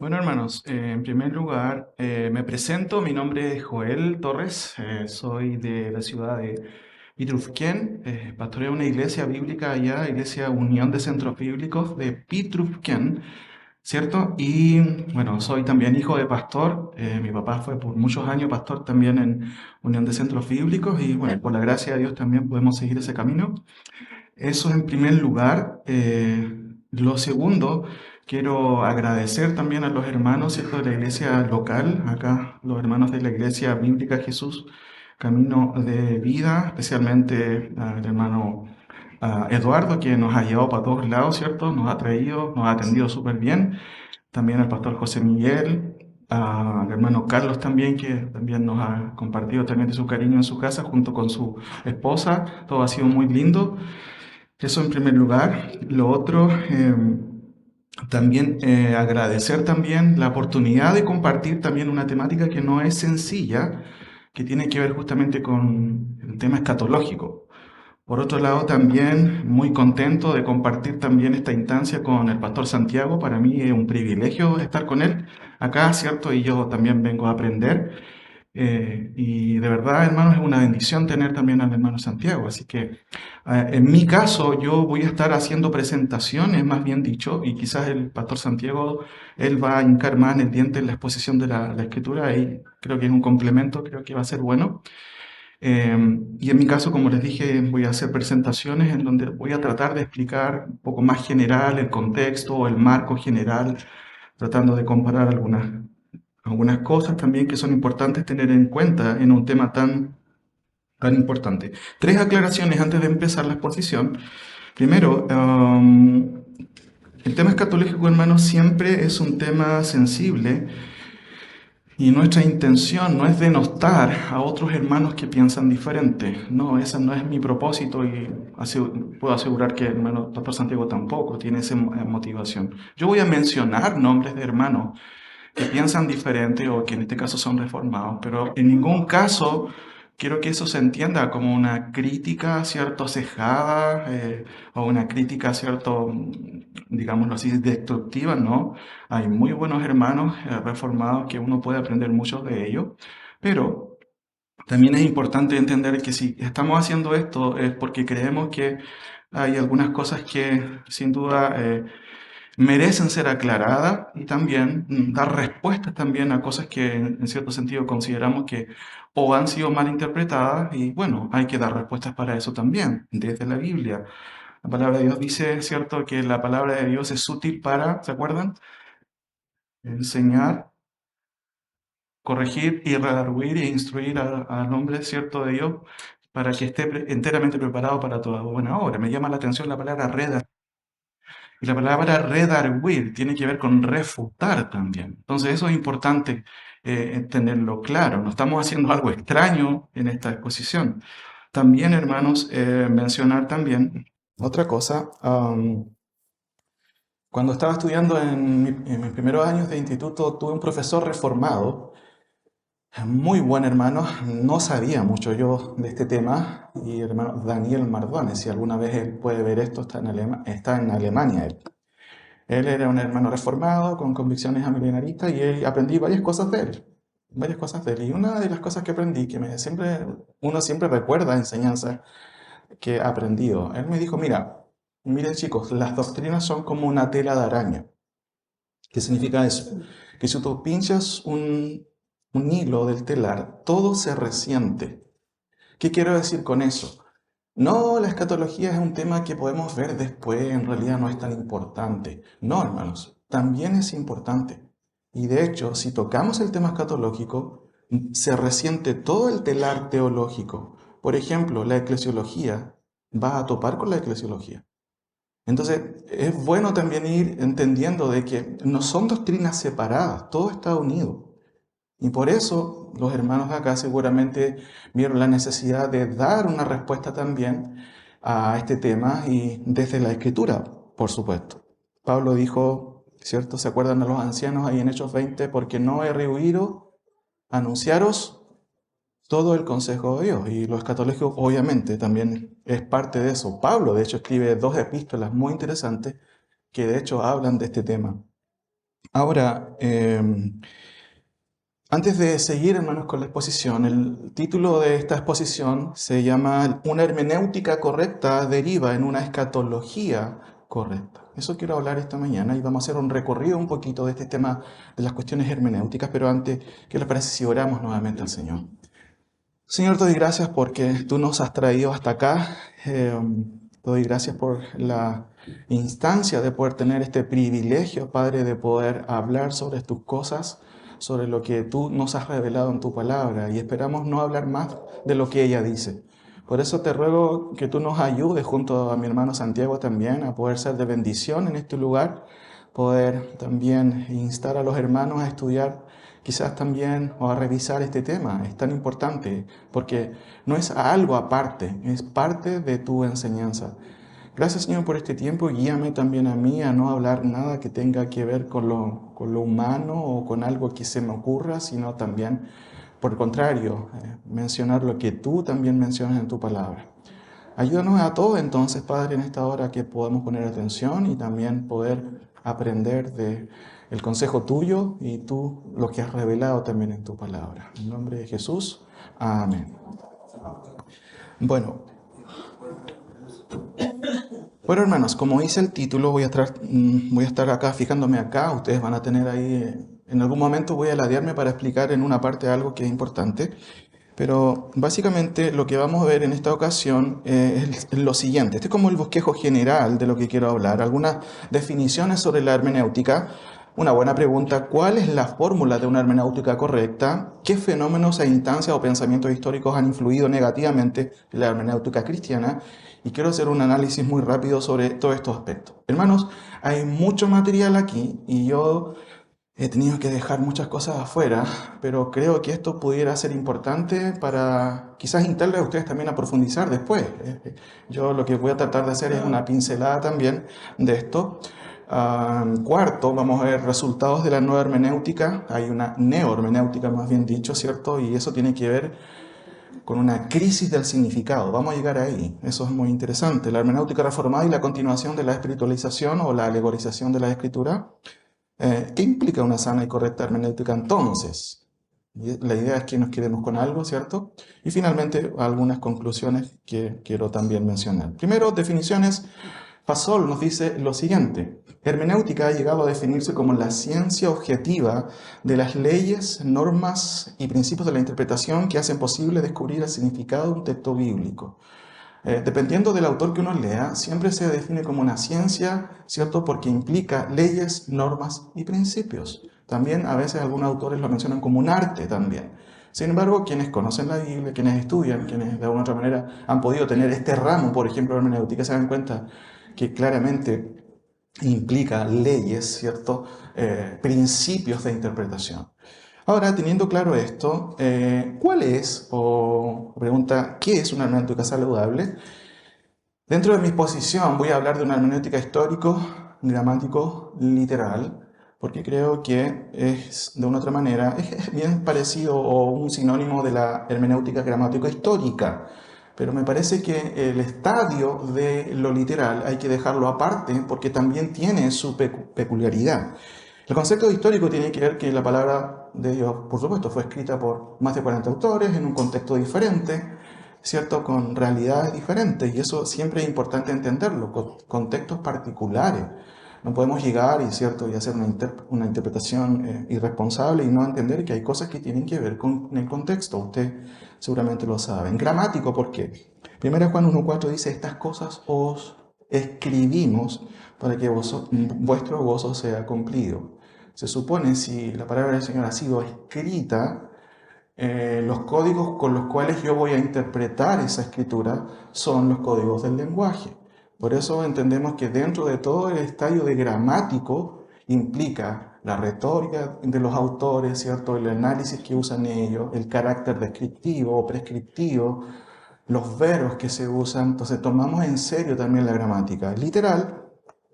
Bueno, hermanos, en primer lugar, me presento. Mi nombre es Joel Torres. Soy de la ciudad de Pitrufquén. Pastoreo una iglesia bíblica allá, Iglesia Unión de Centros Bíblicos de Pitrufquén, ¿cierto? Y bueno, soy también hijo de pastor. Mi papá fue por muchos años pastor también en Unión de Centros Bíblicos y bueno, por la gracia de Dios también podemos seguir ese camino. Eso en primer lugar. Lo segundo, quiero agradecer también a los hermanos, ¿cierto?, de la iglesia local, acá los hermanos de la iglesia bíblica Jesús, Camino de Vida, especialmente al hermano Eduardo, que nos ha llevado para todos lados, ¿cierto? Nos ha traído, nos ha atendido súper bien. También al pastor José Miguel, al hermano Carlos también, que también nos ha compartido también de su cariño en su casa junto con su esposa. Todo ha sido muy lindo. Eso en primer lugar. Lo otro, también agradecer también la oportunidad de compartir también una temática que no es sencilla, que tiene que ver justamente con el tema escatológico. Por otro lado, también muy contento de compartir también esta instancia con el pastor Santiago. Para mí es un privilegio estar con él acá, ¿cierto? Y yo también vengo a aprender. Y de verdad, hermanos, es una bendición tener también al hermano Santiago. Así que, en mi caso, yo voy a estar haciendo presentaciones, más bien dicho, y quizás el pastor Santiago, él va a hincar más en el diente en la exposición de la escritura, y creo que es un complemento, creo que va a ser bueno. Y en mi caso, como les dije, voy a hacer presentaciones en donde voy a tratar de explicar un poco más general el contexto o el marco general, tratando de comparar algunas cosas también que son importantes tener en cuenta en un tema tan importante. Tres aclaraciones antes de empezar la exposición. Primero, el tema escatológico, hermanos, siempre es un tema sensible y nuestra intención no es denostar a otros hermanos que piensan diferente. No, ese no es mi propósito y puedo asegurar que el hermano Pastor Santiago tampoco tiene esa motivación. Yo voy a mencionar nombres de hermanos que piensan diferente o que en este caso son reformados, pero en ningún caso quiero que eso se entienda como una crítica, ¿cierto?, cejada, o una crítica, ¿cierto?, digámoslo así, destructiva, ¿no? Hay muy buenos hermanos reformados que uno puede aprender mucho de ellos, pero también es importante entender que si estamos haciendo esto es porque creemos que hay algunas cosas que sin duda merecen ser aclaradas y también dar respuestas también a cosas que en cierto sentido consideramos que o han sido mal interpretadas y bueno, hay que dar respuestas para eso también, desde la Biblia. La palabra de Dios dice, ¿cierto?, que la palabra de Dios es útil para, ¿se acuerdan?, enseñar, corregir y redarguir e instruir al hombre, ¿cierto?, de Dios, para que esté enteramente preparado para toda buena obra. Me llama la atención la palabra redar. Y la palabra redarguir tiene que ver con refutar también. Entonces eso es importante tenerlo claro. No estamos haciendo algo extraño en esta exposición. También, hermanos, mencionar también otra cosa. Cuando estaba estudiando en mis primeros años de instituto, tuve un profesor reformado, muy buen hermano. No sabía mucho yo de este tema. Y hermano Daniel Mardones, si alguna vez él puede ver esto, está en Alemania él. Él era un hermano reformado con convicciones amilenaristas y aprendí varias cosas de él. Varias cosas de él. Y una de las cosas que aprendí, uno siempre recuerda enseñanzas que ha aprendido. Él me dijo, miren chicos, las doctrinas son como una tela de araña. ¿Qué significa eso? Que si tú pinchas un hilo del telar, todo se resiente. ¿Qué quiero decir con eso? No, la escatología es un tema que podemos ver después, en realidad no es tan importante. No, hermanos, también es importante. Y de hecho, si tocamos el tema escatológico, se resiente todo el telar teológico. Por ejemplo, la eclesiología va a topar con la eclesiología. Entonces, es bueno también ir entendiendo de que no son doctrinas separadas, todo está unido. Y por eso los hermanos de acá seguramente vieron la necesidad de dar una respuesta también a este tema y desde la Escritura, por supuesto. Pablo dijo, ¿cierto? ¿Se acuerdan a los ancianos ahí en Hechos 20? Porque no he rehuido anunciaros todo el consejo de Dios. Y lo escatológico obviamente también es parte de eso. Pablo de hecho escribe dos epístolas muy interesantes que de hecho hablan de este tema. Ahora, antes de seguir, hermanos, con la exposición, el título de esta exposición se llama Una hermenéutica correcta deriva en una escatología correcta. Eso quiero hablar esta mañana y vamos a hacer un recorrido un poquito de este tema de las cuestiones hermenéuticas, pero antes, ¿qué les parece si oramos nuevamente al Señor? Señor, te doy gracias porque tú nos has traído hasta acá. Te doy gracias por la instancia de poder tener este privilegio, Padre, de poder hablar sobre tus cosas, sobre lo que tú nos has revelado en tu palabra y esperamos no hablar más de lo que ella dice. Por eso te ruego que tú nos ayudes junto a mi hermano Santiago también a poder ser de bendición en este lugar, poder también instar a los hermanos a estudiar quizás también o a revisar este tema. Es tan importante porque no es algo aparte, es parte de tu enseñanza. Gracias, Señor, por este tiempo. Guíame también a mí a no hablar nada que tenga que ver con lo humano o con algo que se me ocurra, sino también, por el contrario, mencionar lo que tú también mencionas en tu palabra. Ayúdanos a todos entonces, Padre, en esta hora que podamos poner atención y también poder aprender de el consejo tuyo y tú lo que has revelado también en tu palabra. En nombre de Jesús, amén. Bueno, bueno, hermanos, como dice el título, voy a estar acá, fijándome acá. Ustedes van a tener ahí, en algún momento voy a ladearme para explicar en una parte algo que es importante. Pero básicamente lo que vamos a ver en esta ocasión es lo siguiente. Este es como el bosquejo general de lo que quiero hablar. Algunas definiciones sobre la hermenéutica. Una buena pregunta, ¿cuál es la fórmula de una hermenéutica correcta? ¿Qué fenómenos e instancias o pensamientos históricos han influido negativamente en la hermenéutica cristiana? Y quiero hacer un análisis muy rápido sobre todos estos aspectos. Hermanos, hay mucho material aquí y yo he tenido que dejar muchas cosas afuera, pero creo que esto pudiera ser importante para quizás instarles a ustedes también a profundizar después. Yo lo que voy a tratar de hacer es una pincelada también de esto. Cuarto, vamos a ver resultados de la nueva hermenéutica. Hay una neohermenéutica, más bien dicho, ¿cierto? Y eso tiene que ver con una crisis del significado. Vamos a llegar ahí. Eso es muy interesante. La hermenéutica reformada y la continuación de la espiritualización o la alegorización de la escritura. ¿Qué implica una sana y correcta hermenéutica entonces? La idea es que nos quedemos con algo, ¿cierto? Y finalmente, algunas conclusiones que quiero también mencionar. Primero, definiciones. Fasol nos dice lo siguiente. Hermenéutica ha llegado a definirse como la ciencia objetiva de las leyes, normas y principios de la interpretación que hacen posible descubrir el significado de un texto bíblico. Dependiendo del autor que uno lea, siempre se define como una ciencia, ¿cierto? Porque implica leyes, normas y principios. También a veces algunos autores lo mencionan como un arte también. Sin embargo, quienes conocen la Biblia, quienes estudian, quienes de alguna otra manera han podido tener este ramo, por ejemplo, de hermenéutica, se dan cuenta que claramente implica leyes, ¿cierto? Principios de interpretación. Ahora, teniendo claro esto, ¿cuál es, o pregunta, qué es una hermenéutica saludable? Dentro de mi exposición voy a hablar de una hermenéutica histórico, gramático, literal, porque creo que es, de una otra manera, es bien parecido o un sinónimo de la hermenéutica gramático-histórica. Pero me parece que el estadio de lo literal hay que dejarlo aparte porque también tiene su peculiaridad. El concepto histórico tiene que ver que la palabra de Dios, por supuesto, fue escrita por más de 40 autores en un contexto diferente, ¿cierto? Con realidades diferentes, y eso siempre es importante entenderlo, con contextos particulares. No podemos llegar ¿cierto? Y hacer una interpretación irresponsable y no entender que hay cosas que tienen que ver con el contexto. Usted seguramente lo sabe. En gramático, ¿por qué? 1 Juan 1.4 dice, estas cosas os escribimos para que vuestro gozo sea cumplido. Se supone, si la palabra del Señor ha sido escrita, los códigos con los cuales yo voy a interpretar esa escritura son los códigos del lenguaje. Por eso entendemos que dentro de todo el estadio de gramático implica la retórica de los autores, ¿cierto? El análisis que usan ellos, el carácter descriptivo o prescriptivo, los verbos que se usan. Entonces tomamos en serio también la gramática. Literal,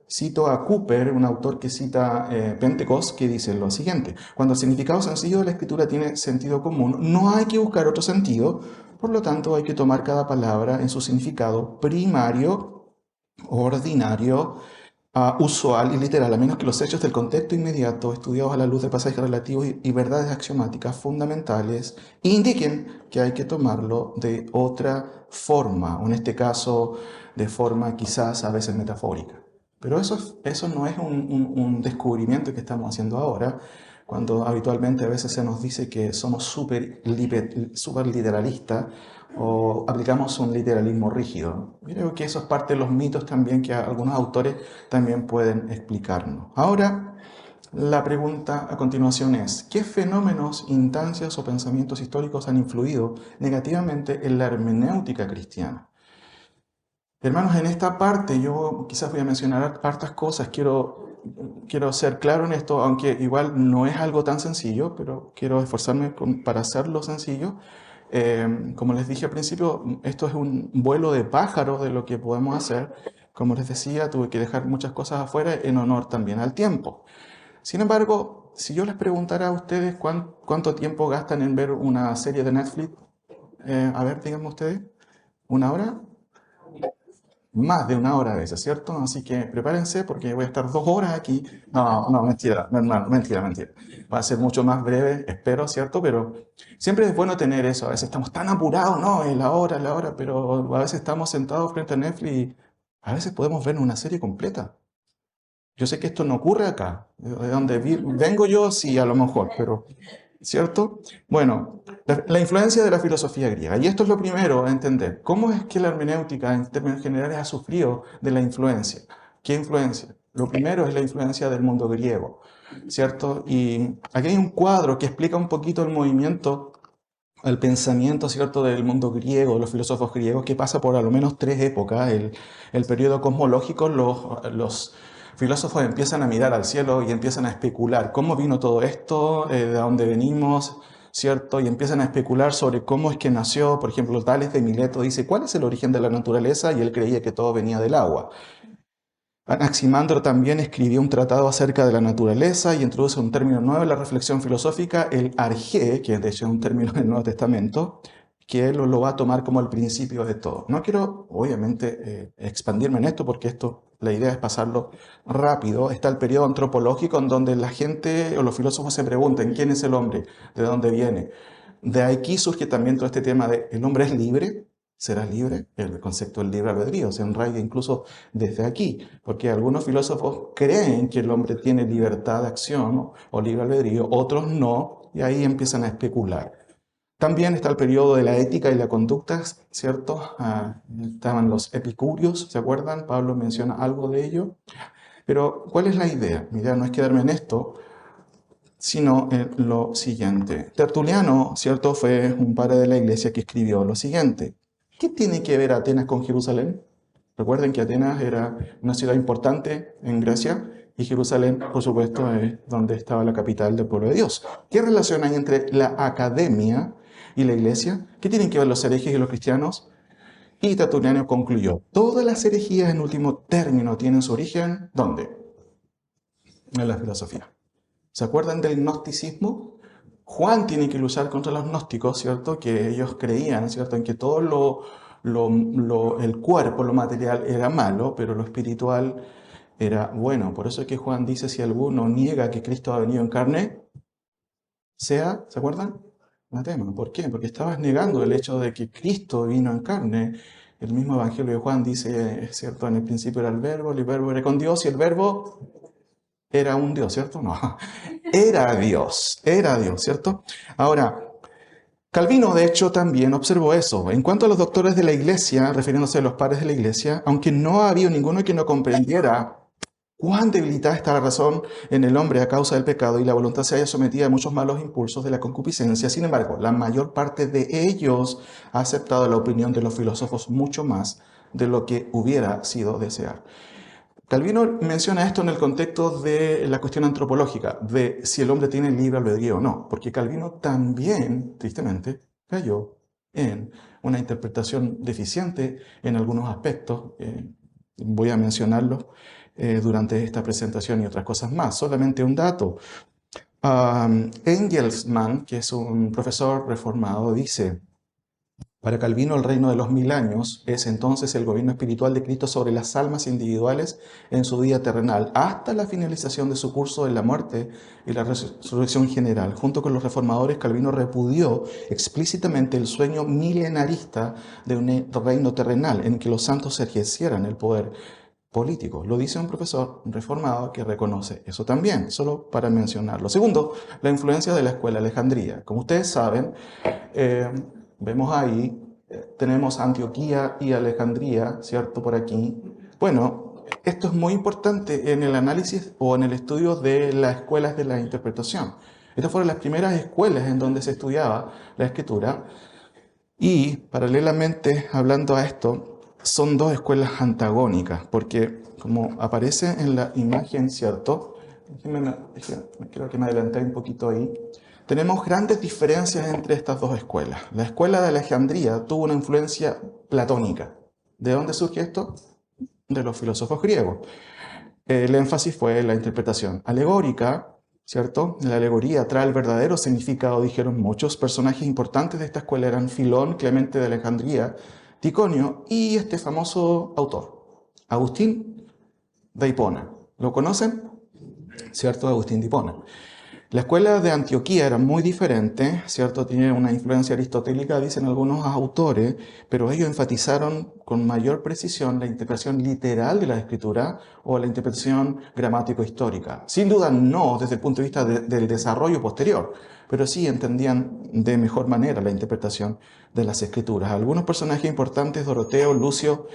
cito a Cooper, un autor que cita Pentecost, que dice lo siguiente: cuando el significado sencillo de la escritura tiene sentido común, no hay que buscar otro sentido, por lo tanto hay que tomar cada palabra en su significado primario, ordinario, usual y literal, a menos que los hechos del contexto inmediato, estudiados a la luz de pasajes relativos y verdades axiomáticas fundamentales, indiquen que hay que tomarlo de otra forma, o en este caso de forma quizás a veces metafórica. Pero eso no es un descubrimiento que estamos haciendo ahora, cuando habitualmente a veces se nos dice que somos súper literalistas o aplicamos un literalismo rígido. Creo que eso es parte de los mitos también que algunos autores también pueden explicarnos. Ahora, la pregunta a continuación es, ¿qué fenómenos, instancias o pensamientos históricos han influido negativamente en la hermenéutica cristiana? Hermanos, en esta parte yo quizás voy a mencionar hartas cosas, quiero ser claro en esto, aunque igual no es algo tan sencillo, pero quiero esforzarme para hacerlo sencillo. Como les dije al principio, esto es un vuelo de pájaros de lo que podemos hacer. Como les decía, tuve que dejar muchas cosas afuera en honor también al tiempo. Sin embargo, si yo les preguntara a ustedes cuánto tiempo gastan en ver una serie de Netflix, a ver, díganme ustedes, ¿una hora? Más de una hora a veces, ¿cierto? Así que prepárense porque voy a estar 2 horas aquí. No, no, mentira, no, hermano, mentira, mentira. Va a ser mucho más breve, espero, ¿cierto? Pero siempre es bueno tener eso. A veces estamos tan apurados, ¿no? Es la hora, pero a veces estamos sentados frente a Netflix y a veces podemos ver una serie completa. Yo sé que esto no ocurre acá. De donde vengo yo, sí, a lo mejor, pero ¿cierto? Bueno, la influencia de la filosofía griega. Y esto es lo primero a entender. ¿Cómo es que la hermenéutica, en términos generales, ha sufrido de la influencia? ¿Qué influencia? Lo primero es la influencia del mundo griego, ¿cierto? Y aquí hay un cuadro que explica un poquito el movimiento, el pensamiento, ¿cierto?, del mundo griego, de los filósofos griegos, que pasa por al menos 3 épocas. El periodo cosmológico, los filósofos empiezan a mirar al cielo y empiezan a especular cómo vino todo esto, de dónde venimos, ¿cierto? Y empiezan a especular sobre cómo es que nació. Por ejemplo, Tales de Mileto dice, ¿cuál es el origen de la naturaleza? Y él creía que todo venía del agua. Anaximandro también escribió un tratado acerca de la naturaleza y introduce un término nuevo en la reflexión filosófica, el arjé, que de hecho es un término del Nuevo Testamento, que él lo va a tomar como el principio de todo. No quiero, obviamente, expandirme en esto porque la idea es pasarlo rápido. Está el periodo antropológico en donde la gente o los filósofos se preguntan, ¿quién es el hombre? ¿De dónde viene? De aquí surge también todo este tema de, ¿el hombre es libre? ¿Será libre? El concepto del libre albedrío se enraiga incluso desde aquí, porque algunos filósofos creen que el hombre tiene libertad de acción, ¿no?, o libre albedrío, otros no, y ahí empiezan a especular. También está el periodo de la ética y la conducta, ¿cierto? Estaban los epicúreos, ¿se acuerdan? Pablo menciona algo de ello. Pero, ¿cuál es la idea? Mi idea no es quedarme en esto, sino en lo siguiente. Tertuliano, ¿cierto?, fue un padre de la iglesia que escribió lo siguiente. ¿Qué tiene que ver Atenas con Jerusalén? Recuerden que Atenas era una ciudad importante en Grecia y Jerusalén, por supuesto, es donde estaba la capital del pueblo de Dios. ¿Qué relación hay entre la academia y la iglesia? ¿Qué tienen que ver los herejes y los cristianos? Y Tertuliano concluyó, todas las herejías en último término tienen su origen, ¿dónde? En la filosofía. ¿Se acuerdan del gnosticismo? Juan tiene que luchar contra los gnósticos, ¿cierto? Que ellos creían, ¿cierto?, en que todo el cuerpo, lo material era malo, pero lo espiritual era bueno. Por eso es que Juan dice, si alguno niega que Cristo ha venido en carne, sea, ¿se acuerdan? Anatema. ¿Por qué? Porque estabas negando el hecho de que Cristo vino en carne. El mismo Evangelio de Juan dice, es cierto, en el principio era el verbo era con Dios, y el verbo era un Dios, ¿cierto? No, era Dios, ¿cierto? Ahora, Calvino, de hecho, también observó eso. En cuanto a los doctores de la iglesia, refiriéndose a los padres de la iglesia, aunque no había ninguno que no comprendiera cuán debilitada está la razón en el hombre a causa del pecado y la voluntad se haya sometida a muchos malos impulsos de la concupiscencia, sin embargo, la mayor parte de ellos ha aceptado la opinión de los filósofos mucho más de lo que hubiera sido desear. Calvino menciona esto en el contexto de la cuestión antropológica, de si el hombre tiene libre albedrío o no, porque Calvino también, tristemente, cayó en una interpretación deficiente en algunos aspectos. Voy a mencionarlos durante esta presentación y otras cosas más. Solamente un dato. Engelsman, que es un profesor reformado, dice, Para Calvino, el reino de los 1000 años es entonces el gobierno espiritual de Cristo sobre las almas individuales en su vida terrenal, hasta la finalización de su curso en la muerte y la resurrección general. Junto con los reformadores, Calvino repudió explícitamente el sueño milenarista de un reino terrenal en que los santos ejercieran el poder político. Lo dice un profesor reformado que reconoce eso también, solo para mencionarlo. Segundo, la influencia de la escuela de Alejandría. Como ustedes saben, eh, vemos ahí, tenemos Antioquía y Alejandría, ¿cierto? Por aquí. Bueno, esto es muy importante en el análisis o en el estudio de las escuelas de la interpretación. Estas fueron las primeras escuelas en donde se estudiaba la escritura. Y paralelamente, hablando a esto, son dos escuelas antagónicas, porque como aparece en la imagen, ¿cierto? Creo que me adelanté un poquito ahí. Tenemos grandes diferencias entre estas dos escuelas. La escuela de Alejandría tuvo una influencia platónica. ¿De dónde surge esto? De los filósofos griegos. El énfasis fue en la interpretación alegórica, ¿cierto? La alegoría trae el verdadero significado, dijeron muchos. Personajes importantes de esta escuela eran Filón, Clemente de Alejandría, Ticonio y este famoso autor, Agustín de Hipona. ¿Lo conocen? ¿Cierto? Agustín de Hipona. La escuela de Antioquía era muy diferente, ¿cierto? Tiene una influencia aristotélica, dicen algunos autores, pero ellos enfatizaron con mayor precisión la interpretación literal de la escritura o la interpretación gramático-histórica. Sin duda no desde el punto de vista del desarrollo posterior, pero sí entendían de mejor manera la interpretación de las escrituras. Algunos personajes importantes, Doroteo, Lucio,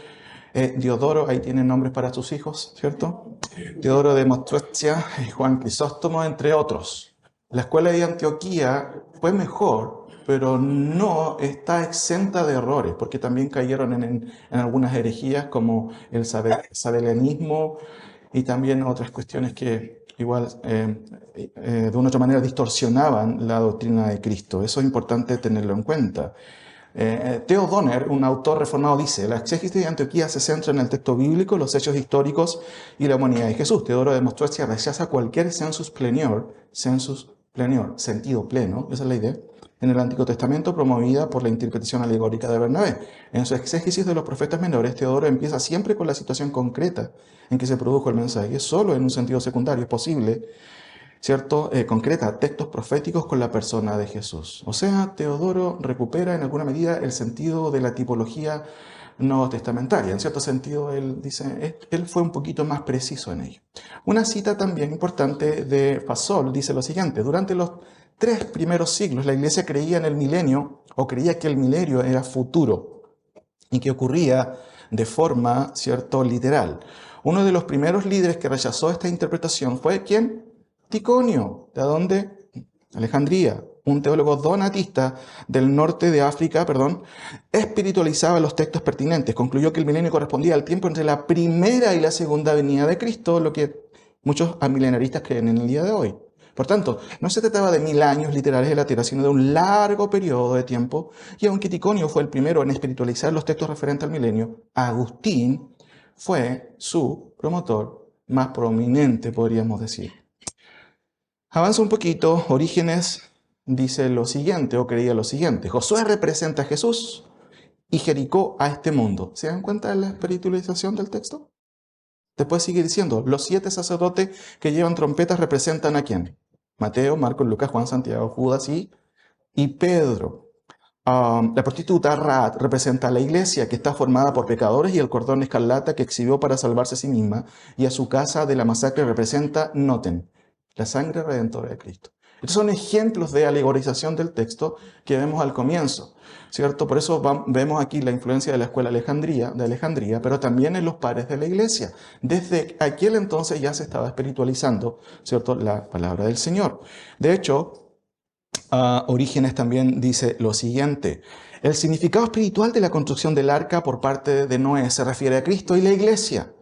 Diodoro, ahí tienen nombres para sus hijos, ¿cierto? Teodoro de Mostrecia, Juan Crisóstomo, entre otros. La escuela de Antioquía fue mejor, pero no está exenta de errores, porque también cayeron en algunas herejías como el sabelianismo y también otras cuestiones que igual de una u otra manera distorsionaban la doctrina de Cristo. Eso es importante tenerlo en cuenta. Theo Donner, un autor reformado, dice: la exégesis de Antioquía se centra en el texto bíblico, los hechos históricos y la humanidad de Jesús. Teodoro de Mostrecia rechaza cualquier sensus plenior, sentido pleno, esa es la idea, en el Antiguo Testamento, promovida por la interpretación alegórica de Bernabé. En su exégesis de los profetas menores, Teodoro empieza siempre con la situación concreta en que se produjo el mensaje. Solo en un sentido secundario es posible, ¿cierto? Concreta textos proféticos con la persona de Jesús. O sea, Teodoro recupera en alguna medida el sentido de la tipología no testamentaria. En cierto sentido, él dice, él fue un poquito más preciso en ello. Una cita también importante de Fasol dice lo siguiente: durante los 3 primeros siglos la iglesia creía en el milenio, o creía que el milenio era futuro y que ocurría de forma, ¿cierto?, literal. Uno de los primeros líderes que rechazó esta interpretación fue ¿quién? Ticonio. ¿De dónde? Alejandría. Un teólogo donatista del norte de África, espiritualizaba los textos pertinentes. Concluyó que el milenio correspondía al tiempo entre la primera y la segunda venida de Cristo, lo que muchos amilenaristas creen en el día de hoy. Por tanto, no se trataba de 1000 años literales de la tierra, sino de un largo periodo de tiempo. Y aunque Ticonio fue el primero en espiritualizar los textos referentes al milenio, Agustín fue su promotor más prominente, podríamos decir. Avanza un poquito. Orígenes dice lo siguiente, o creía lo siguiente: Josué representa a Jesús y Jericó a este mundo. ¿Se dan cuenta de la espiritualización del texto? Después sigue diciendo: los 7 sacerdotes que llevan trompetas representan ¿a quién? Mateo, Marcos, Lucas, Juan, Santiago, Judas y Pedro. La prostituta Rahat representa a la iglesia, que está formada por pecadores, y el cordón escarlata que exhibió para salvarse a sí misma, y a su casa de la masacre representa, noten, la sangre redentora de Cristo. Estos son ejemplos de alegorización del texto que vemos al comienzo, ¿cierto? Por eso vemos aquí la influencia de la escuela de Alejandría, pero también en los padres de la iglesia. Desde aquel entonces ya se estaba espiritualizando, ¿cierto?, la palabra del Señor. De hecho, Orígenes también dice lo siguiente: el significado espiritual de la construcción del arca por parte de Noé se refiere a Cristo y la iglesia.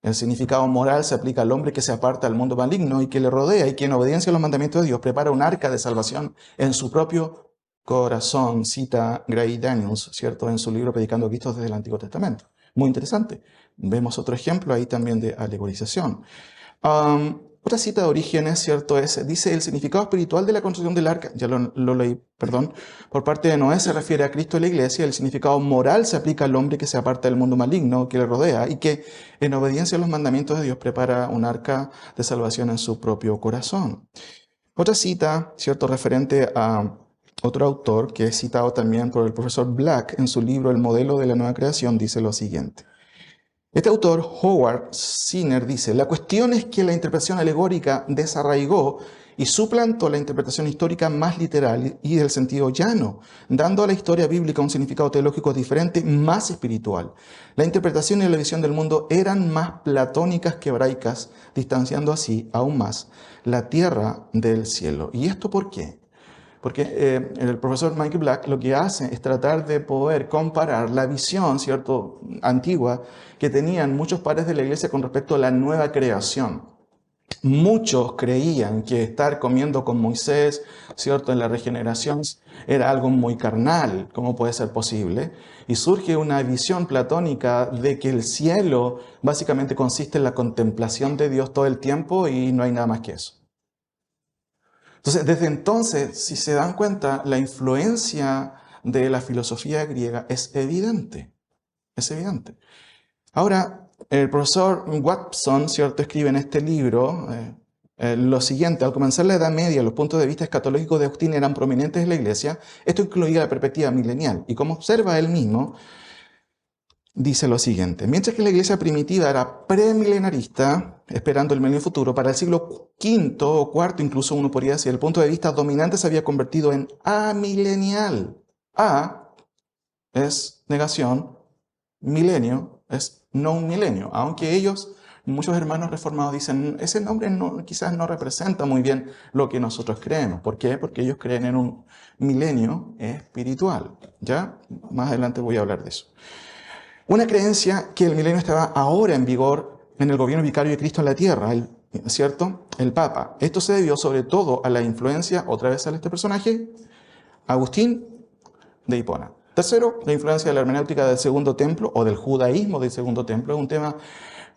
El significado moral se aplica al hombre que se aparta del mundo maligno y que le rodea, y que en obediencia a los mandamientos de Dios prepara un arca de salvación en su propio corazón. Cita Gray Daniels, ¿cierto?, en su libro Predicando a Cristo desde el Antiguo Testamento. Muy interesante. Vemos otro ejemplo ahí también de alegorización. Otra cita de Orígenes, ¿cierto? Dice, el significado espiritual de la construcción del arca, ya lo leí, perdón, por parte de Noé se refiere a Cristo y la iglesia, el significado moral se aplica al hombre que se aparta del mundo maligno que le rodea y que en obediencia a los mandamientos de Dios prepara un arca de salvación en su propio corazón. Otra cita, ¿cierto?, referente a otro autor que es citado también por el profesor Black en su libro El modelo de la nueva creación, dice lo siguiente. Este autor, Howard Sinner, dice, la cuestión es que la interpretación alegórica desarraigó y suplantó la interpretación histórica más literal y del sentido llano, dando a la historia bíblica un significado teológico diferente, más espiritual. La interpretación y la visión del mundo eran más platónicas que hebraicas, distanciando así aún más la tierra del cielo. ¿Y esto por qué? Porque el profesor Michael Black lo que hace es tratar de poder comparar la visión, ¿cierto?, antigua que tenían muchos padres de la iglesia con respecto a la nueva creación. Muchos creían que estar comiendo con Moisés, ¿cierto?, en la regeneración era algo muy carnal. ¿Cómo puede ser posible? Y surge una visión platónica de que el cielo básicamente consiste en la contemplación de Dios todo el tiempo y no hay nada más que eso. Entonces, desde entonces, si se dan cuenta, la influencia de la filosofía griega es evidente. Es evidente. Ahora, el profesor Watson, ¿cierto?, escribe en este libro lo siguiente. Al comenzar la Edad Media, los puntos de vista escatológicos de Agustín eran prominentes en la Iglesia. Esto incluía la perspectiva milenial. Y como observa él mismo, dice lo siguiente. Mientras que la iglesia primitiva era premilenarista, esperando el milenio futuro, para el siglo V o IV, incluso uno podría decir, el punto de vista dominante se había convertido en amilenial. A es negación, milenio es no un milenio. Aunque ellos, muchos hermanos reformados dicen, ese nombre quizás no representa muy bien lo que nosotros creemos. ¿Por qué? Porque ellos creen en un milenio espiritual. ¿Ya? Más adelante voy a hablar de eso. Una creencia que el milenio estaba ahora en vigor en el gobierno vicario de Cristo en la tierra, ¿cierto? El Papa. Esto se debió sobre todo a la influencia, otra vez sale este personaje, Agustín de Hipona. Tercero, la influencia de la hermenéutica del Segundo Templo o del judaísmo del Segundo Templo. Es un tema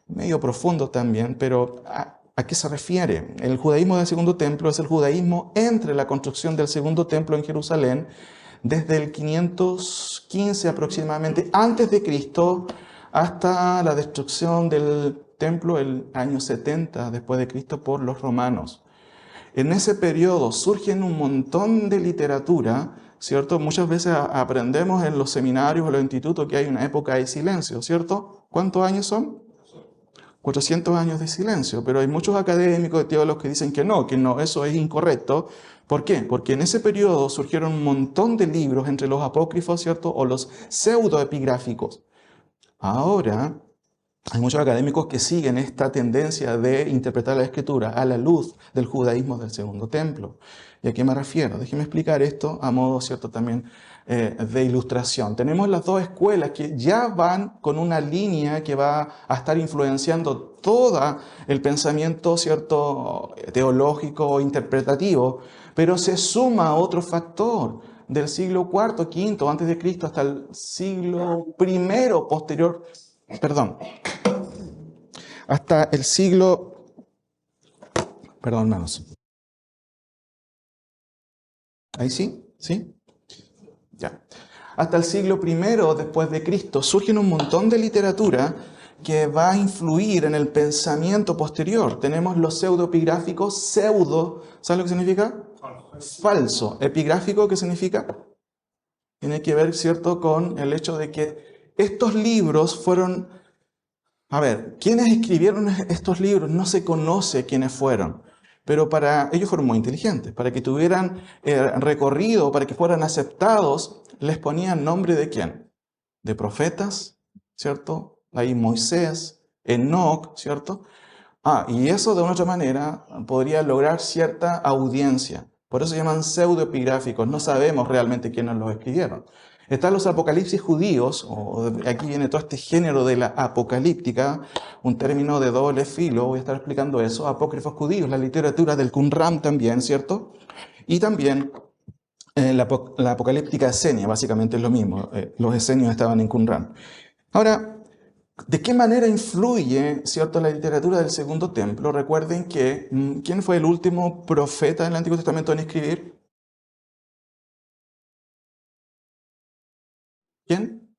medio profundo también, pero ¿a qué se refiere? El judaísmo del Segundo Templo es el judaísmo entre la construcción del Segundo Templo en Jerusalén desde el 515 aproximadamente antes de Cristo hasta la destrucción del templo el año 70 después de Cristo por los romanos. En ese periodo surgen un montón de literatura, ¿cierto? Muchas veces aprendemos en los seminarios o los institutos que hay una época de silencio, ¿cierto? ¿Cuántos años son? 400 años de silencio, pero hay muchos académicos y teólogos que dicen que no, eso es incorrecto. ¿Por qué? Porque en ese periodo surgieron un montón de libros entre los apócrifos, ¿cierto?, o los pseudoepigráficos. Ahora, hay muchos académicos que siguen esta tendencia de interpretar la Escritura a la luz del judaísmo del Segundo Templo. ¿Y a qué me refiero? Déjenme explicar esto a modo, ¿cierto?, también de ilustración. Tenemos las dos escuelas que ya van con una línea que va a estar influenciando todo el pensamiento, ¿cierto?, teológico o interpretativo, pero se suma otro factor del siglo IV, V antes de Cristo hasta el siglo I posterior, hasta el siglo, hermanos. ¿Ahí sí? ¿Sí? Ya. Hasta el siglo I después de Cristo surgen un montón de literatura que va a influir en el pensamiento posterior. Tenemos los pseudoepigráficos, pseudo, ¿sabes lo que significa? Falso. Epigráfico, ¿qué significa? Tiene que ver, ¿cierto?, con el hecho de que estos libros fueron... A ver, ¿quiénes escribieron estos libros? No se conoce quiénes fueron, pero ellos fueron muy inteligentes. Para que tuvieran recorrido, para que fueran aceptados, les ponían nombre de quién? De profetas, ¿cierto? Ahí Moisés, Enoc, ¿cierto? Y eso de una otra manera podría lograr cierta audiencia. Por eso se llaman pseudoepigráficos. No sabemos realmente quiénes los escribieron. Están los apocalipsis judíos, o aquí viene todo este género de la apocalíptica, un término de doble filo, voy a estar explicando eso, apócrifos judíos, la literatura del Qumran también, ¿cierto? Y también la apocalíptica esenia, básicamente es lo mismo, los esenios estaban en Qumran. Ahora, ¿De qué manera influye, cierto, la literatura del Segundo Templo? Recuerden que, ¿quién fue el último profeta en el Antiguo Testamento en escribir? ¿Quién?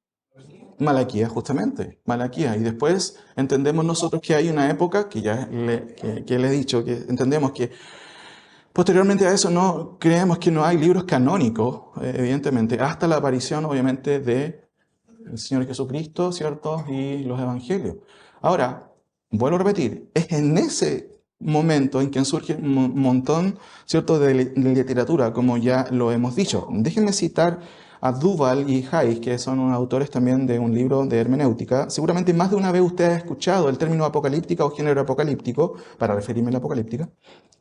Malaquías, justamente, Malaquías. Y después entendemos nosotros que hay una época, que le he dicho, que entendemos que posteriormente a eso no creemos que no hay libros canónicos, evidentemente, hasta la aparición, obviamente, de el Señor Jesucristo, ¿cierto? Y los evangelios. Ahora, vuelvo a repetir, es en ese momento en que surge un montón, ¿cierto?, de literatura, como ya lo hemos dicho. Déjenme citar a Duval y Hayes, que son autores también de un libro de hermenéutica. Seguramente más de una vez usted ha escuchado el término apocalíptica o género apocalíptico, para referirme a la apocalíptica.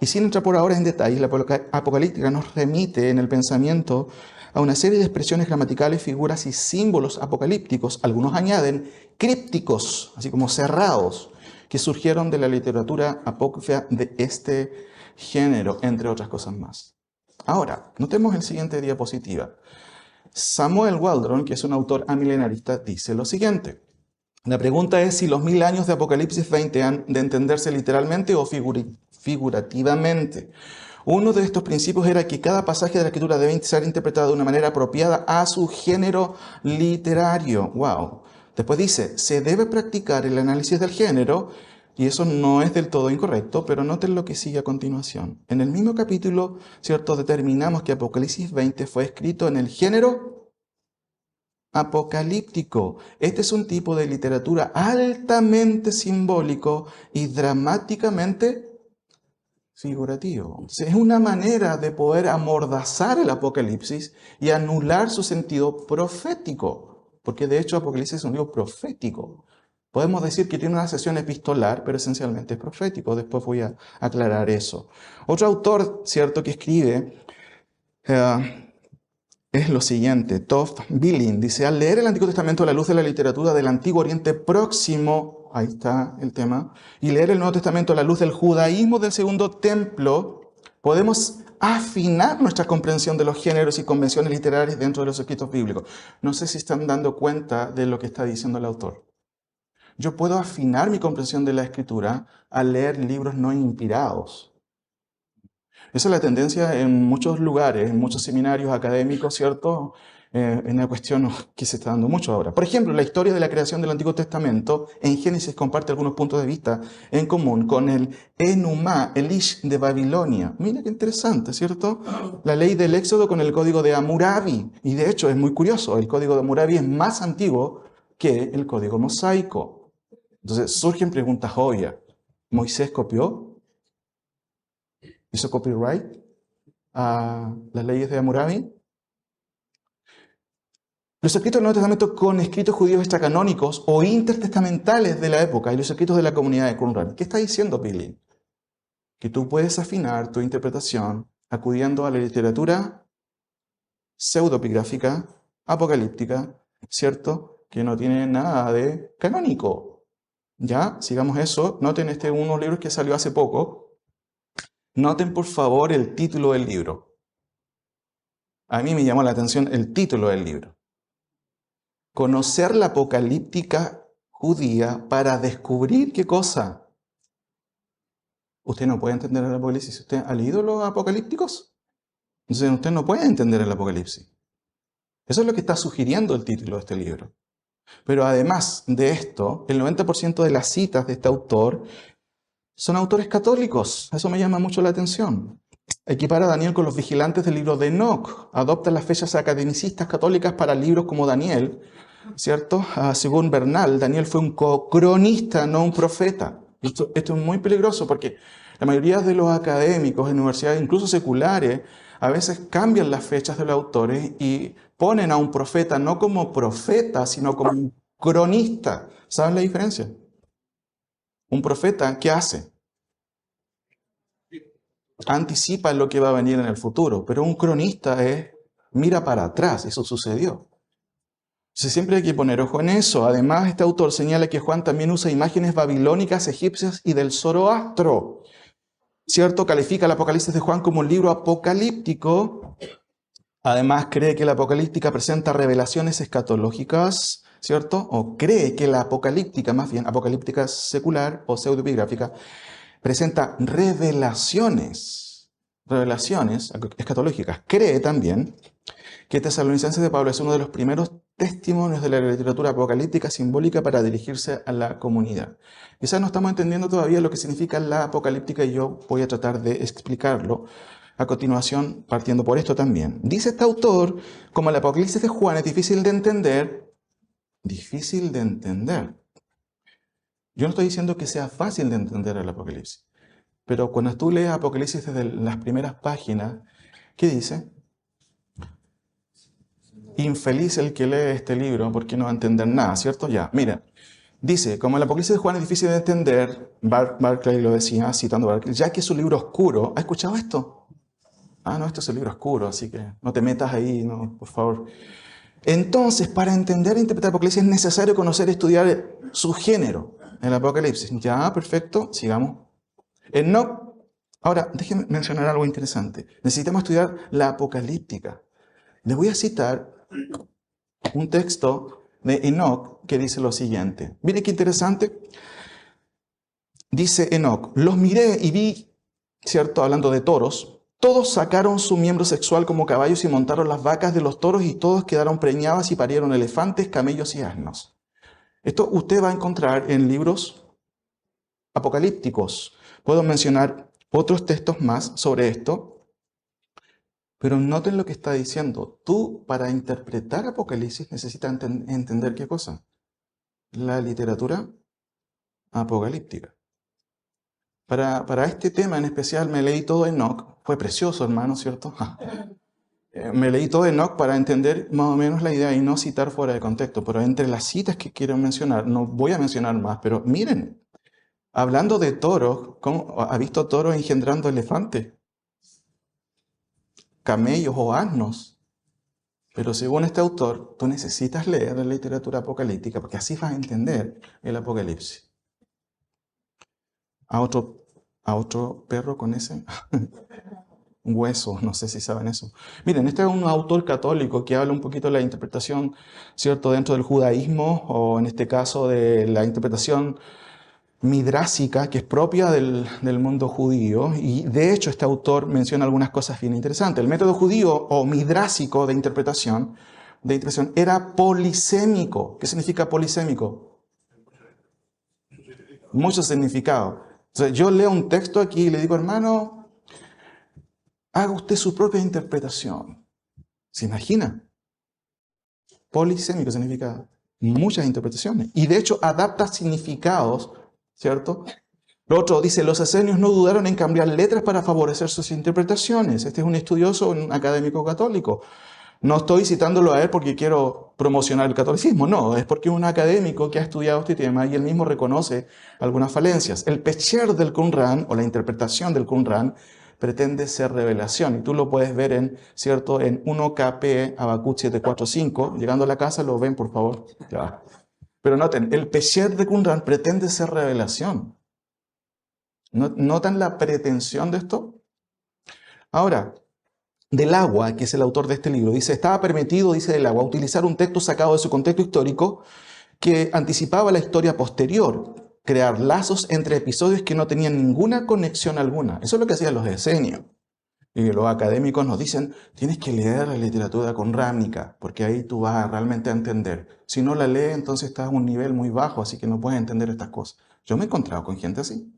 Y sin entrar por ahora en detalle, la apocalíptica nos remite en el pensamiento a una serie de expresiones gramaticales, figuras y símbolos apocalípticos. Algunos añaden crípticos, así como cerrados, que surgieron de la literatura apócrifa de este género, entre otras cosas más. Ahora, notemos el siguiente diapositiva. Samuel Waldron, que es un autor amilenarista, dice lo siguiente. La pregunta es si los 1000 años de Apocalipsis 20 han de entenderse literalmente o figurativamente. Uno de estos principios era que cada pasaje de la Escritura debe ser interpretado de una manera apropiada a su género literario. ¡Wow! Después dice, se debe practicar el análisis del género, y eso no es del todo incorrecto, pero noten lo que sigue a continuación. En el mismo capítulo, ¿cierto?, determinamos que Apocalipsis 20 fue escrito en el género apocalíptico. Este es un tipo de literatura altamente simbólico y dramáticamente figurativo. Es una manera de poder amordazar el Apocalipsis y anular su sentido profético, porque de hecho Apocalipsis es un libro profético. Podemos decir que tiene una sesión epistolar, pero esencialmente es profético. Después voy a aclarar eso. Otro autor, cierto, que escribe es lo siguiente. Tov Billin dice, al leer el Antiguo Testamento a la luz de la literatura del Antiguo Oriente Próximo, ahí está el tema, y leer el Nuevo Testamento a la luz del judaísmo del Segundo Templo, podemos afinar nuestra comprensión de los géneros y convenciones literarias dentro de los escritos bíblicos. No sé si están dando cuenta de lo que está diciendo el autor. Yo puedo afinar mi comprensión de la Escritura al leer libros no inspirados. Esa es la tendencia en muchos lugares, en muchos seminarios académicos, ¿cierto? Es una cuestión que se está dando mucho ahora. Por ejemplo, la historia de la creación del Antiguo Testamento en Génesis comparte algunos puntos de vista en común con el Enumá, el Ish de Babilonia. Mira qué interesante, ¿cierto? La ley del Éxodo con el código de Hammurabi. Y de hecho es muy curioso, el código de Hammurabi es más antiguo que el código mosaico. Entonces surgen preguntas obvias. ¿Moisés copió? ¿Hizo copyright a las leyes de Hammurabi? Los escritos del Nuevo Testamento con escritos judíos extracanónicos o intertestamentales de la época y los escritos de la comunidad de Qumran. ¿Qué está diciendo Billy? Que tú puedes afinar tu interpretación acudiendo a la literatura pseudopigráfica, apocalíptica, ¿cierto? Que no tiene nada de canónico. Ya, sigamos eso. Noten unos libros que salió hace poco. Noten por favor el título del libro. A mí me llamó la atención el título del libro. Conocer la apocalíptica judía para descubrir qué cosa. Usted no puede entender el Apocalipsis. ¿Usted ha leído los apocalípticos? Entonces usted no puede entender el Apocalipsis. Eso es lo que está sugiriendo el título de este libro. Pero además de esto, el 90% de las citas de este autor son autores católicos. Eso me llama mucho la atención. Equipara a Daniel con los vigilantes del libro de Enoch. Adopta las fechas academicistas católicas para libros como Daniel, ¿cierto? Según Bernal, Daniel fue un cronista, no un profeta. Esto es muy peligroso porque la mayoría de los académicos en universidades, incluso seculares, a veces cambian las fechas de los autores y ponen a un profeta no como profeta, sino como un cronista. ¿Saben la diferencia? Un profeta, ¿qué hace? Anticipa lo que va a venir en el futuro, pero un cronista mira para atrás, eso sucedió. Entonces siempre hay que poner ojo en eso. Además, este autor señala que Juan también usa imágenes babilónicas, egipcias y del Zoroastro. ¿Cierto? Califica el Apocalipsis de Juan como un libro apocalíptico. Además, cree que la apocalíptica presenta revelaciones escatológicas ¿cierto? O cree que la apocalíptica, más bien apocalíptica secular o pseudoepigáfica, presenta revelaciones escatológicas. Cree también que Tesalonicenses de Pablo es uno de los primeros testimonios de la literatura apocalíptica simbólica para dirigirse a la comunidad. Quizás no estamos entendiendo todavía lo que significa la apocalíptica y yo voy a tratar de explicarlo a continuación, partiendo por esto también. Dice este autor, como el Apocalipsis de Juan es difícil de entender, Yo no estoy diciendo que sea fácil de entender el Apocalipsis, pero cuando tú lees Apocalipsis desde las primeras páginas, ¿qué dice? Infeliz el que lee este libro porque no va a entender nada, ¿cierto? Ya, mira, dice, como el Apocalipsis de Juan es difícil de entender, Barclay lo decía, citando a Barclay, ya que es un libro oscuro. ¿Has escuchado esto? Ah, no, esto es el libro oscuro, así que no te metas ahí, no, por favor. Entonces, para entender e interpretar el Apocalipsis es necesario conocer y estudiar su género, el Apocalipsis. Ya, perfecto, sigamos. Enoc, ahora, déjenme mencionar algo interesante. Necesitamos estudiar la apocalíptica. Les voy a citar un texto de Enoc que dice lo siguiente. Miren qué interesante. Dice Enoc, los miré y vi, ¿cierto? Hablando de toros, todos sacaron su miembro sexual como caballos y montaron las vacas de los toros y todos quedaron preñadas y parieron elefantes, camellos y asnos. Esto usted va a encontrar en libros apocalípticos. Puedo mencionar otros textos más sobre esto, pero noten lo que está diciendo. Tú, para interpretar Apocalipsis, necesitas entender ¿qué cosa? La literatura apocalíptica. Para este tema en especial me leí todo Enoch. Fue precioso, hermano, ¿cierto? Me leí todo Enoch para entender más o menos la idea y no citar fuera de contexto. Pero entre las citas que quiero mencionar, no voy a mencionar más, pero miren, hablando de toros, ¿cómo ha visto toros engendrando elefantes, camellos o asnos? Pero según este autor, tú necesitas leer la literatura apocalíptica porque así vas a entender el Apocalipsis. A otro perro con ese hueso, no sé si saben eso. Miren, este es un autor católico que habla un poquito de la interpretación, ¿cierto?, dentro del judaísmo, o en este caso de la interpretación midrásica, que es propia del mundo judío. Y de hecho este autor menciona algunas cosas bien interesantes. El método judío o midrásico de interpretación era polisémico. ¿Qué significa polisémico? Mucho significado. Entonces, yo leo un texto aquí y le digo, hermano, haga usted su propia interpretación. ¿Se imagina? Polisémico significa muchas interpretaciones. Y de hecho adapta significados, ¿cierto? Lo otro dice, los esenios no dudaron en cambiar letras para favorecer sus interpretaciones. Este es un estudioso, un académico católico. No estoy citándolo a él porque quiero promocionar el catolicismo, no, es porque es un académico que ha estudiado este tema y él mismo reconoce algunas falencias. El Pesher del Qumran, o la interpretación del Qumran, pretende ser revelación, y tú lo puedes ver en, ¿cierto?, en 1KP Habacuc 745. Llegando a la casa lo ven, por favor. Ya. Pero noten, el Pesher de Qumran pretende ser revelación. ¿Notan la pretensión de esto? Ahora, Del Agua, que es el autor de este libro, dice, estaba permitido, dice Del Agua, utilizar un texto sacado de su contexto histórico que anticipaba la historia posterior, crear lazos entre episodios que no tenían ninguna conexión alguna. Eso es lo que hacían los esenios. Y los académicos nos dicen, tienes que leer la literatura conrámica, porque ahí tú vas a realmente a entender. Si no la lees, entonces estás a un nivel muy bajo, así que no puedes entender estas cosas. Yo me he encontrado con gente así.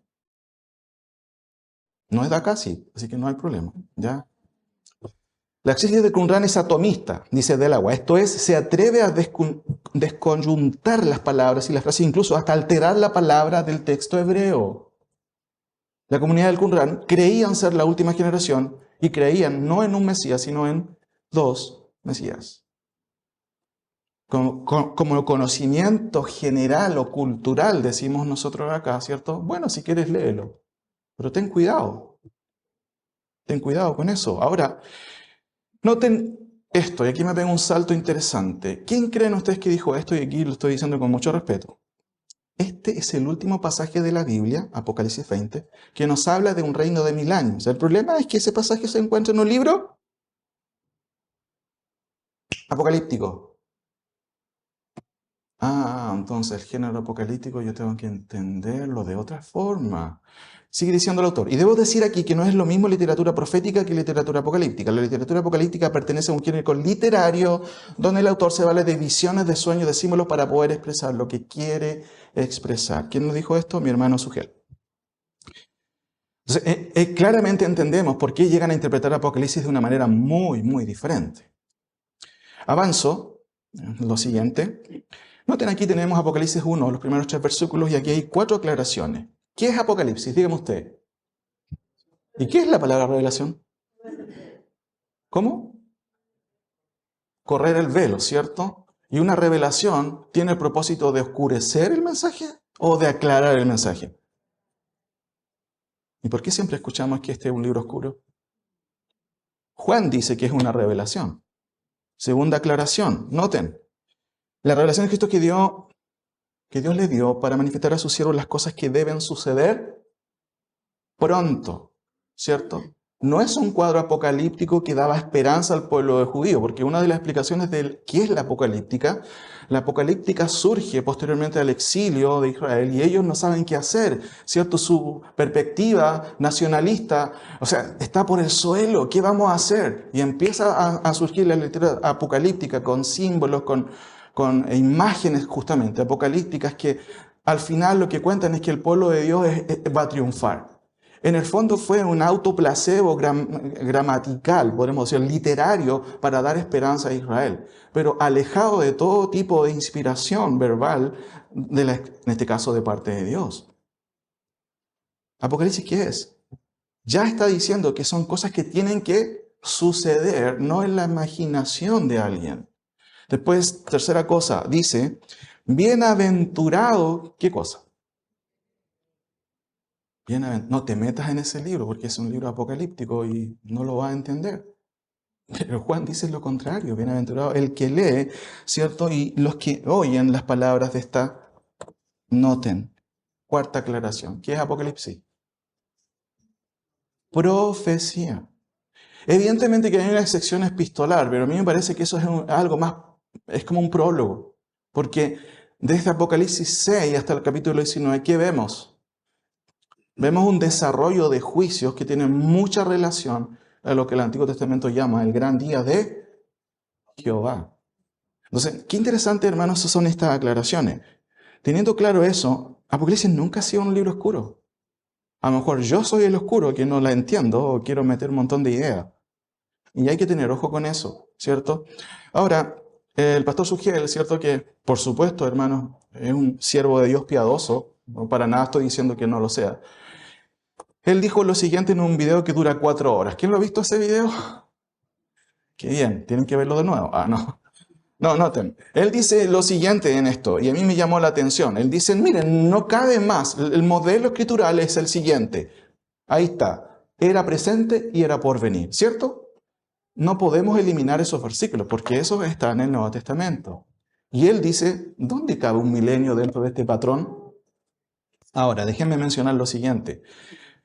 No es de acá, sí, así que no hay problema, ¿ya? La exégesis de Qumran es atomista, dice Del Agua. Esto es, se atreve a desconjuntar las palabras y las frases, incluso hasta alterar la palabra del texto hebreo. La comunidad del Qumran creían ser la última generación y creían no en un Mesías, sino en dos Mesías. Como conocimiento general o cultural, decimos nosotros acá, ¿cierto? Bueno, si quieres léelo, pero ten cuidado con eso. Ahora, noten esto, y aquí me pega un salto interesante. ¿Quién creen ustedes que dijo esto? Y aquí lo estoy diciendo con mucho respeto. Este es el último pasaje de la Biblia, Apocalipsis 20, que nos habla de un reino de 1000 años. El problema es que ese pasaje se encuentra en un libro apocalíptico. Entonces el género apocalíptico yo tengo que entenderlo de otra forma. Sigue diciendo el autor. Y debo decir aquí que no es lo mismo literatura profética que literatura apocalíptica. La literatura apocalíptica pertenece a un género literario donde el autor se vale de visiones, de sueños, de símbolos para poder expresar lo que quiere expresar. ¿Quién nos dijo esto? Mi hermano Sugel. Entonces, claramente entendemos por qué llegan a interpretar Apocalipsis de una manera muy, muy diferente. Avanzo, lo siguiente. Noten, aquí tenemos Apocalipsis 1, los primeros 3 versículos, y aquí hay 4 aclaraciones. ¿Qué es Apocalipsis? Dígame usted. ¿Y qué es la palabra revelación? ¿Cómo? Correr el velo, ¿cierto? Y una revelación tiene el propósito de oscurecer el mensaje o de aclarar el mensaje. ¿Y por qué siempre escuchamos que este es un libro oscuro? Juan dice que es una revelación. Segunda aclaración, noten. La revelación de Cristo que Dios le dio para manifestar a sus siervos las cosas que deben suceder pronto, ¿cierto? No es un cuadro apocalíptico que daba esperanza al pueblo judío, porque una de las explicaciones de qué es la apocalíptica surge posteriormente al exilio de Israel y ellos no saben qué hacer, ¿cierto? Su perspectiva nacionalista, o sea, está por el suelo, ¿qué vamos a hacer? Y empieza a surgir la literatura apocalíptica con símbolos, con imágenes justamente apocalípticas que al final lo que cuentan es que el pueblo de Dios va a triunfar. En el fondo fue un autoplacebo gramatical, podemos decir, literario, para dar esperanza a Israel, pero alejado de todo tipo de inspiración verbal, en este caso de parte de Dios. ¿Apocalipsis qué es? Ya está diciendo que son cosas que tienen que suceder, no en la imaginación de alguien. Después, tercera cosa, dice, bienaventurado, ¿qué cosa? No te metas en ese libro porque es un libro apocalíptico y no lo vas a entender. Pero Juan dice lo contrario, bienaventurado el que lee, ¿cierto? Y los que oyen las palabras de esta, noten. Cuarta aclaración, ¿qué es Apocalipsis? Profecía. Evidentemente que hay una sección epistolar, pero a mí me parece que eso es algo más, es como un prólogo. Porque desde Apocalipsis 6 hasta el capítulo 19, ¿qué vemos? Vemos un desarrollo de juicios que tienen mucha relación a lo que el Antiguo Testamento llama el gran día de Jehová. Entonces, qué interesante, hermanos, son estas aclaraciones. Teniendo claro eso, Apocalipsis nunca ha sido un libro oscuro. A lo mejor yo soy el oscuro que no la entiendo o quiero meter un montón de ideas. Y hay que tener ojo con eso, ¿cierto? Ahora, el pastor Sugiel, ¿cierto? Que, por supuesto, hermanos, es un siervo de Dios piadoso. No para nada estoy diciendo que no lo sea. Él dijo lo siguiente en un video que dura 4 horas. ¿Quién lo ha visto ese video? Qué bien, tienen que verlo de nuevo. No. No, noten. Él dice lo siguiente en esto, y a mí me llamó la atención. Él dice, miren, no cabe más. El modelo escritural es el siguiente. Ahí está. Era presente y era por venir, ¿cierto? No podemos eliminar esos versículos porque esos están en el Nuevo Testamento. Y él dice, ¿dónde cabe un milenio dentro de este patrón? Ahora, déjenme mencionar lo siguiente.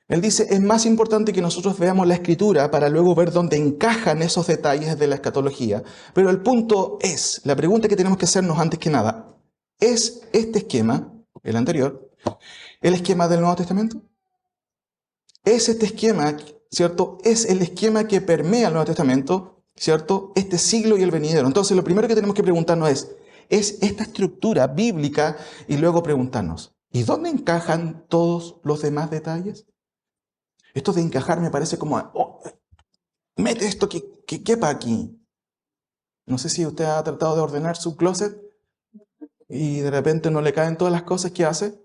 Él dice, es más importante que nosotros veamos la Escritura para luego ver dónde encajan esos detalles de la escatología. Pero el punto es, la pregunta que tenemos que hacernos antes que nada, ¿es este esquema, el anterior, el esquema del Nuevo Testamento? ¿Es este esquema, cierto? ¿Es el esquema que permea el Nuevo Testamento, cierto? Este siglo y el venidero. Entonces, lo primero que tenemos que preguntarnos ¿es esta estructura bíblica? Y luego preguntarnos, ¿y dónde encajan todos los demás detalles? Esto de encajar me parece como, mete esto que quepa aquí. No sé si usted ha tratado de ordenar su closet y de repente no le caen todas las cosas que hace.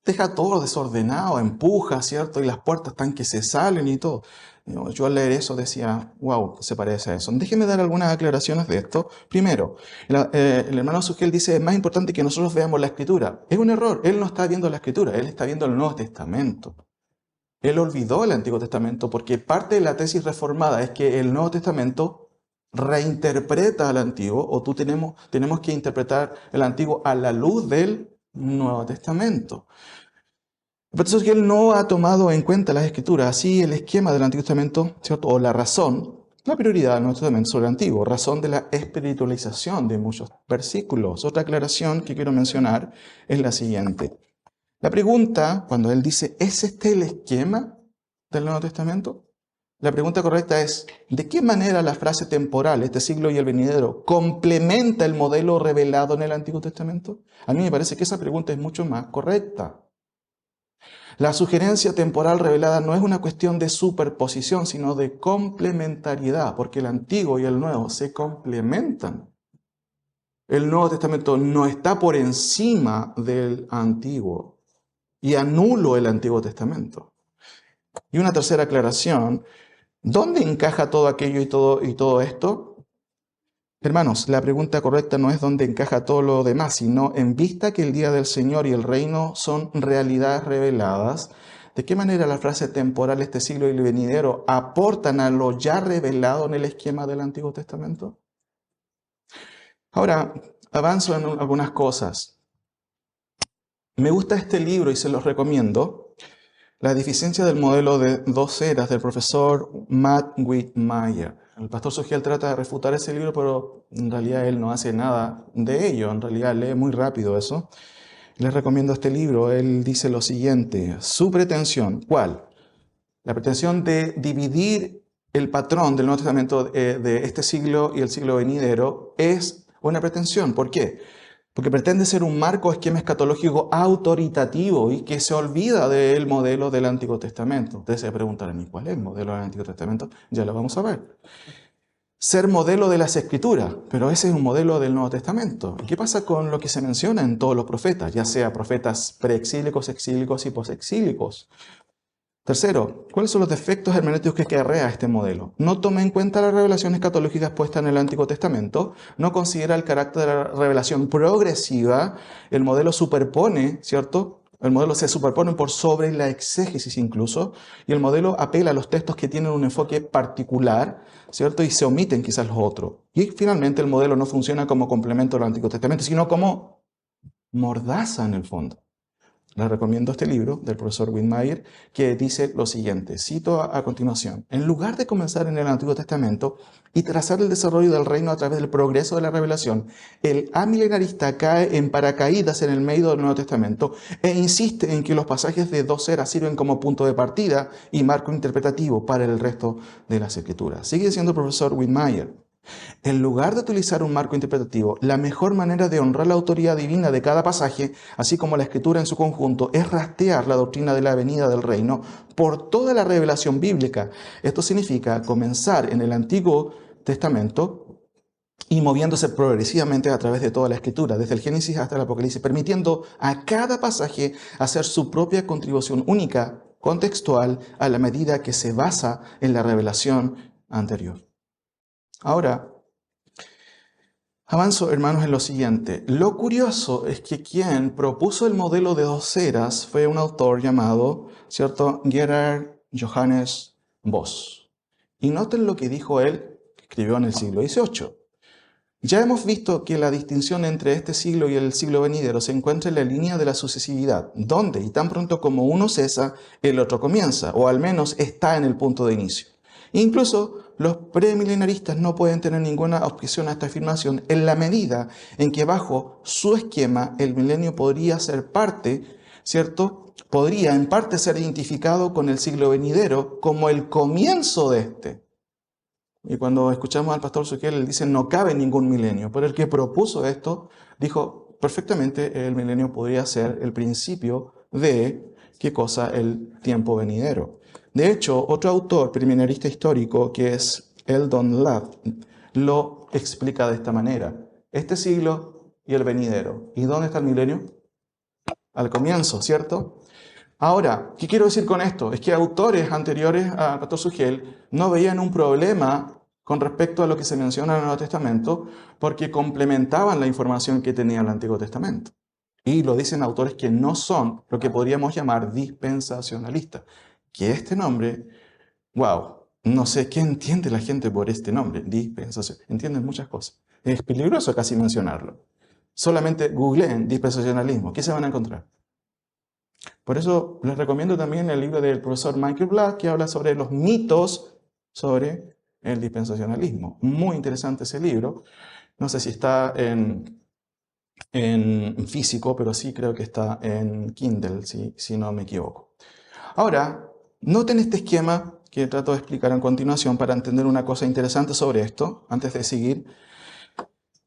Deja todo desordenado, empuja, ¿cierto? Y las puertas están que se salen y todo. Yo al leer eso decía, wow, se parece a eso. Déjeme dar algunas aclaraciones de esto. Primero, el hermano Sugel dice, es más importante que nosotros veamos la Escritura. Es un error, él no está viendo la Escritura, él está viendo el Nuevo Testamento. Él olvidó el Antiguo Testamento porque parte de la tesis reformada es que el Nuevo Testamento reinterpreta al Antiguo, o tenemos que interpretar el Antiguo a la luz del Nuevo Testamento. Por eso es que él no ha tomado en cuenta las Escrituras. Así el esquema del Antiguo Testamento, ¿cierto? O la razón, la prioridad del Nuevo Testamento sobre el Antiguo, razón de la espiritualización de muchos versículos. Otra aclaración que quiero mencionar es la siguiente. La pregunta, cuando él dice, ¿es este el esquema del Nuevo Testamento? La pregunta correcta es, ¿de qué manera la frase temporal, este siglo y el venidero, complementa el modelo revelado en el Antiguo Testamento? A mí me parece que esa pregunta es mucho más correcta. La sugerencia temporal revelada no es una cuestión de superposición, sino de complementariedad, porque el Antiguo y el Nuevo se complementan. El Nuevo Testamento no está por encima del Antiguo y anulo el Antiguo Testamento. Y una tercera aclaración, ¿dónde encaja todo aquello y todo esto? Hermanos, la pregunta correcta no es dónde encaja todo lo demás, sino en vista que el día del Señor y el reino son realidades reveladas, ¿de qué manera la frase temporal, este siglo y el venidero aportan a lo ya revelado en el esquema del Antiguo Testamento? Ahora, avanzo en algunas cosas. Me gusta este libro y se los recomiendo. La deficiencia del modelo de dos eras del profesor Matt Whitmire. El pastor Sogiel trata de refutar ese libro, pero en realidad él no hace nada de ello. En realidad lee muy rápido eso. Les recomiendo este libro. Él dice lo siguiente. Su pretensión, ¿cuál? La pretensión de dividir el patrón del Nuevo Testamento de este siglo y el siglo venidero es una pretensión. ¿Por qué? Porque pretende ser un marco esquema escatológico autoritativo y que se olvida del modelo del Antiguo Testamento. Ustedes se preguntarán, ¿y cuál es el modelo del Antiguo Testamento? Ya lo vamos a ver. Ser modelo de las Escrituras, pero ese es un modelo del Nuevo Testamento. ¿Y qué pasa con lo que se menciona en todos los profetas, ya sea profetas preexílicos, exílicos y posexílicos? Tercero, ¿cuáles son los defectos hermenéuticos que acarrea este modelo? No toma en cuenta las revelaciones escatológicas puestas en el Antiguo Testamento, no considera el carácter de la revelación progresiva, el modelo superpone, ¿cierto? El modelo se superpone por sobre la exégesis incluso, y el modelo apela a los textos que tienen un enfoque particular, ¿cierto? Y se omiten quizás los otros. Y finalmente el modelo no funciona como complemento del Antiguo Testamento, sino como mordaza en el fondo. Les recomiendo este libro del profesor Whitmire que dice lo siguiente, cito a continuación. En lugar de comenzar en el Antiguo Testamento y trazar el desarrollo del reino a través del progreso de la revelación, el amilenarista cae en paracaídas en el medio del Nuevo Testamento e insiste en que los pasajes de dos eras sirven como punto de partida y marco interpretativo para el resto de las Escrituras. Sigue diciendo el profesor Whitmire. En lugar de utilizar un marco interpretativo, la mejor manera de honrar la autoridad divina de cada pasaje, así como la escritura en su conjunto, es rastrear la doctrina de la venida del reino por toda la revelación bíblica. Esto significa comenzar en el Antiguo Testamento y moviéndose progresivamente a través de toda la escritura, desde el Génesis hasta el Apocalipsis, permitiendo a cada pasaje hacer su propia contribución única, contextual, a la medida que se basa en la revelación anterior. Ahora, avanzo, hermanos, en lo siguiente. Lo curioso es que quien propuso el modelo de dos eras fue un autor llamado, ¿cierto?, Gerhard Johannes Voss. Y noten lo que dijo él, que escribió en el siglo XVIII. Ya hemos visto que la distinción entre este siglo y el siglo venidero se encuentra en la línea de la sucesividad, donde y tan pronto como uno cesa, el otro comienza, o al menos está en el punto de inicio. Incluso los premilenaristas no pueden tener ninguna objeción a esta afirmación en la medida en que bajo su esquema el milenio podría ser parte, ¿cierto? Podría en parte ser identificado con el siglo venidero como el comienzo de este. Y cuando escuchamos al pastor Sogiel, él dice, no cabe ningún milenio. Pero el que propuso esto dijo, perfectamente el milenio podría ser el principio de, ¿qué cosa? El tiempo venidero. De hecho, otro autor preminarista histórico, que es Eldon Ladd, lo explica de esta manera. Este siglo y el venidero. ¿Y dónde está el milenio? Al comienzo, ¿cierto? Ahora, ¿qué quiero decir con esto? Es que autores anteriores a pastor Sogiel no veían un problema con respecto a lo que se menciona en el Nuevo Testamento porque complementaban la información que tenía el Antiguo Testamento. Y lo dicen autores que no son lo que podríamos llamar dispensacionalistas. Que este nombre, wow, no sé qué entiende la gente por este nombre, dispensación. Entienden muchas cosas. Es peligroso casi mencionarlo. Solamente googleen dispensacionalismo. ¿Qué se van a encontrar? Por eso les recomiendo también el libro del profesor Michael Black, que habla sobre los mitos sobre el dispensacionalismo. Muy interesante ese libro. No sé si está en físico, pero sí creo que está en Kindle, si no me equivoco. Ahora, noten este esquema que trato de explicar a continuación para entender una cosa interesante sobre esto, antes de seguir.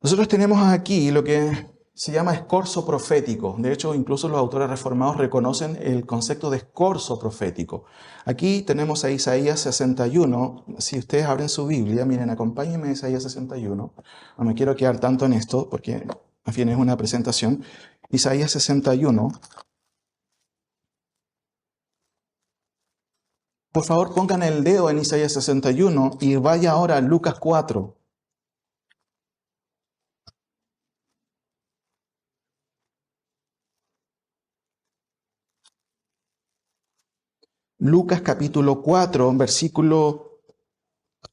Nosotros tenemos aquí lo que se llama escorzo profético. De hecho, incluso los autores reformados reconocen el concepto de escorzo profético. Aquí tenemos a Isaías 61. Si ustedes abren su Biblia, miren, acompáñenme a Isaías 61. No me quiero quedar tanto en esto, porque al fin es una presentación. Isaías 61. Por favor, pongan el dedo en Isaías 61 y vaya ahora a Lucas 4. Lucas capítulo 4, versículo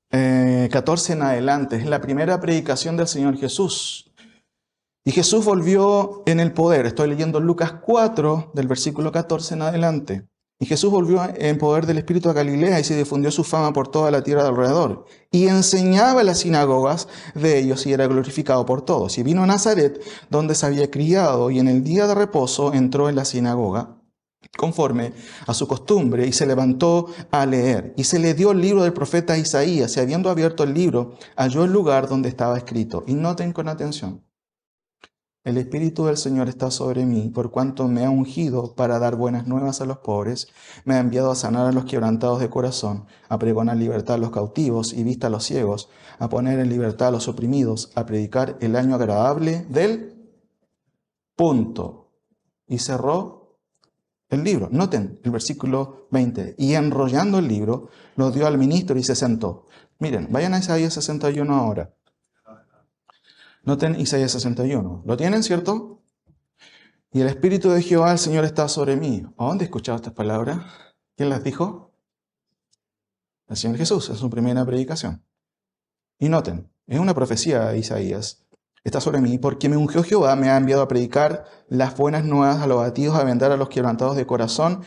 14 en adelante. Es la primera predicación del Señor Jesús. Y Jesús volvió en el poder. Estoy leyendo Lucas 4, del versículo 14 en adelante. Y Jesús volvió en poder del Espíritu a Galilea y se difundió su fama por toda la tierra de alrededor. Y enseñaba en las sinagogas de ellos y era glorificado por todos. Y vino a Nazaret, donde se había criado, y en el día de reposo entró en la sinagoga, conforme a su costumbre, y se levantó a leer. Y se le dio el libro del profeta Isaías, y habiendo abierto el libro, halló el lugar donde estaba escrito. Y noten con atención. El Espíritu del Señor está sobre mí, por cuanto me ha ungido para dar buenas nuevas a los pobres, me ha enviado a sanar a los quebrantados de corazón, a pregonar libertad a los cautivos y vista a los ciegos, a poner en libertad a los oprimidos, a predicar el año agradable del punto. Y cerró el libro. Noten el versículo 20. Y enrollando el libro, lo dio al ministro y se sentó. Miren, vayan a Isaías 61 ahora. Noten Isaías 61. ¿Lo tienen, cierto? Y el Espíritu de Jehová, el Señor, está sobre mí. ¿A dónde he escuchado estas palabras? ¿Quién las dijo? El Señor Jesús, en su primera predicación. Y noten, es una profecía de Isaías. Está sobre mí, porque me ungió Jehová, me ha enviado a predicar las buenas nuevas a los abatidos, a vendar a los quebrantados de corazón,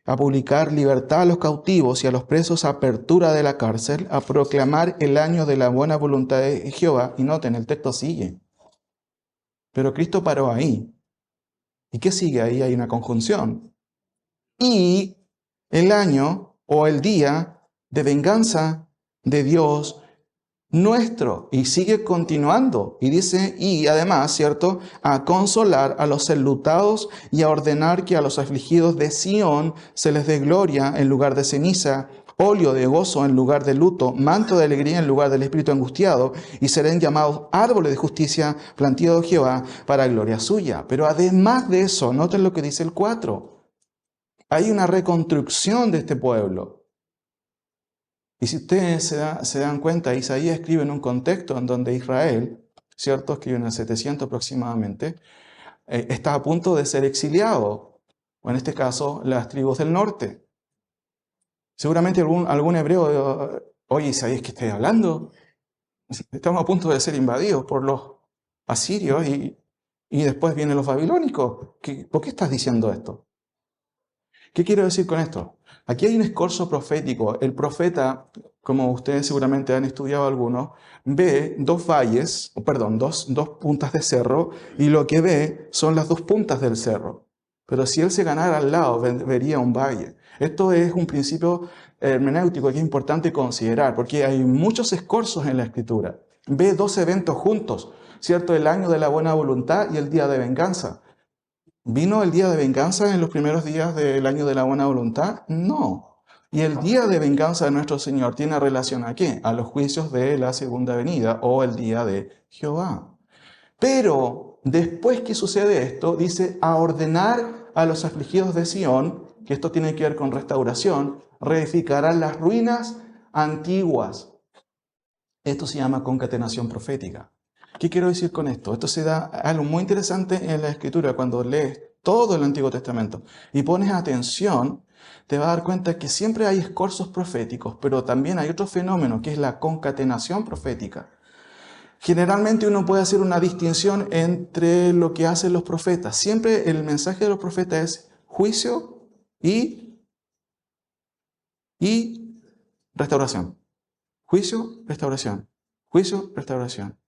a publicar libertad a los cautivos y a los presos, apertura de la cárcel, a proclamar el año de la buena voluntad de Jehová. Y noten, el texto sigue. Pero Cristo paró ahí. ¿Y qué sigue ahí? Hay una conjunción. Y el año o el día de venganza de Dios nuestro. Y sigue continuando. Y dice, y además, ¿cierto? A consolar a los enlutados y a ordenar que a los afligidos de Sión se les dé gloria en lugar de ceniza, óleo de gozo en lugar de luto, manto de alegría en lugar del espíritu angustiado, y serán llamados árboles de justicia, plantío de Jehová, para gloria suya. Pero además de eso, noten lo que dice el 4. Hay una reconstrucción de este pueblo. Y si ustedes se dan cuenta, Isaías escribe en un contexto en donde Israel, ¿cierto? Escribe en el 700 aproximadamente, está a punto de ser exiliado, o en este caso, las tribus del norte. Seguramente algún hebreo, oye, Isaías, ¿qué estás hablando? Estamos a punto de ser invadidos por los asirios y después vienen los babilónicos. ¿Por qué estás diciendo esto? ¿Qué quiero decir con esto? Aquí hay un escorzo profético. El profeta, como ustedes seguramente han estudiado algunos, ve dos valles, dos puntas de cerro, y lo que ve son las dos puntas del cerro. Pero si él se ganara al lado, vería un valle. Esto es un principio hermenéutico que es importante considerar, porque hay muchos escorzos en la Escritura. Ve dos eventos juntos, ¿cierto? El año de la buena voluntad y el día de venganza. ¿Vino el día de venganza en los primeros días del año de la buena voluntad? No. Y el día de venganza de nuestro Señor tiene relación ¿a qué? A los juicios de la segunda venida o el día de Jehová. Pero después que sucede esto, dice a ordenar a los afligidos de Sión, que esto tiene que ver con restauración, reedificarán las ruinas antiguas. Esto se llama concatenación profética. ¿Qué quiero decir con esto? Esto se da algo muy interesante en la Escritura. Cuando lees todo el Antiguo Testamento y pones atención, te vas a dar cuenta que siempre hay escorzos proféticos, pero también hay otro fenómeno que es la concatenación profética. Generalmente uno puede hacer una distinción entre lo que hacen los profetas. Siempre el mensaje de los profetas es juicio y restauración. Juicio, restauración. Juicio, restauración.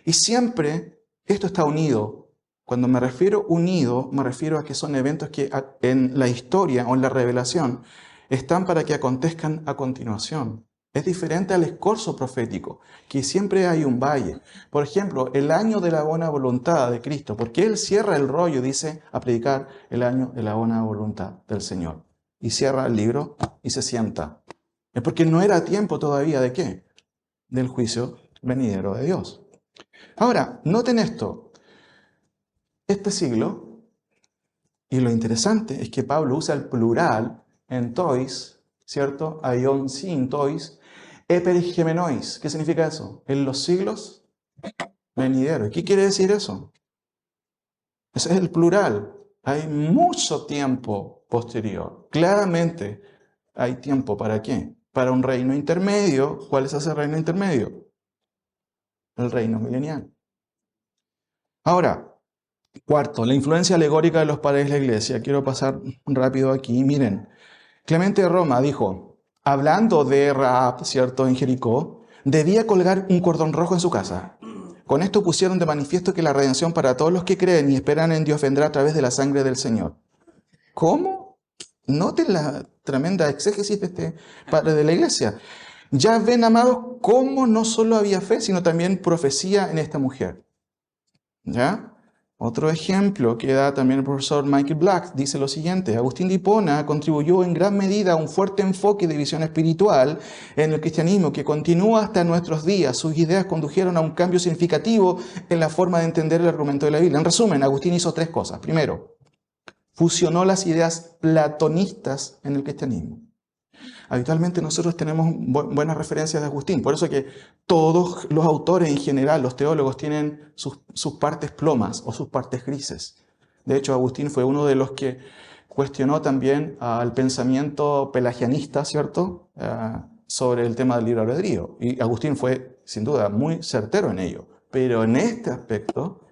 Y siempre esto está unido. Cuando me refiero unido, me refiero a que son eventos que en la historia o en la revelación están para que acontezcan a continuación. Es diferente al escorzo profético, que siempre hay un valle. Por ejemplo, el año de la buena voluntad de Cristo, porque Él cierra el rollo, dice, a predicar el año de la buena voluntad del Señor. Y cierra el libro y se sienta. Es porque no era tiempo todavía ¿de qué? Del juicio venidero de Dios. Ahora, noten esto. Este siglo, y lo interesante es que Pablo usa el plural en tois, ¿cierto? Aion sin tois, epergemenois. ¿Qué significa eso? En los siglos venideros. ¿Qué quiere decir eso? Ese es el plural. Hay mucho tiempo posterior. Claramente hay tiempo ¿para qué? Para un reino intermedio. ¿Cuál es ese reino intermedio? El reino milenial. Ahora, cuarto, la influencia alegórica de los padres de la iglesia. Quiero pasar rápido aquí. Miren, Clemente de Roma dijo, hablando de Rahab, ¿cierto?, en Jericó, debía colgar un cordón rojo en su casa. Con esto pusieron de manifiesto que la redención para todos los que creen y esperan en Dios vendrá a través de la sangre del Señor. ¿Cómo? Noten la tremenda exégesis de este padre de la iglesia. Ya ven, amados, cómo no solo había fe, sino también profecía en esta mujer. ¿Ya? Otro ejemplo que da también el profesor Michael Black dice lo siguiente: Agustín de Hipona contribuyó en gran medida a un fuerte enfoque de visión espiritual en el cristianismo que continúa hasta nuestros días. Sus ideas condujeron a un cambio significativo en la forma de entender el argumento de la Biblia. En resumen, Agustín hizo tres cosas. Primero, fusionó las ideas platonistas en el cristianismo. Habitualmente nosotros tenemos buenas referencias de Agustín, por eso que todos los autores en general, los teólogos, tienen sus partes plomas o sus partes grises. De hecho, Agustín fue uno de los que cuestionó también al pensamiento pelagianista, ¿cierto?, sobre el tema del libre albedrío. Y Agustín fue, sin duda, muy certero en ello. Pero en este aspecto,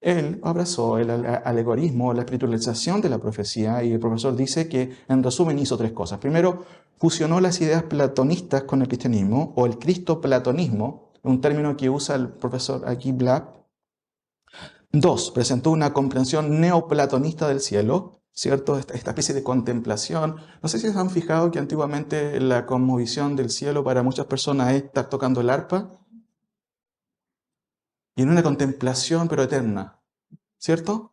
él abrazó el alegorismo, la espiritualización de la profecía, y el profesor dice que, en resumen, hizo tres cosas. Primero, fusionó las ideas platonistas con el cristianismo, o el cristoplatonismo, un término que usa el profesor aquí Black. Dos, presentó una comprensión neoplatonista del cielo, ¿cierto? Esta especie de contemplación. No sé si se han fijado que antiguamente la cosmovisión del cielo para muchas personas es estar tocando el arpa, y en una contemplación pero eterna, ¿cierto?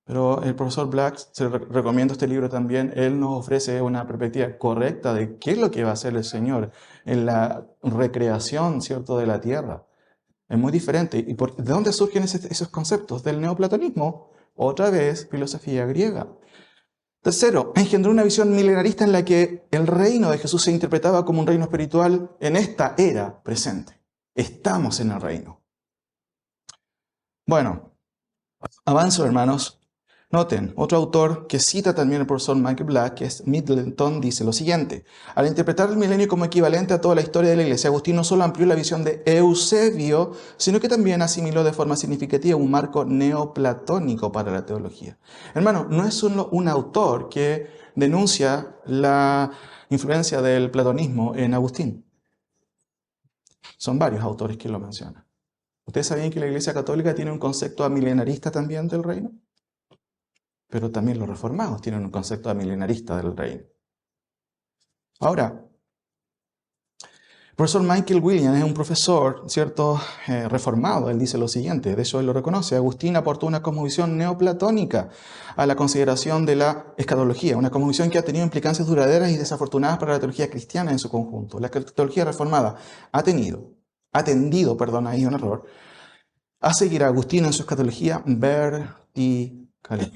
Pero el profesor Black, se recomiendo este libro también, él nos ofrece una perspectiva correcta de qué es lo que va a hacer el Señor en la recreación, ¿cierto?, de la tierra. Es muy diferente. ¿Y de dónde surgen esos conceptos? Del neoplatonismo, otra vez, filosofía griega. Tercero, engendró una visión milenarista en la que el reino de Jesús se interpretaba como un reino espiritual en esta era presente. Estamos en el reino. Bueno, avanzo, hermanos. Noten, otro autor que cita también el profesor Michael Black, que es Middleton, dice lo siguiente: al interpretar el milenio como equivalente a toda la historia de la Iglesia, Agustín no solo amplió la visión de Eusebio, sino que también asimiló de forma significativa un marco neoplatónico para la teología. Hermano, no es solo un autor que denuncia la influencia del platonismo en Agustín. Son varios autores que lo mencionan. ¿Ustedes sabían que la Iglesia Católica tiene un concepto amilenarista también del reino? Pero también los reformados tienen un concepto amilenarista del reino. Ahora, el profesor Michael Williams es un profesor, ¿cierto?, reformado. Él dice lo siguiente, de hecho él lo reconoce: Agustín aportó una cosmovisión neoplatónica a la consideración de la escatología, una cosmovisión que ha tenido implicancias duraderas y desafortunadas para la teología cristiana en su conjunto. La teología reformada ha tendido, ahí un error, a seguir a Agustín en su escatología vertical.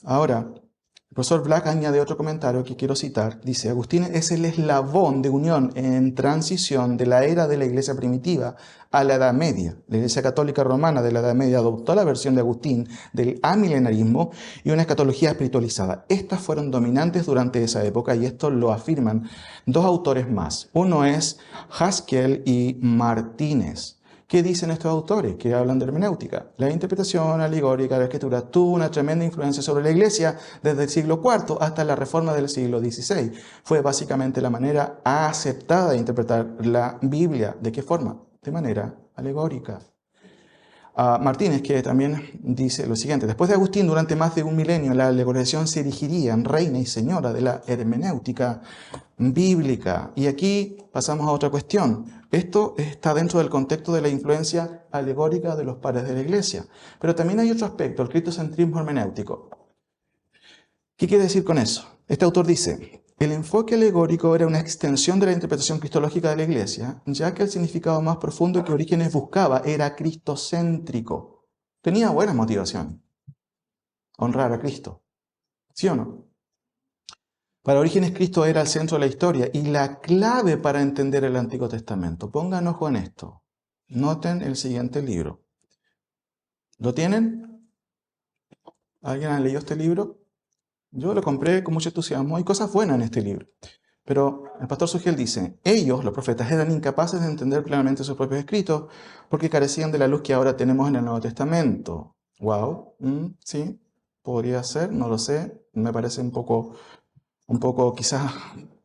Ahora, el profesor Black añade otro comentario que quiero citar. Dice: Agustín es el eslabón de unión en transición de la era de la Iglesia primitiva a la Edad Media. La Iglesia Católica Romana de la Edad Media adoptó la versión de Agustín del amilenarismo y una escatología espiritualizada. Estas fueron dominantes durante esa época, y esto lo afirman dos autores más. Uno es Haskell y Martínez, ¿Qué dicen estos autores que hablan de hermenéutica? La interpretación alegórica de la Escritura tuvo una tremenda influencia sobre la Iglesia desde el siglo IV hasta la Reforma del siglo XVI. Fue básicamente la manera aceptada de interpretar la Biblia. ¿De qué forma? De manera alegórica. Martínez, que también dice lo siguiente: después de Agustín, durante más de un milenio, la alegorización se erigiría en reina y señora de la hermenéutica bíblica. Y aquí pasamos a otra cuestión. Esto está dentro del contexto de la influencia alegórica de los padres de la Iglesia. Pero también hay otro aspecto, el cristocentrismo hermenéutico. ¿Qué quiere decir con eso? Este autor dice: el enfoque alegórico era una extensión de la interpretación cristológica de la Iglesia, ya que el significado más profundo que Orígenes buscaba era cristocéntrico. Tenía buena motivación: honrar a Cristo. ¿Sí o no? Para Orígenes, Cristo era el centro de la historia y la clave para entender el Antiguo Testamento. Pongan ojo en esto. Noten el siguiente libro. ¿Lo tienen? ¿Alguien ha leído este libro? Yo lo compré con mucho entusiasmo. Hay cosas buenas en este libro. Pero el pastor Sugel dice: ellos, los profetas, eran incapaces de entender plenamente sus propios escritos porque carecían de la luz que ahora tenemos en el Nuevo Testamento. Wow, sí, podría ser, no lo sé. Me parece un poco quizás,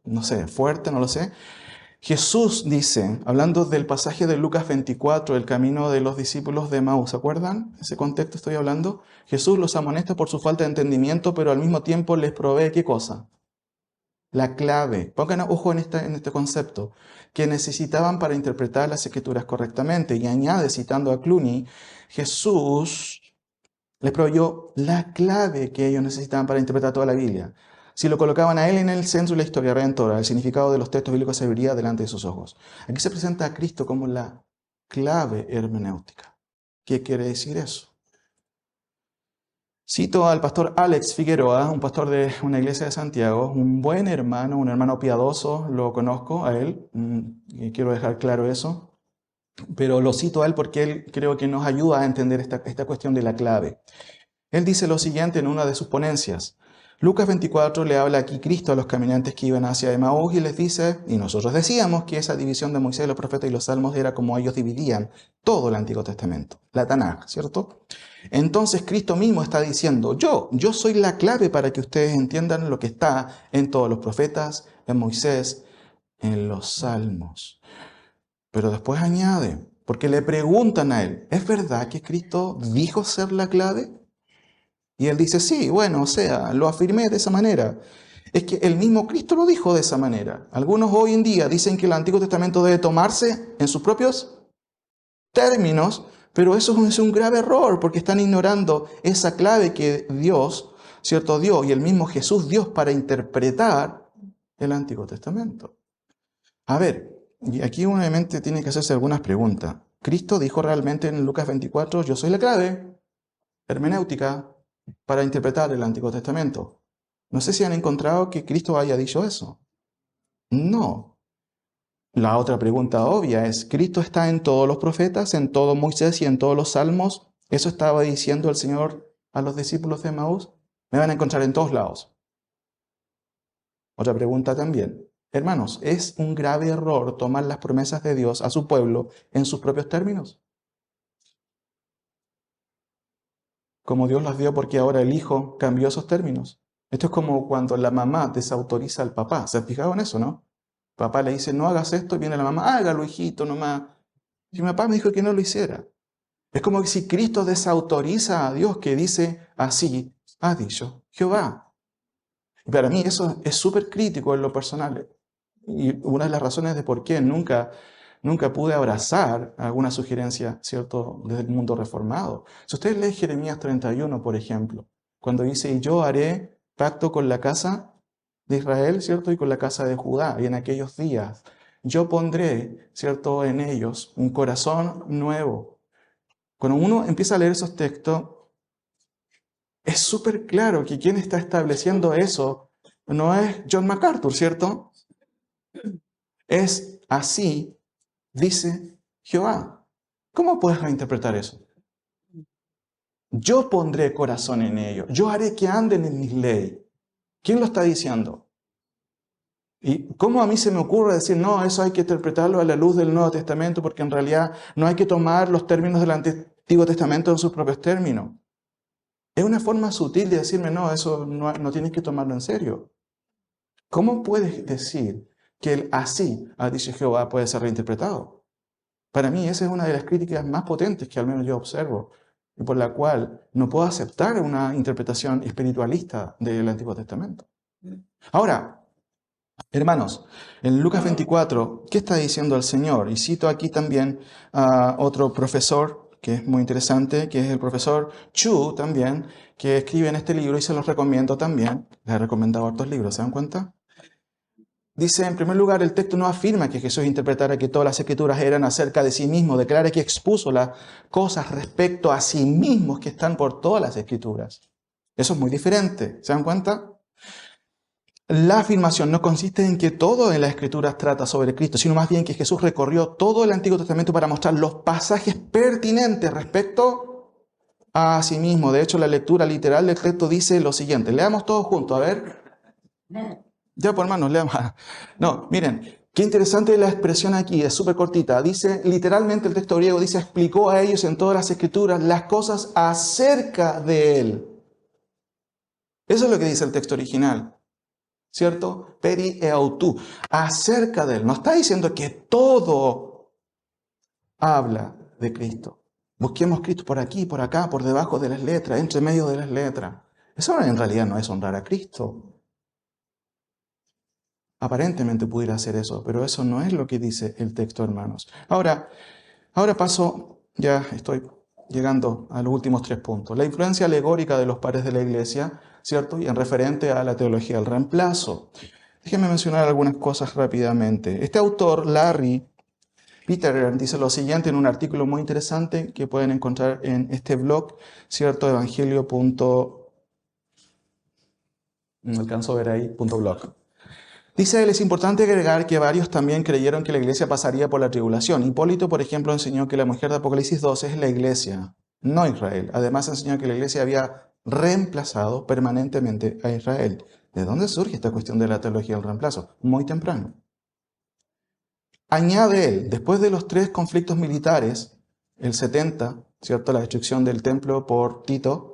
no sé, fuerte, no lo sé. Jesús dice, hablando del pasaje de Lucas 24, el camino de los discípulos de Emaús, ¿se acuerdan? Ese contexto estoy hablando. Jesús los amonesta por su falta de entendimiento, pero al mismo tiempo les provee ¿qué cosa? La clave. Pongan ojo en este concepto, que necesitaban para interpretar las escrituras correctamente. Y añade, citando a Cluny, Jesús les proveyó la clave que ellos necesitaban para interpretar toda la Biblia. Si lo colocaban a él en el centro de la historia redentora, el significado de los textos bíblicos se vería delante de sus ojos. Aquí se presenta a Cristo como la clave hermenéutica. ¿Qué quiere decir eso? Cito al pastor Alex Figueroa, un pastor de una iglesia de Santiago, un buen hermano, un hermano piadoso, lo conozco a él, y quiero dejar claro eso, pero lo cito a él porque él creo que nos ayuda a entender esta cuestión de la clave. Él dice lo siguiente en una de sus ponencias. Lucas 24 le habla aquí Cristo a los caminantes que iban hacia Emaús y les dice: y nosotros decíamos que esa división de Moisés, los profetas y los salmos era como ellos dividían todo el Antiguo Testamento, la Tanaj, ¿cierto? Entonces Cristo mismo está diciendo: yo soy la clave para que ustedes entiendan lo que está en todos los profetas, en Moisés, en los salmos. Pero después añade, porque le preguntan a él: ¿es verdad que Cristo dijo ser la clave? Y él dice: sí, bueno, o sea, lo afirmé de esa manera. Es que el mismo Cristo lo dijo de esa manera. Algunos hoy en día dicen que el Antiguo Testamento debe tomarse en sus propios términos, pero eso es un grave error porque están ignorando esa clave que Dios, ¿cierto?, dio y el mismo Jesús dio para interpretar el Antiguo Testamento. A ver, y aquí obviamente tiene que hacerse algunas preguntas. ¿Cristo dijo realmente en Lucas 24, yo soy la clave hermenéutica para interpretar el Antiguo Testamento? No sé si han encontrado que Cristo haya dicho eso. No. La otra pregunta obvia es: ¿Cristo está en todos los profetas, en todo Moisés y en todos los salmos? ¿Eso estaba diciendo el Señor a los discípulos de Emaús? Me van a encontrar en todos lados. Otra pregunta también. Hermanos, ¿es un grave error tomar las promesas de Dios a su pueblo en sus propios términos? Como Dios las dio porque ahora el Hijo cambió esos términos. Esto es como cuando la mamá desautoriza al papá. ¿Se han fijado en eso, no? Papá le dice: no hagas esto, y viene la mamá: hágalo, hijito, nomás. Y mi papá me dijo que no lo hiciera. Es como que si Cristo desautoriza a Dios, que dice: así ha dicho Jehová. Y para mí eso es súper crítico en lo personal. Y una de las razones de por qué nunca pude abrazar alguna sugerencia, ¿cierto?, desde el mundo reformado. Si ustedes leen Jeremías 31, por ejemplo, cuando dice: y yo haré pacto con la casa de Israel, ¿cierto?, y con la casa de Judá, y en aquellos días yo pondré, ¿cierto?, en ellos un corazón nuevo. Cuando uno empieza a leer esos textos, es súper claro que quien está estableciendo eso no es John MacArthur, ¿cierto? Es así, dice Jehová. ¿Cómo puedes reinterpretar eso? Yo pondré corazón en ellos. Yo haré que anden en mis leyes. ¿Quién lo está diciendo? ¿Y cómo a mí se me ocurre decir, no, eso hay que interpretarlo a la luz del Nuevo Testamento, porque en realidad no hay que tomar los términos del Antiguo Testamento en sus propios términos? Es una forma sutil de decirme, no, eso no tienes que tomarlo en serio. ¿Cómo puedes decir que el así ha dicho Jehová puede ser reinterpretado? Para mí esa es una de las críticas más potentes que al menos yo observo y por la cual no puedo aceptar una interpretación espiritualista del Antiguo Testamento. Ahora, hermanos, en Lucas 24, ¿qué está diciendo el Señor? Y cito aquí también a otro profesor que es muy interesante, que es el profesor Chu también, que escribe en este libro y se los recomiendo también. Les he recomendado otros libros, ¿se dan cuenta? Dice, en primer lugar, el texto no afirma que Jesús interpretara que todas las escrituras eran acerca de sí mismo, declara que expuso las cosas respecto a sí mismos que están por todas las escrituras. Eso es muy diferente, ¿se dan cuenta? La afirmación no consiste en que todo en las escrituras trata sobre Cristo, sino más bien que Jesús recorrió todo el Antiguo Testamento para mostrar los pasajes pertinentes respecto a sí mismo. De hecho, la lectura literal del texto dice lo siguiente. Leamos todos juntos, a ver. Ya, pues hermanos, leamos. No, miren, qué interesante la expresión aquí, es súper cortita. Dice, literalmente el texto griego dice, explicó a ellos en todas las escrituras las cosas acerca de él. Eso es lo que dice el texto original, ¿cierto? Peri e autu, acerca de él. No está diciendo que todo habla de Cristo. Busquemos Cristo por aquí, por acá, por debajo de las letras, entre medio de las letras. Eso en realidad no es honrar a Cristo. Aparentemente pudiera hacer eso, pero eso no es lo que dice el texto, hermanos. Ahora paso, ya estoy llegando a los últimos 3 puntos. La influencia alegórica de los padres de la Iglesia, ¿cierto? Y en referente a la teología del reemplazo. Déjenme mencionar algunas cosas rápidamente. Este autor, Larry Peter, dice lo siguiente en un artículo muy interesante que pueden encontrar en este blog, ¿cierto? Evangelio. No alcanzo a ver ahí, .blog. Dice él, es importante agregar que varios también creyeron que la iglesia pasaría por la tribulación. Hipólito, por ejemplo, enseñó que la mujer de Apocalipsis 12 es la iglesia, no Israel. Además enseñó que la iglesia había reemplazado permanentemente a Israel. ¿De dónde surge esta cuestión de la teología del reemplazo? Muy temprano. Añade él, después de los 3 conflictos militares, el 70, ¿cierto? La destrucción del templo por Tito,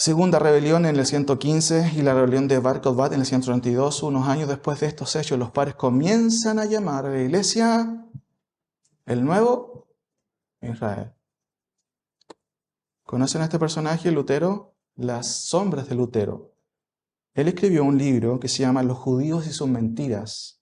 segunda rebelión en el 115 y la rebelión de Bar Kokhba en el 132. Unos años después de estos hechos, los padres comienzan a llamar a la iglesia el nuevo Israel. ¿Conocen a este personaje, Lutero? Las sombras de Lutero. Él escribió un libro que se llama Los judíos y sus mentiras.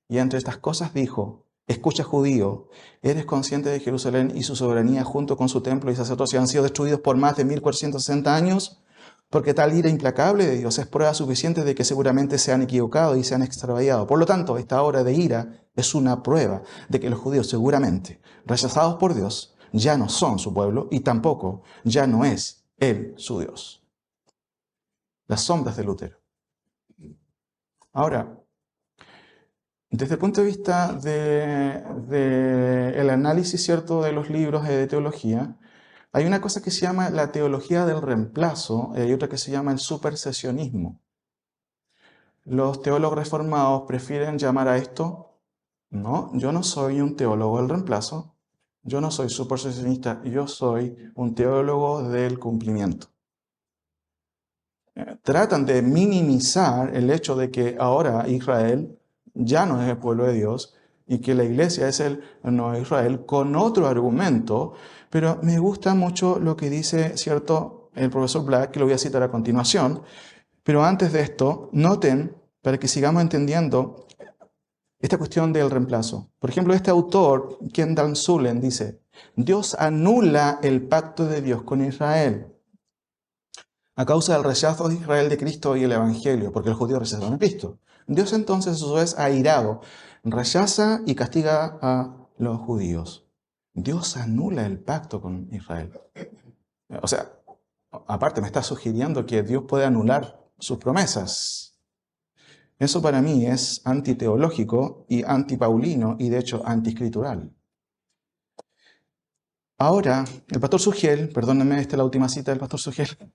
Y entre estas cosas dijo, escucha judío, ¿eres consciente de Jerusalén y su soberanía junto con su templo y sacerdocio han sido destruidos por más de 1460 años? Porque tal ira implacable de Dios es prueba suficiente de que seguramente se han equivocado y se han extraviado. Por lo tanto, esta hora de ira es una prueba de que los judíos seguramente, rechazados por Dios, ya no son su pueblo y tampoco ya no es Él su Dios. Las sombras de Lutero. Ahora, desde el punto de vista del análisis, ¿cierto?, de los libros de teología, hay una cosa que se llama la teología del reemplazo y hay otra que se llama el supersesionismo. Los teólogos reformados prefieren llamar a esto, no, yo no soy un teólogo del reemplazo, yo no soy supersesionista, yo soy un teólogo del cumplimiento. Tratan de minimizar el hecho de que ahora Israel ya no es el pueblo de Dios y que la iglesia es el nuevo Israel con otro argumento, pero me gusta mucho lo que dice, ¿cierto?, el profesor Black, que lo voy a citar a continuación. Pero antes de esto, noten, para que sigamos entendiendo esta cuestión del reemplazo. Por ejemplo, este autor, Kendall Zullen, dice, Dios anula el pacto de Dios con Israel a causa del rechazo de Israel de Cristo y el Evangelio, porque los judíos rechazaron a Cristo. Dios entonces, a su vez, airado, rechaza y castiga a los judíos. Dios anula el pacto con Israel. O sea, aparte me está sugiriendo que Dios puede anular sus promesas. Eso para mí es antiteológico y antipaulino y de hecho antiescritural. Ahora, el pastor Sugiel, perdónenme, esta es la última cita del pastor Sugiel,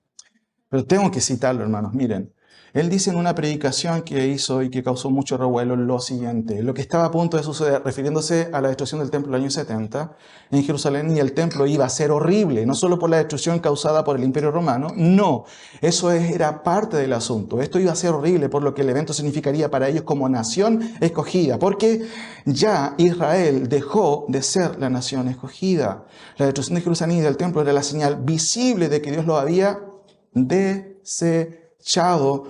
pero tengo que citarlo, hermanos. Miren, Él dice en una predicación que hizo y que causó mucho revuelo lo siguiente: lo que estaba a punto de suceder, refiriéndose a la destrucción del templo en el año 70 en Jerusalén, y el templo iba a ser horrible, no solo por la destrucción causada por el Imperio Romano, no, era parte del asunto. Esto iba a ser horrible por lo que el evento significaría para ellos como nación escogida, porque ya Israel dejó de ser la nación escogida. La destrucción de Jerusalén y del templo era la señal visible de que Dios lo había desechado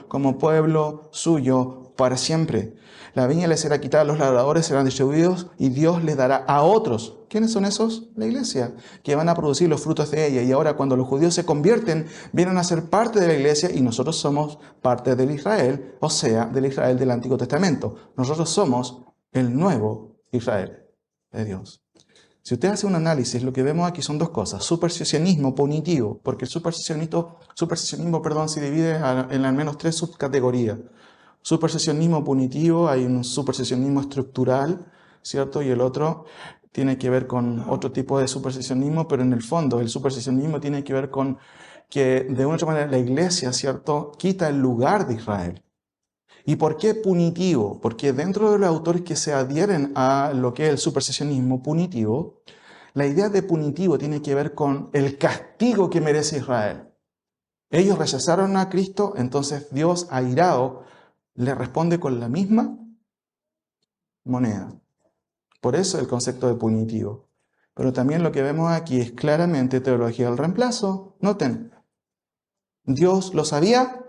como pueblo suyo para siempre. La viña les será quitada, los labradores serán distribuidos y Dios les dará a otros. ¿Quiénes son esos? La iglesia, que van a producir los frutos de ella. Y ahora, cuando los judíos se convierten, vienen a ser parte de la iglesia, y nosotros somos parte del Israel, o sea, del Israel del Antiguo Testamento. Nosotros somos el nuevo Israel de Dios. Si usted hace un análisis, lo que vemos aquí son dos cosas: supersesionismo punitivo, porque el supersesionismo, se divide en al menos tres subcategorías. Supersesionismo punitivo, hay un supersesionismo estructural, ¿cierto? Y el otro tiene que ver con otro tipo de supersesionismo, pero en el fondo el supersesionismo tiene que ver con que de una u otra manera la iglesia, ¿cierto?, quita el lugar de Israel. ¿Y por qué punitivo? Porque dentro de los autores que se adhieren a lo que es el supersesionismo punitivo, la idea de punitivo tiene que ver con el castigo que merece Israel. Ellos rechazaron a Cristo, entonces Dios, airado, le responde con la misma moneda. Por eso el concepto de punitivo. Pero también lo que vemos aquí es claramente teología del reemplazo. Noten, Dios los había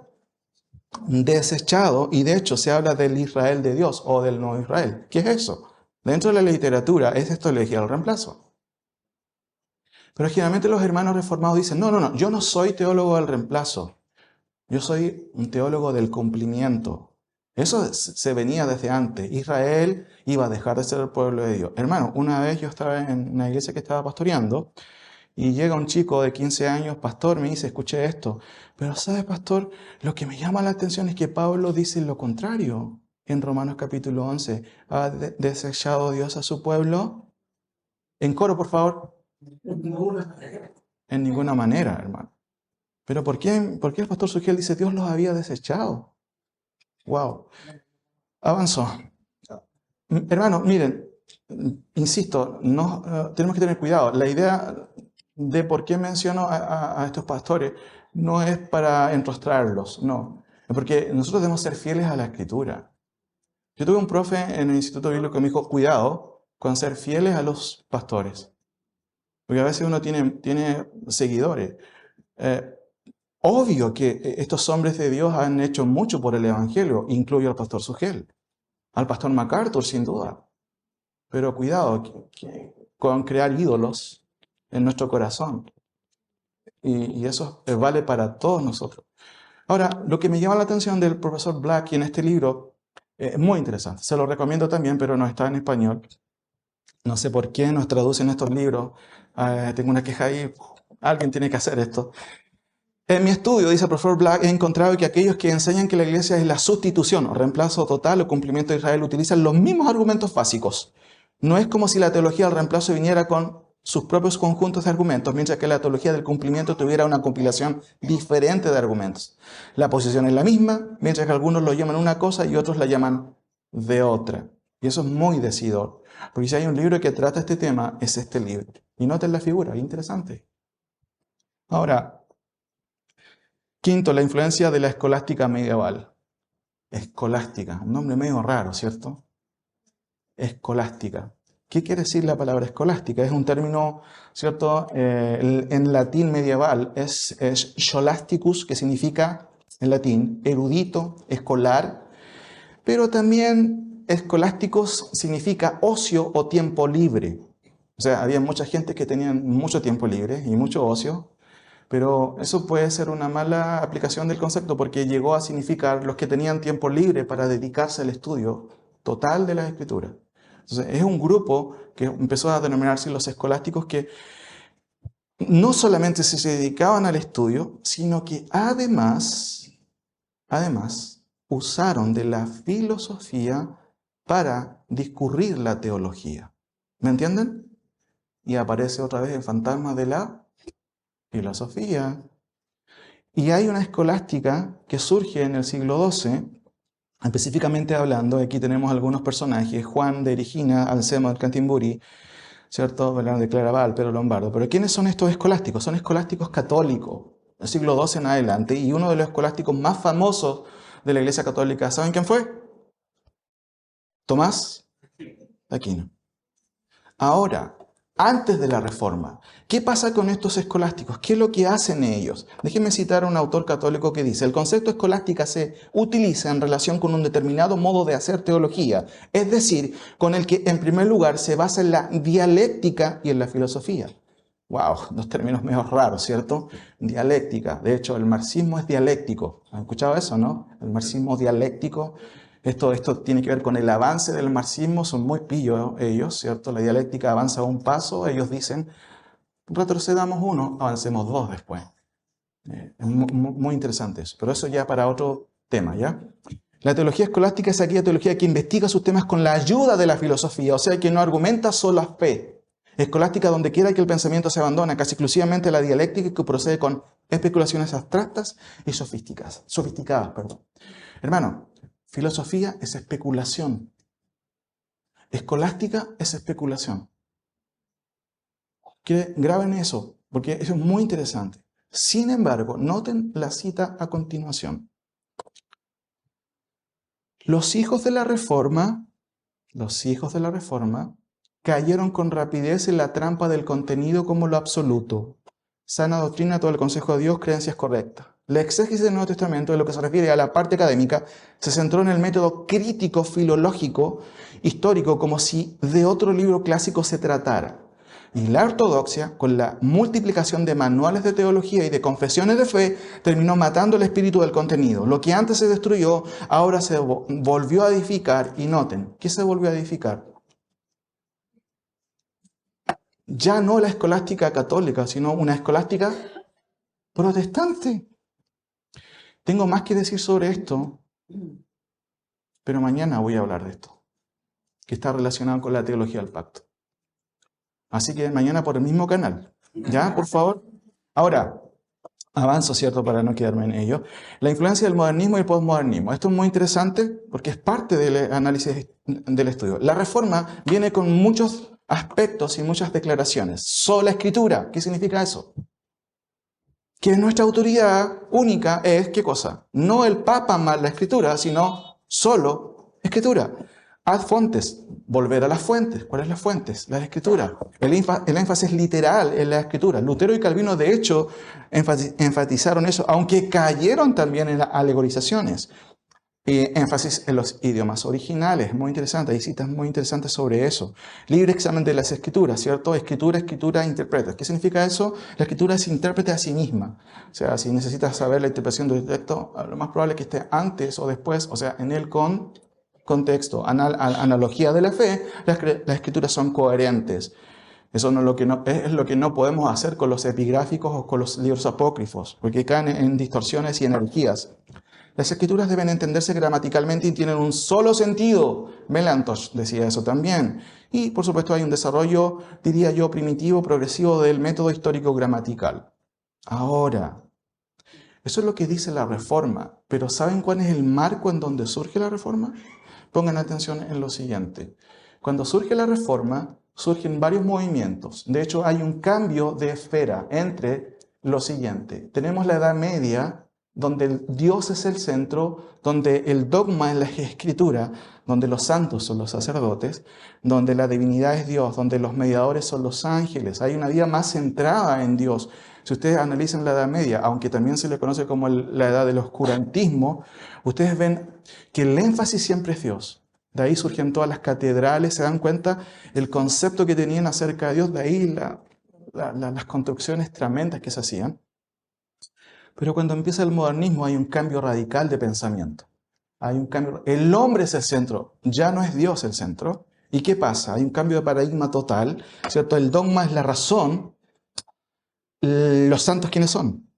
desechado, y de hecho se habla del Israel de Dios o del nuevo Israel. ¿Qué es eso? Dentro de la literatura es esto teología del reemplazo. Pero generalmente los hermanos reformados dicen: no, yo no soy teólogo del reemplazo, yo soy un teólogo del cumplimiento. Eso se venía desde antes. Israel iba a dejar de ser el pueblo de Dios. Hermano, una vez yo estaba en una iglesia que estaba pastoreando, y llega un chico de 15 años, pastor, me dice: escuché esto, pero ¿sabe, pastor? Lo que me llama la atención es que Pablo dice lo contrario. En Romanos capítulo 11, ¿ha desechado Dios a su pueblo? En coro, por favor. En ninguna manera, hermano. ¿Pero por qué el pastor Sugiel dice Dios los había desechado? Wow. Avanzó. Hermano, miren, insisto, tenemos que tener cuidado. La idea de por qué menciono a estos pastores no es para enrostrarlos, no. Es porque nosotros debemos ser fieles a la Escritura. Yo tuve un profe en el Instituto Bíblico que me dijo: cuidado con ser fieles a los pastores. Porque a veces uno tiene seguidores. Obvio que estos hombres de Dios han hecho mucho por el Evangelio, incluyo al pastor Sugiel, al pastor MacArthur, sin duda. Pero cuidado con crear ídolos en nuestro corazón. Y eso vale para todos nosotros. Ahora, lo que me llama la atención del profesor Black en este libro es muy interesante. Se lo recomiendo también, pero no está en español. No sé por qué nos traducen estos libros. Tengo una queja ahí. Alguien tiene que hacer esto. En mi estudio, dice el profesor Black, he encontrado que aquellos que enseñan que la iglesia es la sustitución o reemplazo total o cumplimiento de Israel utilizan los mismos argumentos básicos. No es como si la teología del reemplazo viniera con sus propios conjuntos de argumentos, mientras que la teología del cumplimiento tuviera una compilación diferente de argumentos. La posición es la misma, mientras que algunos lo llaman una cosa y otros la llaman de otra. Y eso es muy decidor, porque si hay un libro que trata este tema, es este libro. Y noten la figura, interesante. Ahora, quinto, la influencia de la escolástica medieval. Escolástica, un nombre medio raro, ¿cierto? Escolástica. ¿Qué quiere decir la palabra escolástica? Es un término, ¿cierto? En latín medieval es scholasticus, que significa, en latín, erudito, escolar, pero también escolásticos significa ocio o tiempo libre. O sea, había mucha gente que tenían mucho tiempo libre y mucho ocio, pero eso puede ser una mala aplicación del concepto, porque llegó a significar los que tenían tiempo libre para dedicarse al estudio total de la Escritura. Entonces, es un grupo que empezó a denominarse los escolásticos, que no solamente se dedicaban al estudio, sino que además usaron de la filosofía para discurrir la teología. ¿Me entienden? Y aparece otra vez el fantasma de la filosofía. Y hay una escolástica que surge en el siglo XII, específicamente hablando, aquí tenemos algunos personajes, Juan de Erigina, Anselmo de Canterbury, ¿cierto? De Claraval, Pedro Lombardo. Pero ¿quiénes son estos escolásticos? Son escolásticos católicos, del siglo XII en adelante, y uno de los escolásticos más famosos de la Iglesia Católica, ¿saben quién fue? Tomás de Aquino. Ahora, antes de la Reforma, ¿qué pasa con estos escolásticos? ¿Qué es lo que hacen ellos? Déjenme citar a un autor católico que dice: el concepto escolástica se utiliza en relación con un determinado modo de hacer teología, es decir, con el que en primer lugar se basa en la dialéctica y en la filosofía. Wow, dos términos medio raros, ¿cierto? Dialéctica. De hecho, el marxismo es dialéctico. ¿Han escuchado eso, no? El marxismo dialéctico. Esto tiene que ver con el avance del marxismo, son muy pillos ellos, ¿cierto? La dialéctica avanza un paso, ellos dicen, retrocedamos uno, avancemos dos después. Es muy interesante eso, pero eso ya para otro tema, ¿ya? La teología escolástica es aquella teología que investiga sus temas con la ayuda de la filosofía, o sea, que no argumenta solo la fe. Escolástica donde quiera que el pensamiento se abandona casi exclusivamente a la dialéctica que procede con especulaciones abstractas y sofisticadas. Hermano, filosofía es especulación. Escolástica es especulación. Graben eso, porque eso es muy interesante. Sin embargo, noten la cita a continuación. Los hijos de la Reforma cayeron con rapidez en la trampa del contenido como lo absoluto. Sana doctrina, todo el consejo de Dios, creencias correctas. La exégesis del Nuevo Testamento, en lo que se refiere a la parte académica, se centró en el método crítico, filológico, histórico, como si de otro libro clásico se tratara. Y la ortodoxia, con la multiplicación de manuales de teología y de confesiones de fe, terminó matando el espíritu del contenido. Lo que antes se destruyó, ahora se volvió a edificar. Y noten, ¿qué se volvió a edificar? Ya no la escolástica católica, sino una escolástica protestante. Tengo más que decir sobre esto, pero mañana voy a hablar de esto, que está relacionado con la teología del pacto. Así que mañana por el mismo canal. ¿Ya? Por favor. Ahora, avanzo, ¿cierto? Para no quedarme en ello. La influencia del modernismo y el postmodernismo. Esto es muy interesante porque es parte del análisis del estudio. La Reforma viene con muchos aspectos y muchas declaraciones. Sola escritura. ¿Qué significa eso? Que nuestra autoridad única es, ¿qué cosa? No el Papa más la escritura, sino solo escritura. Ad fontes, volver a las fuentes. ¿Cuáles las fuentes? La escritura. El énfasis literal en la escritura. Lutero y Calvino, de hecho, enfatizaron eso, aunque cayeron también en las alegorizaciones. Énfasis en los idiomas originales, muy interesante, hay citas muy interesantes sobre eso. Libre examen de las escrituras, ¿cierto? Escritura, interpreta. ¿Qué significa eso? La escritura es intérprete a sí misma. O sea, si necesitas saber la interpretación del texto, lo más probable es que esté antes o después, o sea, en el contexto, analogía de la fe, las escrituras son coherentes. Eso es lo que no podemos hacer con los epigráficos o con los libros apócrifos, porque caen en distorsiones y energías. Las escrituras deben entenderse gramaticalmente y tienen un solo sentido. Melanchthon decía eso también. Y, por supuesto, hay un desarrollo, diría yo, primitivo, progresivo del método histórico gramatical. Ahora, eso es lo que dice la Reforma. Pero ¿saben cuál es el marco en donde surge la Reforma? Pongan atención en lo siguiente. Cuando surge la Reforma, surgen varios movimientos. De hecho, hay un cambio de esfera entre lo siguiente. Tenemos la Edad Media, donde Dios es el centro, donde el dogma es la escritura, donde los santos son los sacerdotes, donde la divinidad es Dios, donde los mediadores son los ángeles. Hay una vida más centrada en Dios. Si ustedes analizan la Edad Media, aunque también se le conoce como la edad del oscurantismo, ustedes ven que el énfasis siempre es Dios. De ahí surgen todas las catedrales, se dan cuenta el concepto que tenían acerca de Dios, de ahí las construcciones tremendas que se hacían. Pero cuando empieza el modernismo hay un cambio radical de pensamiento. Hay un cambio. El hombre es el centro, ya no es Dios el centro. ¿Y qué pasa? Hay un cambio de paradigma total, ¿cierto? El dogma es la razón. ¿Los santos quiénes son?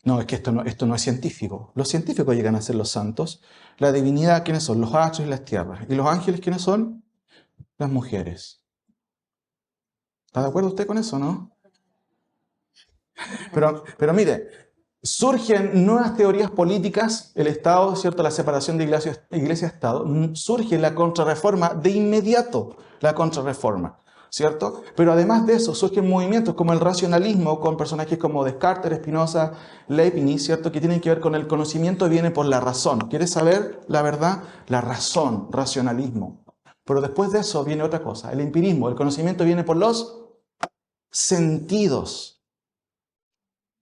No, es que esto no es científico. Los científicos llegan a ser los santos. La divinidad, ¿quiénes son? Los astros y las tierras. ¿Y los ángeles quiénes son? Las mujeres. ¿Está de acuerdo usted con eso, no? Pero mire, Surgen nuevas teorías políticas, el Estado, ¿cierto? La separación de iglesia-Estado. Surge la contrarreforma de inmediato, la contrarreforma, ¿cierto? Pero además de eso, surgen movimientos como el racionalismo, con personajes como Descartes, Spinoza, Leibniz, ¿cierto? Que tienen que ver con el conocimiento viene por la razón. ¿Quieres saber la verdad? La razón, racionalismo. Pero después de eso viene otra cosa, el empirismo. El conocimiento viene por los sentidos.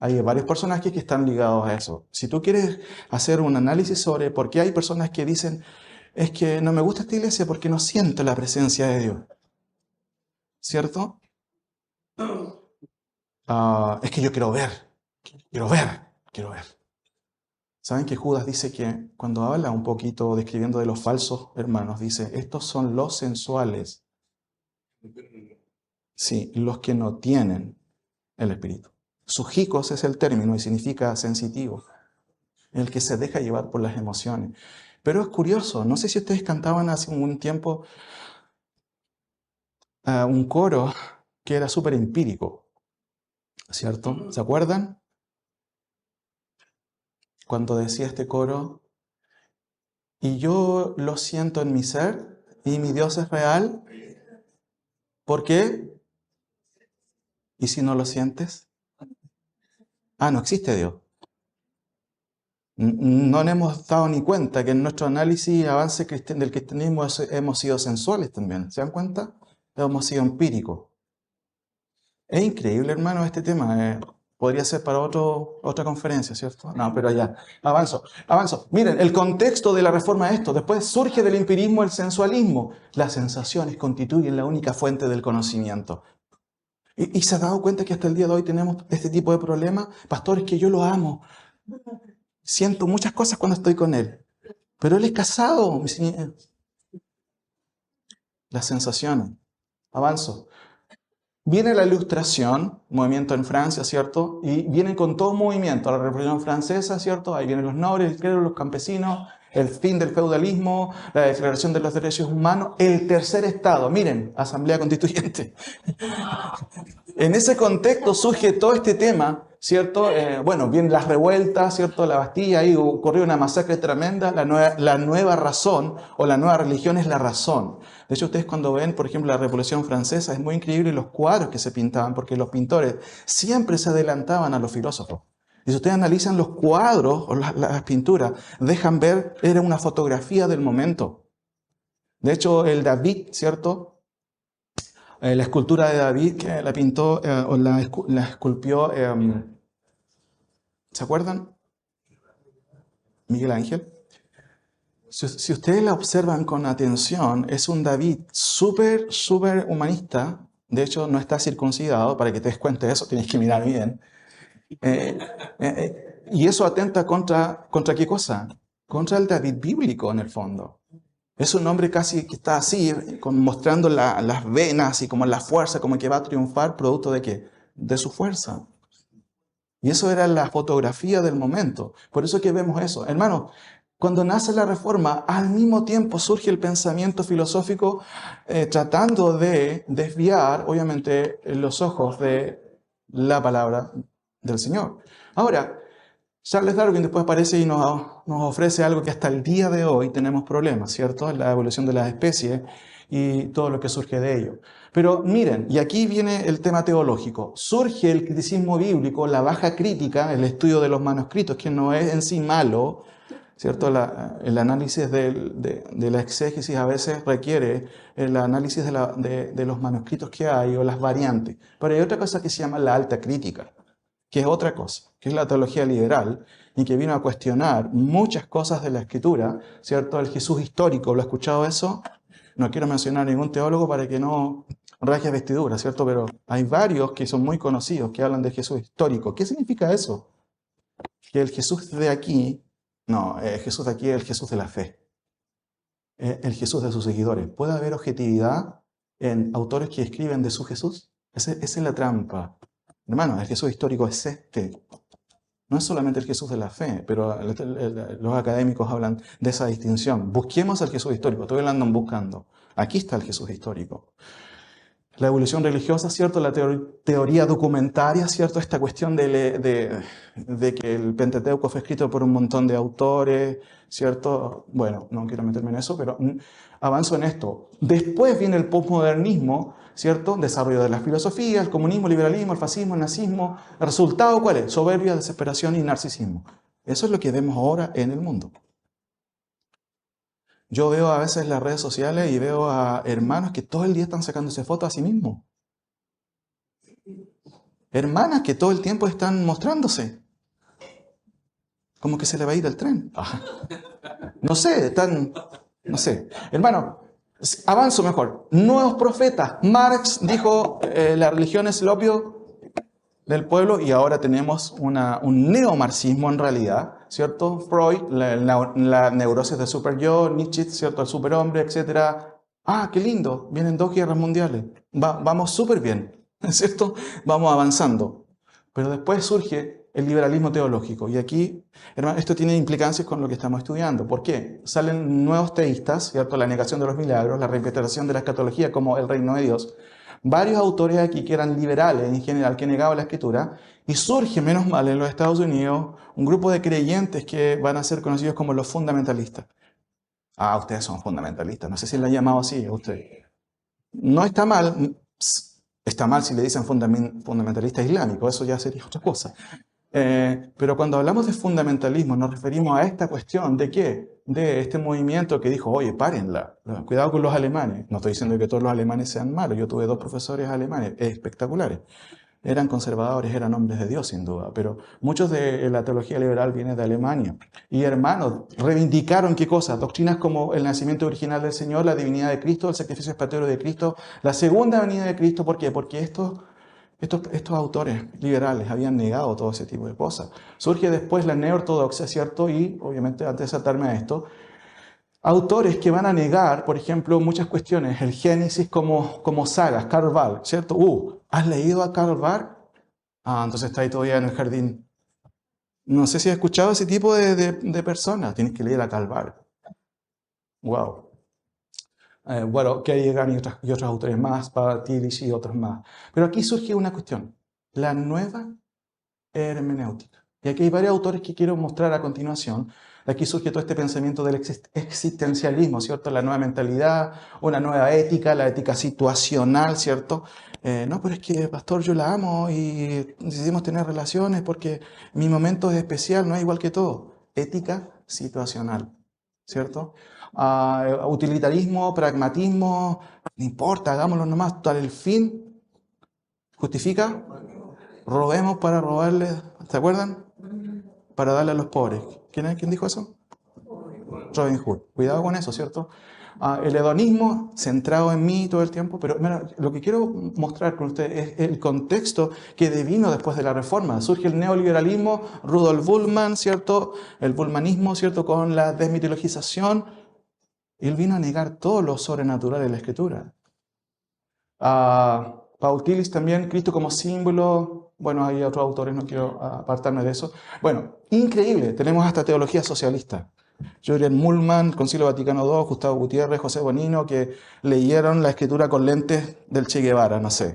Hay varios personajes que están ligados a eso. Si tú quieres hacer un análisis sobre por qué hay personas que dicen, es que no me gusta esta iglesia porque no siento la presencia de Dios, ¿cierto? Es que yo quiero ver, quiero ver, quiero ver. ¿Saben que Judas dice que cuando habla un poquito describiendo de los falsos hermanos, dice, estos son los sensuales, sí, los que no tienen el Espíritu. Sujicos es el término y significa sensitivo, el que se deja llevar por las emociones. Pero es curioso, no sé si ustedes cantaban hace un tiempo un coro que era súper empírico, ¿cierto? ¿Se acuerdan? Cuando decía este coro, y yo lo siento en mi ser, y mi Dios es real, ¿por qué? ¿Y si no lo sientes? Ah, no existe Dios. No nos hemos dado ni cuenta que en nuestro análisis y avance del cristianismo hemos sido sensuales también. ¿Se dan cuenta? Hemos sido empíricos. Es increíble, hermano, este tema. Podría ser para otra conferencia, ¿cierto? No, pero ya. Avanzo. Miren, el contexto de la reforma es esto. Después surge del empirismo el sensualismo. Las sensaciones constituyen la única fuente del conocimiento. ¿Y se ha dado cuenta que hasta el día de hoy tenemos este tipo de problemas? Pastores, que yo lo amo. Siento muchas cosas cuando estoy con él. Pero él es casado. Las sensaciones. Avanzo. Viene la Ilustración, movimiento en Francia, ¿cierto? Y vienen con todo movimiento, la Revolución Francesa, ¿cierto? Ahí vienen los nobles, el clero, los campesinos, el fin del feudalismo, la Declaración de los Derechos Humanos, el tercer Estado. Miren, Asamblea Constituyente. En ese contexto surge todo este tema, ¿cierto? Bueno, vienen las revueltas, ¿cierto? La Bastilla, ahí ocurrió una masacre tremenda. La nueva razón o la nueva religión es la razón. De hecho, ustedes cuando ven, por ejemplo, la Revolución Francesa, es muy increíble los cuadros que se pintaban, porque los pintores siempre se adelantaban a los filósofos. Y si ustedes analizan los cuadros o las pinturas, dejan ver, era una fotografía del momento. De hecho, el David, ¿cierto? La escultura de David que la pintó o la esculpió, ¿se acuerdan? Miguel Ángel. Si ustedes la observan con atención, es un David súper humanista. De hecho, no está circuncidado. Para que te des cuenta de eso, tienes que mirar bien. Y eso atenta contra ¿qué cosa? Contra el David bíblico, en el fondo. Es un hombre casi que está así, mostrando las venas y como la fuerza, como que va a triunfar, producto de ¿qué? De su fuerza. Y eso era la fotografía del momento. Por eso que vemos eso. Hermanos, cuando nace la Reforma, al mismo tiempo surge el pensamiento filosófico tratando de desviar, obviamente, los ojos de la palabra del Señor. Ahora, Charles Darwin después aparece y nos ofrece algo que hasta el día de hoy tenemos problemas, ¿cierto? La evolución de las especies y todo lo que surge de ello. Pero miren, y aquí viene el tema teológico. Surge el criticismo bíblico, la baja crítica, el estudio de los manuscritos, que no es en sí malo, ¿cierto? El análisis de la exégesis a veces requiere el análisis de los manuscritos que hay o las variantes. Pero hay otra cosa que se llama la alta crítica, que es otra cosa, que es la teología liberal, y que vino a cuestionar muchas cosas de la Escritura, ¿cierto? El Jesús histórico, ¿lo ha escuchado eso? No quiero mencionar ningún teólogo para que no rasgue vestidura, ¿cierto? Pero hay varios que son muy conocidos que hablan del Jesús histórico. ¿Qué significa eso? Que el Jesús de aquí, no, el Jesús de aquí es el Jesús de la fe, el Jesús de sus seguidores. ¿Puede haber objetividad en autores que escriben de su Jesús? Esa es la trampa. Hermano, el Jesús histórico es este. No es solamente el Jesús de la fe, pero los académicos hablan de esa distinción. Busquemos al Jesús histórico. Estoy hablando en buscando. Aquí está el Jesús histórico. La evolución religiosa, ¿cierto? La teoría documentaria, ¿cierto? Esta cuestión de que el Pentateuco fue escrito por un montón de autores, ¿cierto? Bueno, no quiero meterme en eso, pero avanzo en esto. Después viene el posmodernismo, ¿cierto? Desarrollo de la filosofía, el comunismo, el liberalismo, el fascismo, el nazismo. ¿El resultado cuál es? Soberbia, desesperación y narcisismo. Eso es lo que vemos ahora en el mundo. Yo veo a veces las redes sociales y veo a hermanos que todo el día están sacándose fotos a sí mismos. Hermanas que todo el tiempo están mostrándose. Como que se le va a ir el tren. No sé, están... No sé. Hermano, avanzo mejor. Nuevos profetas. Marx dijo, la religión es el opio del pueblo y ahora tenemos un neomarxismo en realidad, ¿cierto? Freud, la neurosis del superyo, Nietzsche, ¿cierto? El superhombre, etc. Ah, qué lindo, vienen 2 guerras mundiales. Vamos súper bien, ¿cierto? Vamos avanzando. Pero después surge el liberalismo teológico y aquí, hermano, esto tiene implicancias con lo que estamos estudiando. ¿Por qué? Salen nuevos teístas, ¿cierto? La negación de los milagros, la reinterpretación de la escatología como el reino de Dios. Varios autores aquí que eran liberales en general, que negaban la escritura, y surge, menos mal, en los Estados Unidos, un grupo de creyentes que van a ser conocidos como los fundamentalistas. Ah, ustedes son fundamentalistas, no sé si le han llamado así a ustedes. No está mal, está mal si le dicen fundamentalista islámico, eso ya sería otra cosa. Pero cuando hablamos de fundamentalismo nos referimos a esta cuestión de qué, de este movimiento que dijo, oye, párenla, cuidado con los alemanes. No estoy diciendo que todos los alemanes sean malos, yo tuve 2 profesores alemanes espectaculares. Eran conservadores, eran hombres de Dios sin duda, pero muchos de la teología liberal vienen de Alemania. Y hermanos, reivindicaron qué cosas, doctrinas como el nacimiento original del Señor, la divinidad de Cristo, el sacrificio expiatorio de Cristo, la segunda venida de Cristo. ¿Por qué? Porque estos autores liberales habían negado todo ese tipo de cosas. Surge después la neortodoxia, ¿cierto? Y, obviamente, antes de saltarme a esto, autores que van a negar, por ejemplo, muchas cuestiones. El Génesis como sagas, Karl Barth, ¿cierto? ¿Has leído a Karl Barth? Ah, entonces está ahí todavía en el jardín. No sé si has escuchado ese tipo de personas. Tienes que leer a Karl Barth. Wow. Bueno, Kerrigan y otros autores más, Tillich y otros más. Pero aquí surge una cuestión. La nueva hermenéutica. Y aquí hay varios autores que quiero mostrar a continuación. Aquí surge todo este pensamiento del existencialismo, ¿cierto? La nueva mentalidad, una nueva ética, la ética situacional, ¿cierto? No, pero es que, pastor, yo la amo y decidimos tener relaciones porque mi momento es especial, no es igual que todo. Ética situacional, ¿cierto? Utilitarismo, pragmatismo, no importa, hagámoslo nomás, tal el fin justifica. Robemos para robarles, ¿se acuerdan? Para darle a los pobres. ¿Quién dijo eso? Robin Hood. Cuidado con eso, ¿cierto? El hedonismo centrado en mí todo el tiempo, pero mira, lo que quiero mostrar con ustedes es el contexto que devino después de la Reforma. Surge el neoliberalismo, Rudolf Bultmann, ¿cierto? El bulmanismo, ¿cierto? Con la desmitologización. Él vino a negar todo lo sobrenatural de la Escritura. Paul Tillich también, Cristo como símbolo. Bueno, hay otros autores, no quiero apartarme de eso. Bueno, increíble, tenemos hasta teología socialista. Julian Mullmann, Concilio Vaticano II, Gustavo Gutiérrez, José Bonino, que leyeron la escritura con lentes del Che Guevara, no sé.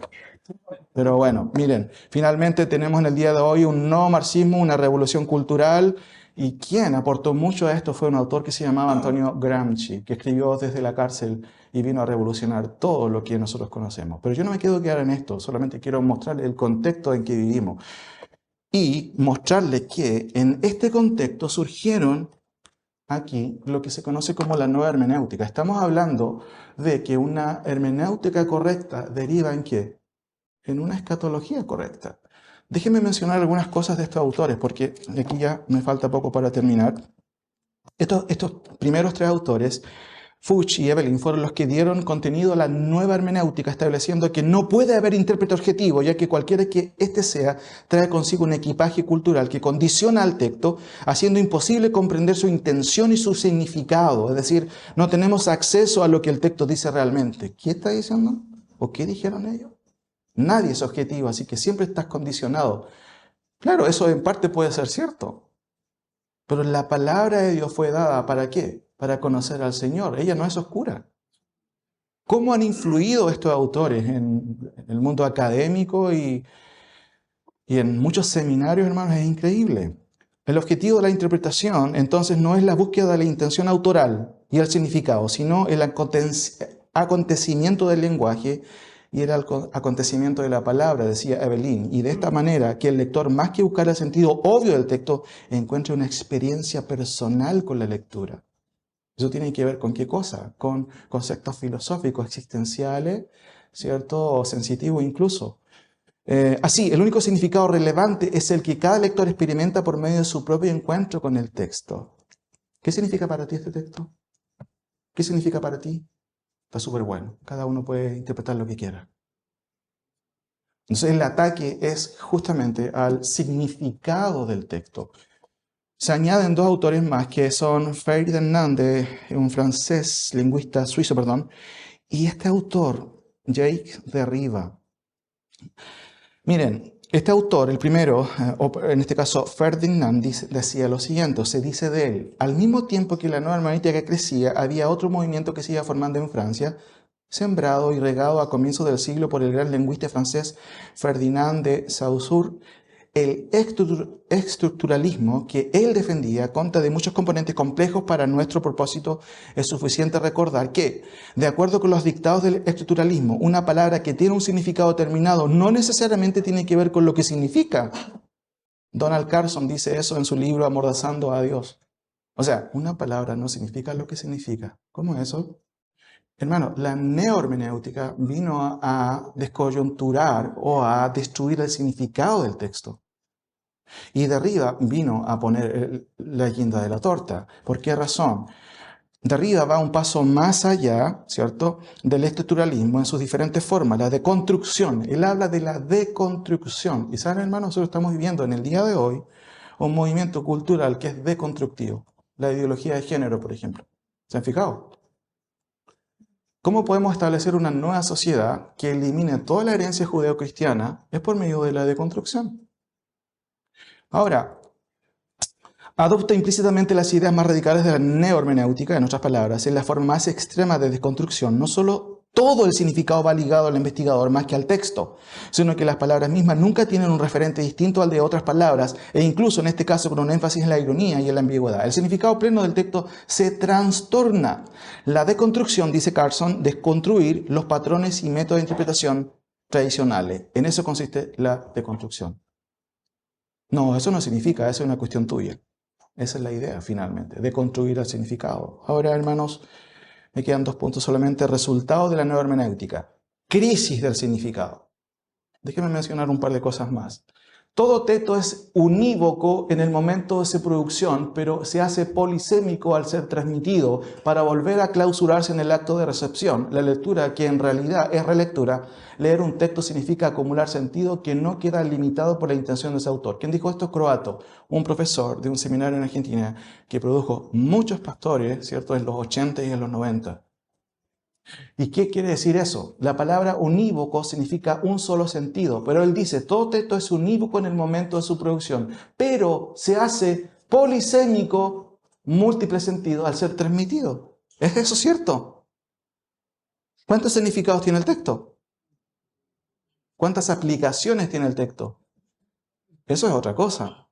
Pero bueno, miren, finalmente tenemos en el día de hoy un no marxismo, una revolución cultural. Y quien aportó mucho a esto fue un autor que se llamaba Antonio Gramsci, que escribió desde la cárcel y vino a revolucionar todo lo que nosotros conocemos. Pero yo no me quiero quedar en esto, solamente quiero mostrarle el contexto en que vivimos. Y mostrarle que en este contexto surgieron aquí lo que se conoce como la nueva hermenéutica. Estamos hablando de que una hermenéutica correcta deriva en ¿qué? En una escatología correcta. Déjenme mencionar algunas cosas de estos autores, porque aquí ya me falta poco para terminar. Estos primeros 3 autores, Fuchs y Evelyn, fueron los que dieron contenido a la nueva hermenéutica, estableciendo que no puede haber intérprete objetivo, ya que cualquiera que éste sea, trae consigo un equipaje cultural que condiciona al texto, haciendo imposible comprender su intención y su significado. Es decir, no tenemos acceso a lo que el texto dice realmente. ¿Qué está diciendo? ¿O qué dijeron ellos? Nadie es objetivo, así que siempre estás condicionado. Claro, eso en parte puede ser cierto, pero la palabra de Dios fue dada ¿para qué? Para conocer al Señor. Ella no es oscura. ¿Cómo han influido estos autores en el mundo académico y en muchos seminarios, hermanos? Es increíble. El objetivo de la interpretación, entonces, no es la búsqueda de la intención autoral y el significado, sino el acontecimiento del lenguaje y el acontecimiento de la palabra, decía Evelyn. Y de esta manera, que el lector, más que buscar el sentido obvio del texto, encuentre una experiencia personal con la lectura. Eso tiene que ver con qué cosa, con conceptos filosóficos, existenciales, ¿cierto? O sensitivos incluso. Así, el único significado relevante es el que cada lector experimenta por medio de su propio encuentro con el texto. ¿Qué significa para ti este texto? ¿Qué significa para ti? Está súper bueno. Cada uno puede interpretar lo que quiera. Entonces el ataque es justamente al significado del texto. Se añaden dos autores más que son Ferdinand, un francés, lingüista suizo, perdón, y este autor, Jacques Derrida. Miren, este autor, el primero, o en este caso Ferdinand, decía lo siguiente, se dice de él: al mismo tiempo que la nueva hermenéutica crecía, había otro movimiento que se iba formando en Francia, sembrado y regado a comienzos del siglo por el gran lingüista francés Ferdinand de Saussure. El estructuralismo que él defendía consta de muchos componentes complejos. Para nuestro propósito es suficiente recordar que, de acuerdo con los dictados del estructuralismo, una palabra que tiene un significado determinado no necesariamente tiene que ver con lo que significa. Donald Carson dice eso en su libro Amordazando a Dios. O sea, una palabra no significa lo que significa. ¿Cómo es eso? Hermano, la neohermenéutica vino a descoyunturar o a destruir el significado del texto. Y Derrida vino a poner la guinda de la torta. ¿Por qué razón? Derrida va un paso más allá, ¿cierto?, del estructuralismo en sus diferentes formas, la deconstrucción. Él habla de la deconstrucción. Y saben, hermanos, nosotros estamos viviendo en el día de hoy un movimiento cultural que es deconstructivo. La ideología de género, por ejemplo. ¿Se han fijado? ¿Cómo podemos establecer una nueva sociedad que elimine toda la herencia judeocristiana? Es por medio de la deconstrucción. Ahora, adopta implícitamente las ideas más radicales de la neohermenéutica, en otras palabras, en la forma más extrema de desconstrucción. No solo todo el significado va ligado al investigador más que al texto, sino que las palabras mismas nunca tienen un referente distinto al de otras palabras, e incluso en este caso con un énfasis en la ironía y en la ambigüedad. El significado pleno del texto se trastorna. La deconstrucción, dice Carson, desconstruir los patrones y métodos de interpretación tradicionales. En eso consiste la deconstrucción. No, eso no significa, eso es una cuestión tuya. Esa es la idea, finalmente, de construir el significado. Ahora, hermanos, me quedan 2 puntos solamente. Resultado de la nueva hermenéutica. Crisis del significado. Déjenme mencionar un par de cosas más. Todo texto es unívoco en el momento de su producción, pero se hace polisémico al ser transmitido para volver a clausurarse en el acto de recepción. La lectura, que en realidad es relectura, leer un texto significa acumular sentido que no queda limitado por la intención de su autor. ¿Quién dijo esto? Croato, un profesor de un seminario en Argentina que produjo muchos pastores, ¿cierto?, en los 80 y en los 90. ¿Y qué quiere decir eso? La palabra unívoco significa un solo sentido, pero él dice, todo texto es unívoco en el momento de su producción, pero se hace polisémico, múltiple sentido, al ser transmitido. ¿Es eso cierto? ¿Cuántos significados tiene el texto? ¿Cuántas aplicaciones tiene el texto? Eso es otra cosa.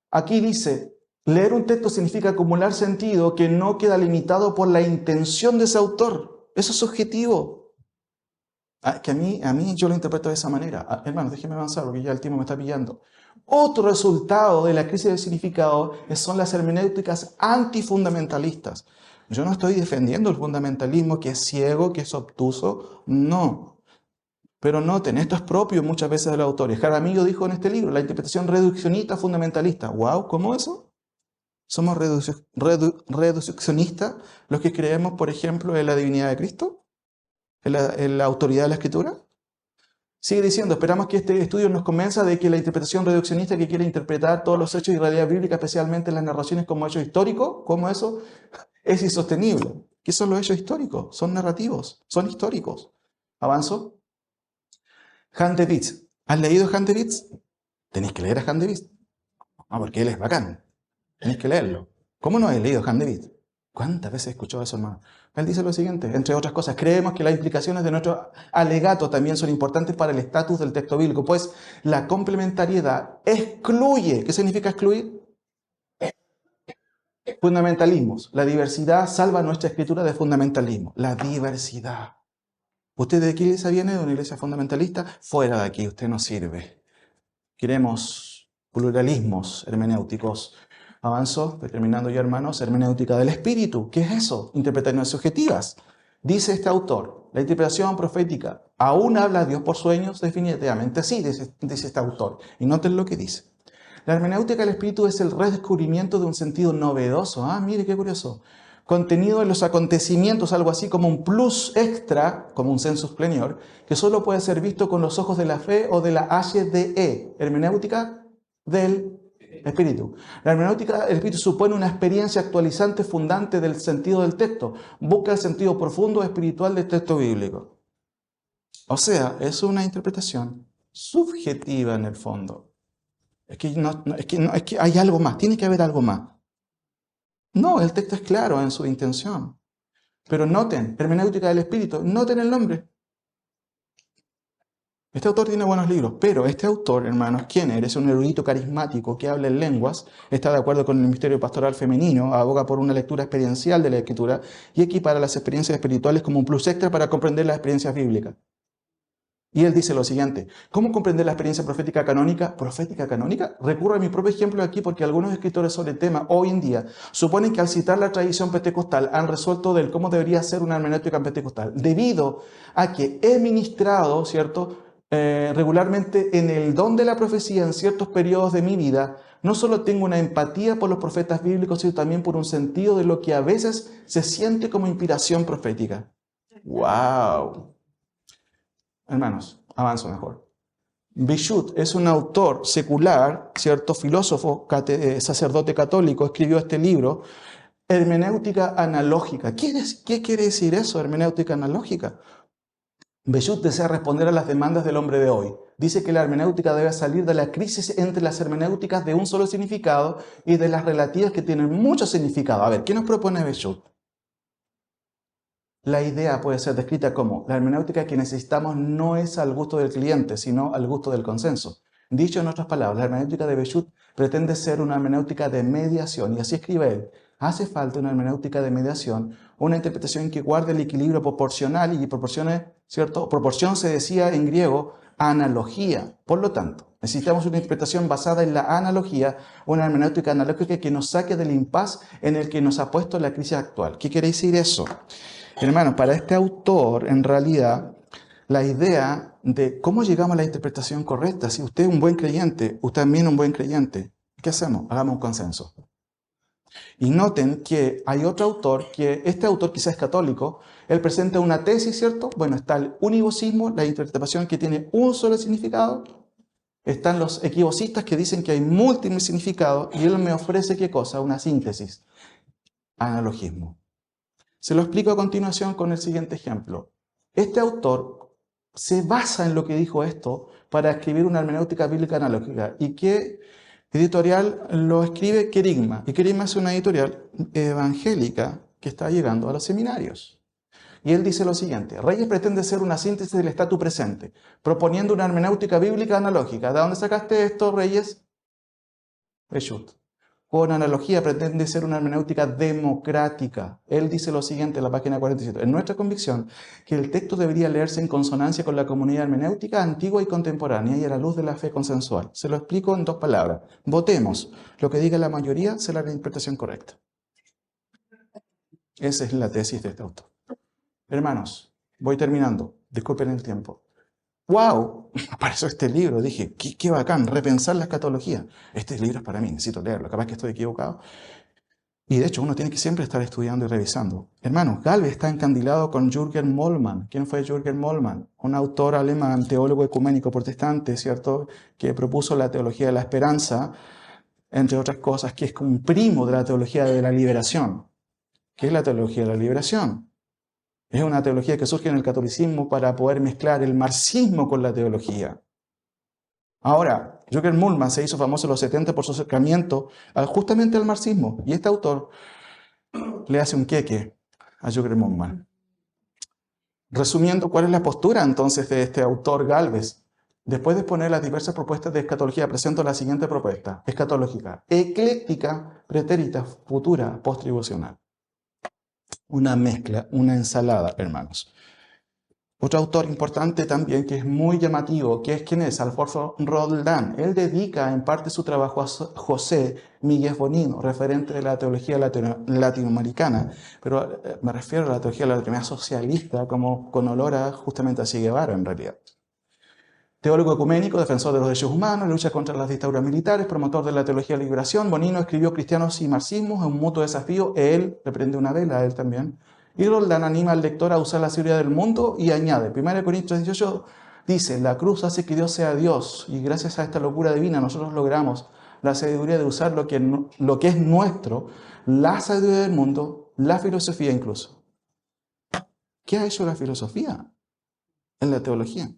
Aquí dice, leer un texto significa acumular sentido que no queda limitado por la intención de ese autor. Eso es subjetivo. Que a mí yo lo interpreto de esa manera. Hermanos, déjenme avanzar porque ya el tiempo me está pillando. Otro resultado de la crisis del significado son las hermenéuticas antifundamentalistas. Yo no estoy defendiendo el fundamentalismo que es ciego, que es obtuso. No. Pero noten, esto es propio muchas veces de los autores. Jaramillo dijo en este libro, la interpretación reduccionista fundamentalista. ¡Wow! ¿Cómo eso? ¿Somos reduccionistas los que creemos, por ejemplo, en la divinidad de Cristo? ¿En la autoridad de la Escritura? Sigue diciendo, esperamos que este estudio nos convenza de que la interpretación reduccionista que quiere interpretar todos los hechos y realidad bíblica, especialmente las narraciones como hechos históricos, como eso, es insostenible. ¿Qué son los hechos históricos? Son narrativos, son históricos. ¿Avanzo? Han de Witz. ¿Has leído Han de Witz? Tenéis que leer a Han de Witz. Porque él es bacán. Tenéis que leerlo. ¿Cómo no he leído Han de Witz? ¿Cuántas veces he escuchado eso, hermano? Él dice lo siguiente, entre otras cosas, creemos que las implicaciones de nuestro alegato también son importantes para el estatus del texto bíblico, pues la complementariedad excluye. ¿Qué significa excluir? Fundamentalismos. La diversidad salva nuestra escritura de fundamentalismo. La diversidad. ¿Usted de qué iglesia viene? ¿De una iglesia fundamentalista? Fuera de aquí, usted no sirve. Queremos pluralismos hermenéuticos. Avanzo, terminando ya, hermanos, hermenéutica del espíritu. ¿Qué es eso? Interpretaciones subjetivas. Dice este autor, la interpretación profética, ¿aún habla Dios por sueños? Definitivamente sí, dice este autor. Y noten lo que dice. La hermenéutica del espíritu es el redescubrimiento de un sentido novedoso. Ah, mire qué curioso. Contenido en los acontecimientos, algo así como un plus extra, como un sensus plenior, que solo puede ser visto con los ojos de la fe o de la HDE, hermenéutica del espíritu. La hermenéutica del espíritu supone una experiencia actualizante fundante del sentido del texto. Busca el sentido profundo espiritual del texto bíblico. O sea, es una interpretación subjetiva en el fondo. Es que hay algo más, tiene que haber algo más. No, el texto es claro en su intención. Pero noten, hermenéutica del espíritu, noten el nombre. Este autor tiene buenos libros, pero este autor, hermanos, ¿quién es? Es un erudito carismático que habla en lenguas, está de acuerdo con el ministerio pastoral femenino, aboga por una lectura experiencial de la Escritura y equipara las experiencias espirituales como un plus extra para comprender las experiencias bíblicas. Y él dice lo siguiente, ¿cómo comprender la experiencia profética canónica? ¿Profética canónica? Recurro a mi propio ejemplo aquí porque algunos escritores sobre el tema hoy en día suponen que al citar la tradición pentecostal han resuelto del cómo debería ser una hermenéutica pentecostal, debido a que he ministrado, ¿cierto?, regularmente en el don de la profecía en ciertos periodos de mi vida. No solo tengo una empatía por los profetas bíblicos, sino también por un sentido de lo que a veces se siente como inspiración profética. ¡Wow! Hermanos, avanzo mejor. Bishut es un autor secular, cierto filósofo, sacerdote católico, escribió este libro, Hermenéutica Analógica. ¿Qué quiere decir eso, hermenéutica analógica? Bishut desea responder a las demandas del hombre de hoy. Dice que la hermenéutica debe salir de la crisis entre las hermenéuticas de un solo significado y de las relativas que tienen mucho significado. A ver, ¿qué nos propone Bishut? La idea puede ser descrita como la hermenéutica que necesitamos no es al gusto del cliente, sino al gusto del consenso. Dicho en otras palabras, la hermenéutica de Bishut pretende ser una hermenéutica de mediación, y así escribe él. Hace falta una hermenéutica de mediación, una interpretación que guarde el equilibrio proporcional y proporcione, ¿cierto? Proporción se decía en griego analogía. Por lo tanto, necesitamos una interpretación basada en la analogía, una hermenéutica analógica que nos saque del impasse en el que nos ha puesto la crisis actual. ¿Qué quiere decir eso? Hermanos, para este autor, en realidad, la idea de cómo llegamos a la interpretación correcta, si usted es un buen creyente, usted también es un buen creyente, ¿qué hacemos? Hagamos un consenso. Y noten que hay otro autor, que este autor quizás es católico, él presenta una tesis, ¿cierto? Bueno, está el univocismo, la interpretación que tiene un solo significado. Están los equivocistas que dicen que hay múltiples significados, y él me ofrece, ¿qué cosa? Una síntesis, analogismo. Se lo explico a continuación con el siguiente ejemplo. Este autor se basa en lo que dijo esto para escribir una hermenéutica bíblica analógica. ¿Y qué editorial lo escribe? Querigma. Y Querigma es una editorial evangélica que está llegando a los seminarios. Y él dice lo siguiente: Reyes pretende ser una síntesis del statu presente, proponiendo una hermenéutica bíblica analógica. ¿De dónde sacaste esto, Reyes? Bishut. Con analogía pretende ser una hermenéutica democrática. Él dice lo siguiente en la página 47. En nuestra convicción, que el texto debería leerse en consonancia con la comunidad hermenéutica antigua y contemporánea y a la luz de la fe consensual. Se lo explico en dos palabras. Votemos. Lo que diga la mayoría será la interpretación correcta. Esa es la tesis de este autor. Hermanos, voy terminando. Disculpen el tiempo. ¡Wow! Apareció este libro. Dije, qué bacán, repensar la escatología. Este libro es para mí, necesito leerlo. Capaz que estoy equivocado. Y de hecho, uno tiene que siempre estar estudiando y revisando. Hermanos, Galvez está encandilado con Jürgen Moltmann. ¿Quién fue Jürgen Moltmann? Un autor alemán, teólogo ecuménico protestante, ¿cierto? Que propuso la teología de la esperanza, entre otras cosas, que es como un primo de la teología de la liberación. ¿Qué es la teología de la liberación? Es una teología que surge en el catolicismo para poder mezclar el marxismo con la teología. Ahora, Jürgen Moltmann se hizo famoso en los 70 por su acercamiento justamente al marxismo. Y este autor le hace un queque a Jürgen Moltmann. Resumiendo, ¿cuál es la postura entonces de este autor Gálvez? Después de exponer las diversas propuestas de escatología, presento la siguiente propuesta escatológica: ecléctica, pretérita, futura, postribucional. Una mezcla, una ensalada, hermanos. Otro autor importante también que es muy llamativo, ¿quién es? Alfonso Roldán. Él dedica en parte su trabajo a José Miguel Bonino, referente de la teología latinoamericana, pero me refiero a la teología latinoamericana socialista, como con olor a justamente a Che Guevara en realidad. Teólogo ecuménico, defensor de los derechos humanos, lucha contra las dictaduras militares, promotor de la teología de liberación. Bonino escribió Cristianos y Marxismos, en un mutuo desafío. Él le prende una vela, a él también. Y Roldán anima al lector a usar la sabiduría del mundo y añade, 1 Corintios 18 dice, la cruz hace que Dios sea Dios y gracias a esta locura divina nosotros logramos la sabiduría de usar lo que es nuestro, la sabiduría del mundo, la filosofía incluso. ¿Qué ha hecho la filosofía en la teología?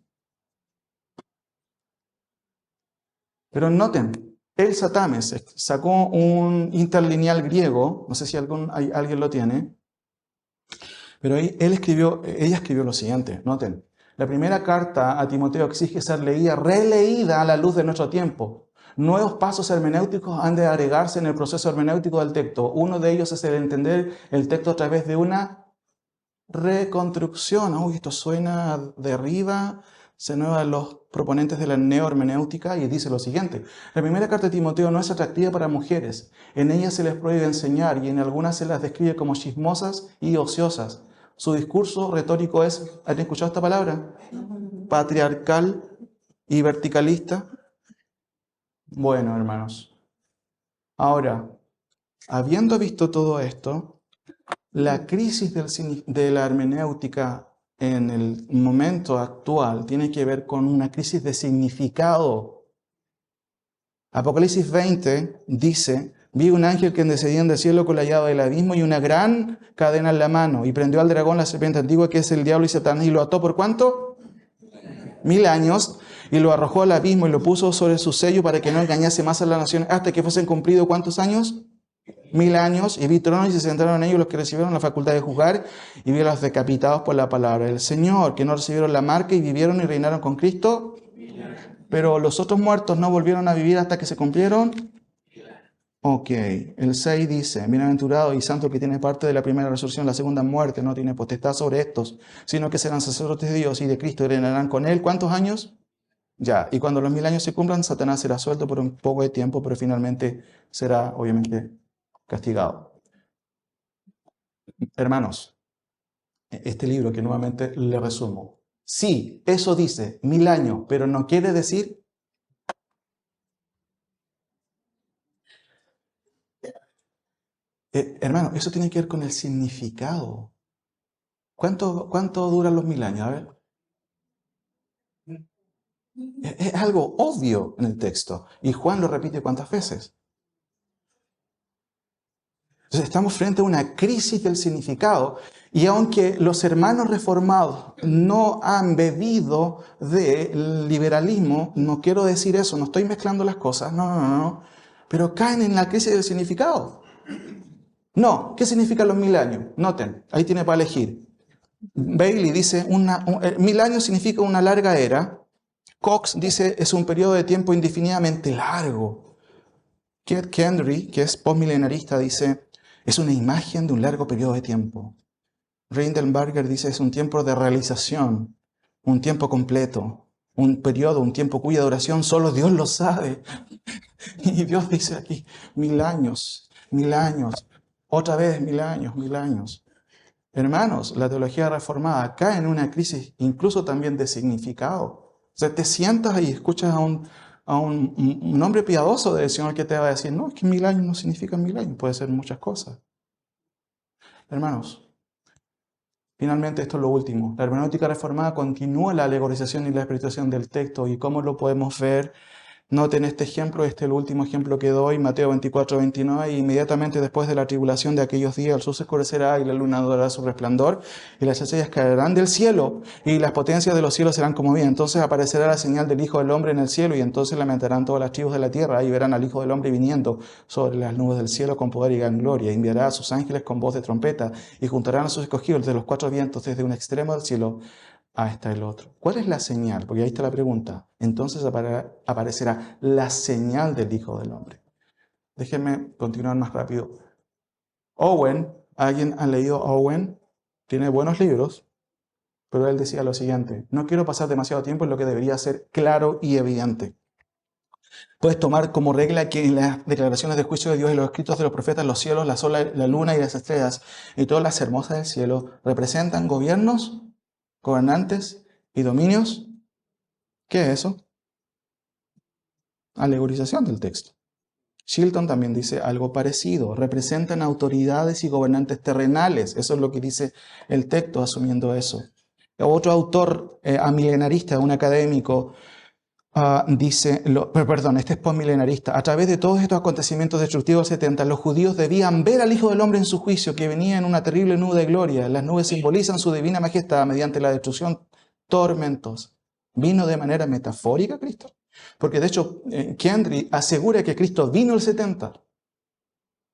Pero noten, el Satames sacó un interlineal griego, no sé si alguien lo tiene, pero ella escribió lo siguiente, noten. La primera carta a Timoteo exige ser leída, releída a la luz de nuestro tiempo. Nuevos pasos hermenéuticos han de agregarse en el proceso hermenéutico del texto. Uno de ellos es el entender el texto a través de una reconstrucción. Uy, esto suena de arriba. Se nuevan los proponentes de la neohermenéutica y dice lo siguiente. La primera carta de Timoteo no es atractiva para mujeres. En ella se les prohíbe enseñar y en algunas se las describe como chismosas y ociosas. Su discurso retórico es, ¿han escuchado esta palabra? Patriarcal y verticalista. Bueno, hermanos. Ahora, habiendo visto todo esto, la crisis de la hermenéutica en el momento actual tiene que ver con una crisis de significado. Apocalipsis 20 dice, vi un ángel que descendía del cielo con la llave del abismo y una gran cadena en la mano, y prendió al dragón, la serpiente antigua, que es el diablo y Satanás, y lo ató ¿por cuánto? 1000 años, y lo arrojó al abismo y lo puso sobre su sello para que no engañase más a las naciones hasta que fuesen cumplidos ¿cuántos años? 1000 años, y vi tronos y se sentaron en ellos los que recibieron la facultad de juzgar, y vi a los decapitados por la palabra del Señor, que no recibieron la marca y vivieron y reinaron con Cristo. Pero los otros muertos no volvieron a vivir hasta que se cumplieron. Ok, el 6 dice, bienaventurado y santo el que tiene parte de la primera resurrección, la segunda muerte, no tiene potestad sobre estos, sino que serán sacerdotes de Dios y de Cristo y reinarán con él. ¿Cuántos años? Ya, y cuando los 1000 años se cumplan, Satanás será suelto por un poco de tiempo, pero finalmente será, obviamente, castigado. Hermanos, este libro que nuevamente le resumo. Sí, eso dice 1000 años, pero no quiere decir... hermano, eso tiene que ver con el significado. ¿Cuánto duran los 1000 años? A ver. Es algo obvio en el texto. Y Juan lo repite ¿cuántas veces? Entonces estamos frente a una crisis del significado. Y aunque los hermanos reformados no han bebido del liberalismo, no quiero decir eso, no estoy mezclando las cosas, no. Pero caen en la crisis del significado. No, ¿qué significan los 1000 años? Noten, ahí tiene para elegir. Bailey dice, 1000 años significa una larga era. Cox dice, es un periodo de tiempo indefinidamente largo. Keith Kendry, que es postmilenarista, dice, es una imagen de un largo periodo de tiempo. Reindelberger dice, es un tiempo de realización, un tiempo completo, un periodo, un tiempo cuya duración solo Dios lo sabe. Y Dios dice aquí, 1000 años, 1000 años, otra vez 1000 años, 1000 años. Hermanos, la teología reformada cae en una crisis incluso también de significado. O sea, te sientas y escuchas a un hombre piadoso del Señor que te va a decir, no, es que 1000 años no significan 1000 años, puede ser muchas cosas. Hermanos, finalmente esto es lo último. La hermenéutica reformada continúa la alegorización y la espiritualización del texto. ¿Y cómo lo podemos ver? Noten este ejemplo, este es el último ejemplo que doy, Mateo 24, 29, y inmediatamente después de la tribulación de aquellos días, el sol se oscurecerá y la luna no dará su resplandor, y las estrellas caerán del cielo, y las potencias de los cielos serán conmovidas. Entonces aparecerá la señal del Hijo del Hombre en el cielo, y entonces lamentarán todas las tribus de la tierra, y verán al Hijo del Hombre viniendo sobre las nubes del cielo con poder y gran gloria. Enviará a sus ángeles con voz de trompeta, y juntarán a sus escogidos de los cuatro vientos desde un extremo del cielo hasta el otro. ¿Cuál es la señal? Porque ahí está la pregunta. Entonces aparecerá la señal del Hijo del Hombre. Déjenme continuar más rápido. Owen, ¿alguien ha leído Owen? Tiene buenos libros, pero él decía lo siguiente: no quiero pasar demasiado tiempo en lo que debería ser claro y evidente. Puedes tomar como regla que en las declaraciones del juicio de Dios y los escritos de los profetas, los cielos, la sol, la luna y las estrellas y todas las hermosas del cielo representan gobiernos, gobernantes y dominios. ¿Qué es eso? Alegorización del texto. Chilton también dice algo parecido. Representan autoridades y gobernantes terrenales. Eso es lo que dice el texto, asumiendo eso. Otro autor amilenarista, un académico, dice, este es postmilenarista: a través de todos estos acontecimientos destructivos del 70, los judíos debían ver al Hijo del Hombre en su juicio, que venía en una terrible nube de gloria. Las nubes simbolizan su divina majestad mediante la destrucción tormentosa. ¿Vino de manera metafórica Cristo? Porque de hecho, Kendrick asegura que Cristo vino el 70.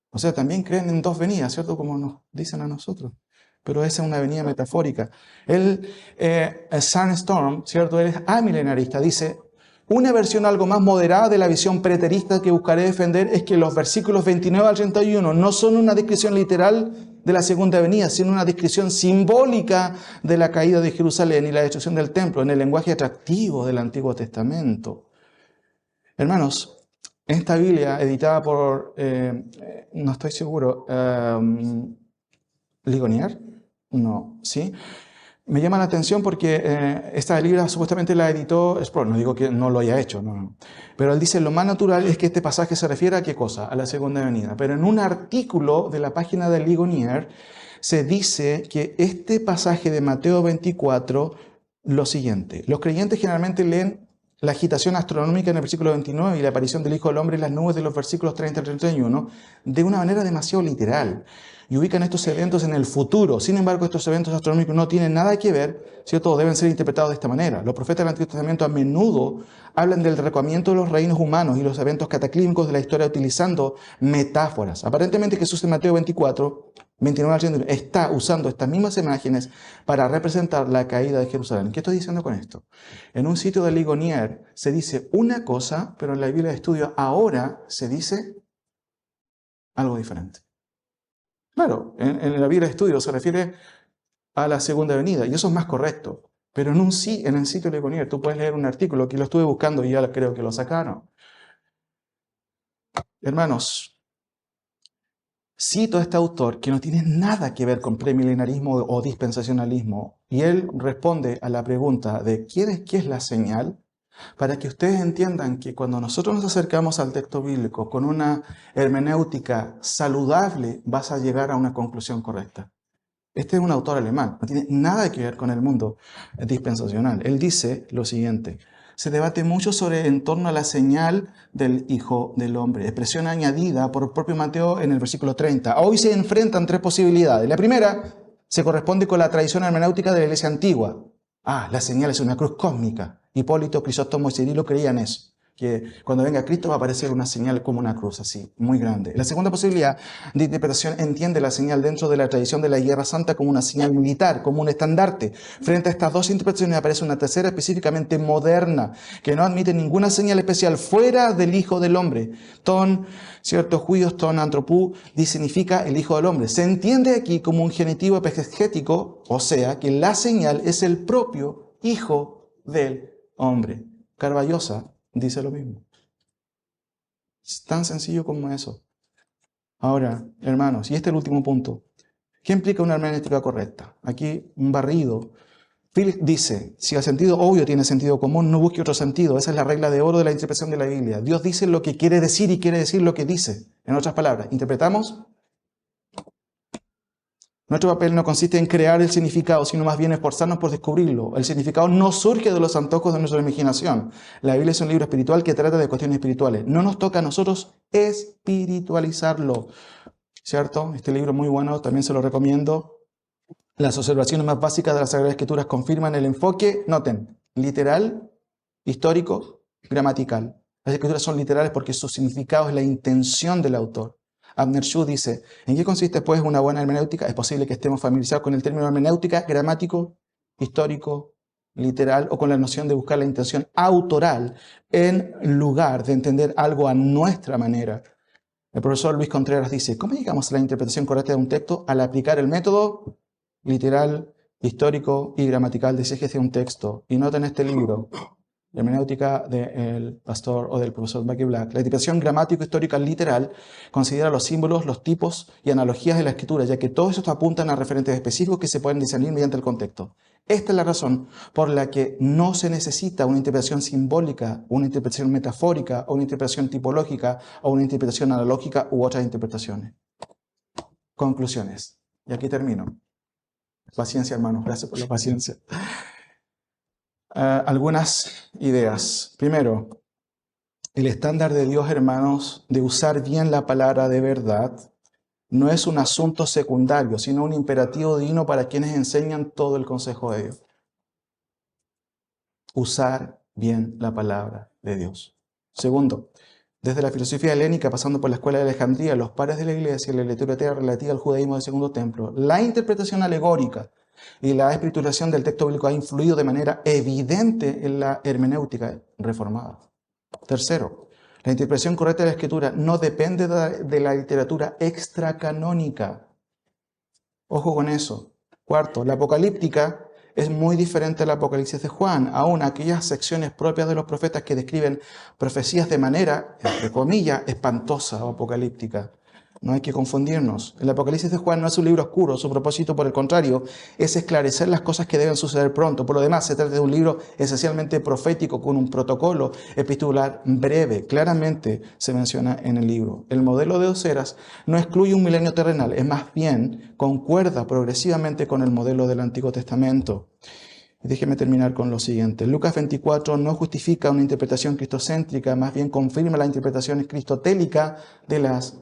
O sea, también creen en dos venidas, ¿cierto? Como nos dicen a nosotros. Pero esa es una venida metafórica. Sandstorm, ¿cierto? Él es amilenarista. Dice: una versión algo más moderada de la visión preterista que buscaré defender es que los versículos 29 al 31 no son una descripción literal de la segunda venida, sino una descripción simbólica de la caída de Jerusalén y la destrucción del templo, en el lenguaje atractivo del Antiguo Testamento. Hermanos, esta Biblia, editada por, no estoy seguro, Ligonier, no, ¿sí? Me llama la atención porque esta Biblia supuestamente la editó Sproul. No digo que no lo haya hecho, no. Pero él dice: lo más natural es que este pasaje se refiera a ¿qué cosa? A la segunda venida. Pero en un artículo de la página de Ligonier se dice que este pasaje de Mateo 24, lo siguiente: los creyentes generalmente leen la agitación astronómica en el versículo 29 y la aparición del Hijo del Hombre en las nubes de los versículos 30 al 31 de una manera demasiado literal, y ubican estos eventos en el futuro. Sin embargo, estos eventos astronómicos no tienen nada que ver, ¿cierto? Deben ser interpretados de esta manera. Los profetas del Antiguo Testamento a menudo hablan del derrocamiento de los reinos humanos y los eventos cataclísmicos de la historia utilizando metáforas. Aparentemente Jesús en Mateo 24, 29 al 31 está usando estas mismas imágenes para representar la caída de Jerusalén. ¿Qué estoy diciendo con esto? En un sitio de Ligonier se dice una cosa, pero en la Biblia de estudio ahora se dice algo diferente. Claro, en la Biblia de estudio se refiere a la segunda venida, y eso es más correcto. Pero en el sitio de Ligonier tú puedes leer un artículo, que lo estuve buscando y ya creo que lo sacaron. Hermanos, cito a este autor que no tiene nada que ver con premilenarismo o dispensacionalismo, y él responde a la pregunta de ¿qué es la señal? Para que ustedes entiendan que cuando nosotros nos acercamos al texto bíblico con una hermenéutica saludable, vas a llegar a una conclusión correcta. Este es un autor alemán, no tiene nada que ver con el mundo dispensacional. Él dice lo siguiente: se debate mucho en torno a la señal del Hijo del Hombre, expresión añadida por el propio Mateo en el versículo 30. Hoy se enfrentan tres posibilidades. La primera se corresponde con la tradición hermenéutica de la Iglesia antigua. La señal es una cruz cósmica. Hipólito, Crisóstomo y Cirilo creían eso, que cuando venga Cristo va a aparecer una señal como una cruz, así, muy grande. La segunda posibilidad de interpretación entiende la señal dentro de la tradición de la Guerra Santa como una señal militar, como un estandarte. Frente a estas dos interpretaciones aparece una tercera específicamente moderna, que no admite ninguna señal especial fuera del Hijo del Hombre. Ciertos judíos, ton antropú, significa el Hijo del Hombre. Se entiende aquí como un genitivo exegético, o sea, que la señal es el propio Hijo del Hombre. Carballosa dice lo mismo. Es tan sencillo como eso. Ahora, hermanos, y este es el último punto. ¿Qué implica una hermenéutica correcta? Aquí un barrido. Philip dice: si el sentido obvio tiene sentido común, no busque otro sentido. Esa es la regla de oro de la interpretación de la Biblia. Dios dice lo que quiere decir y quiere decir lo que dice. En otras palabras, interpretamos Nuestro papel no consiste en crear el significado, sino más bien esforzarnos por descubrirlo. El significado no surge de los antojos de nuestra imaginación. La Biblia es un libro espiritual que trata de cuestiones espirituales. No nos toca a nosotros espiritualizarlo, ¿cierto? Este libro es muy bueno, también se lo recomiendo. Las observaciones más básicas de las Sagradas Escrituras confirman el enfoque, noten, literal, histórico, gramatical. Las Escrituras son literales porque su significado es la intención del autor. Abner Shu dice, ¿en qué consiste pues una buena hermenéutica? Es posible que estemos familiarizados con el término hermenéutica, gramático, histórico, literal, o con la noción de buscar la intención autoral en lugar de entender algo a nuestra manera. El profesor Luis Contreras dice, ¿cómo llegamos a la interpretación correcta de un texto? Al aplicar el método literal, histórico y gramatical de exégesis de un texto. Y nota en este libro, Hermenéutica del pastor o del profesor Bucky Black, la interpretación gramático-histórica literal considera los símbolos, los tipos y analogías de la escritura, ya que todos estos apuntan a referentes específicos que se pueden discernir mediante el contexto. Esta es la razón por la que no se necesita una interpretación simbólica, una interpretación metafórica, o una interpretación tipológica, o una interpretación analógica u otras interpretaciones. Conclusiones. Y aquí termino. Paciencia, hermanos. Gracias por la paciencia. Algunas ideas. Primero, el estándar de Dios, hermanos, de usar bien la palabra de verdad, no es un asunto secundario, sino un imperativo divino para quienes enseñan todo el consejo de Dios. Usar bien la palabra de Dios. Segundo, desde la filosofía helénica, pasando por la escuela de Alejandría, los padres de la iglesia y la literatura relativa al judaísmo del Segundo Templo, la interpretación alegórica y la espiritualización del texto bíblico ha influido de manera evidente en la hermenéutica reformada. Tercero, la interpretación correcta de la escritura no depende de la literatura extracanónica. Ojo con eso. Cuarto, la apocalíptica es muy diferente al Apocalipsis de Juan. Aún aquellas secciones propias de los profetas que describen profecías de manera, entre comillas, espantosa o apocalíptica. No hay que confundirnos. El Apocalipsis de Juan no es un libro oscuro. Su propósito, por el contrario, es esclarecer las cosas que deben suceder pronto. Por lo demás, se trata de un libro esencialmente profético con un protocolo epistolar breve. Claramente se menciona en el libro. El modelo de 2 eras no excluye un milenio terrenal. Es más bien concuerda progresivamente con el modelo del Antiguo Testamento. Y déjeme terminar con lo siguiente. Lucas 24 no justifica una interpretación cristocéntrica, más bien confirma la interpretación cristotélica de las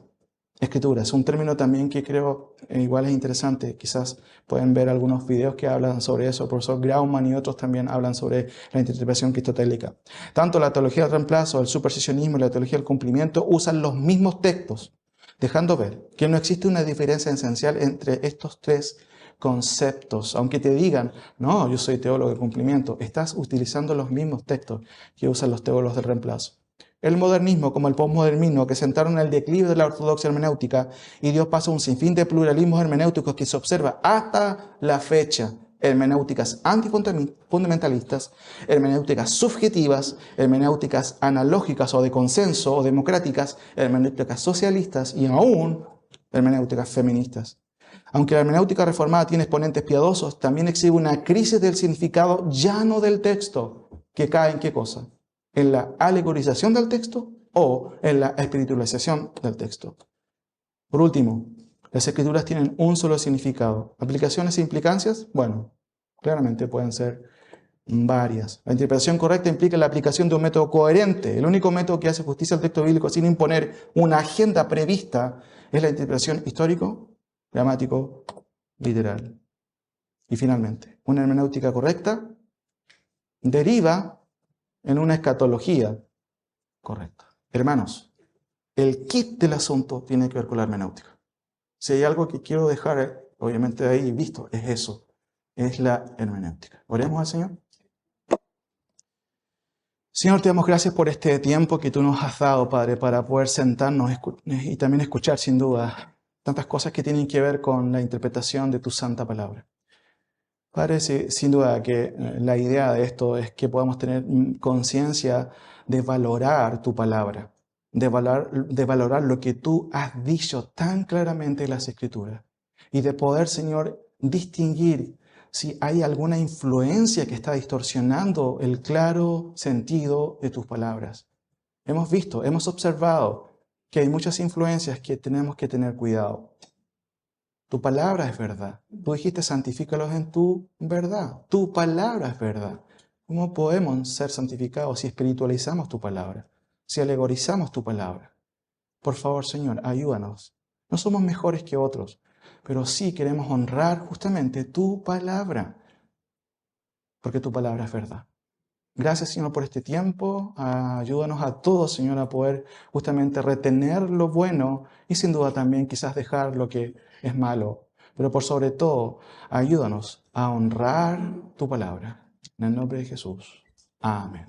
Escrituras, un término también que creo igual es interesante. Quizás pueden ver algunos videos que hablan sobre eso. El profesor Grauman y otros también hablan sobre la interpretación cristotélica. Tanto la teología del reemplazo, el supersesionismo y la teología del cumplimiento usan los mismos textos, dejando ver que no existe una diferencia esencial entre estos tres conceptos. Aunque te digan, no, yo soy teólogo del cumplimiento, estás utilizando los mismos textos que usan los teólogos del reemplazo. El modernismo, como el posmodernismo, que sentaron el declive de la ortodoxia hermenéutica y dio paso a un sinfín de pluralismos hermenéuticos que se observa hasta la fecha. Hermenéuticas antifundamentalistas, hermenéuticas subjetivas, hermenéuticas analógicas o de consenso o democráticas, hermenéuticas socialistas y aún hermenéuticas feministas. Aunque la hermenéutica reformada tiene exponentes piadosos, también exhibe una crisis del significado llano del texto, que cae en ¿qué cosa? En la alegorización del texto o en la espiritualización del texto. Por último, las escrituras tienen un solo significado. ¿Aplicaciones e implicancias? Bueno, claramente pueden ser varias. La interpretación correcta implica la aplicación de un método coherente. El único método que hace justicia al texto bíblico sin imponer una agenda prevista es la interpretación histórico, gramático, literal. Y finalmente, una hermenéutica correcta deriva en una escatología correcta. Hermanos, el kit del asunto tiene que ver con la hermenéutica. Si hay algo que quiero dejar, obviamente ahí visto, es eso. Es la hermenéutica. Oremos al Señor. Señor, te damos gracias por este tiempo que tú nos has dado, Padre, para poder sentarnos y también escuchar, sin duda, tantas cosas que tienen que ver con la interpretación de tu santa palabra. Padre, sin duda que la idea de esto es que podamos tener conciencia de valorar tu palabra, de valorar lo que tú has dicho tan claramente en las Escrituras y de poder, Señor, distinguir si hay alguna influencia que está distorsionando el claro sentido de tus palabras. Hemos visto, hemos observado que hay muchas influencias que tenemos que tener cuidado. Tu palabra es verdad. Tú dijiste, santifícalos en tu verdad. Tu palabra es verdad. ¿Cómo podemos ser santificados si espiritualizamos tu palabra? Si alegorizamos tu palabra. Por favor, Señor, ayúdanos. No somos mejores que otros, pero sí queremos honrar justamente tu palabra, porque tu palabra es verdad. Gracias, Señor, por este tiempo. Ayúdanos a todos, Señor, a poder justamente retener lo bueno y sin duda también quizás dejar lo que es malo. Pero por sobre todo, ayúdanos a honrar tu palabra. En el nombre de Jesús. Amén.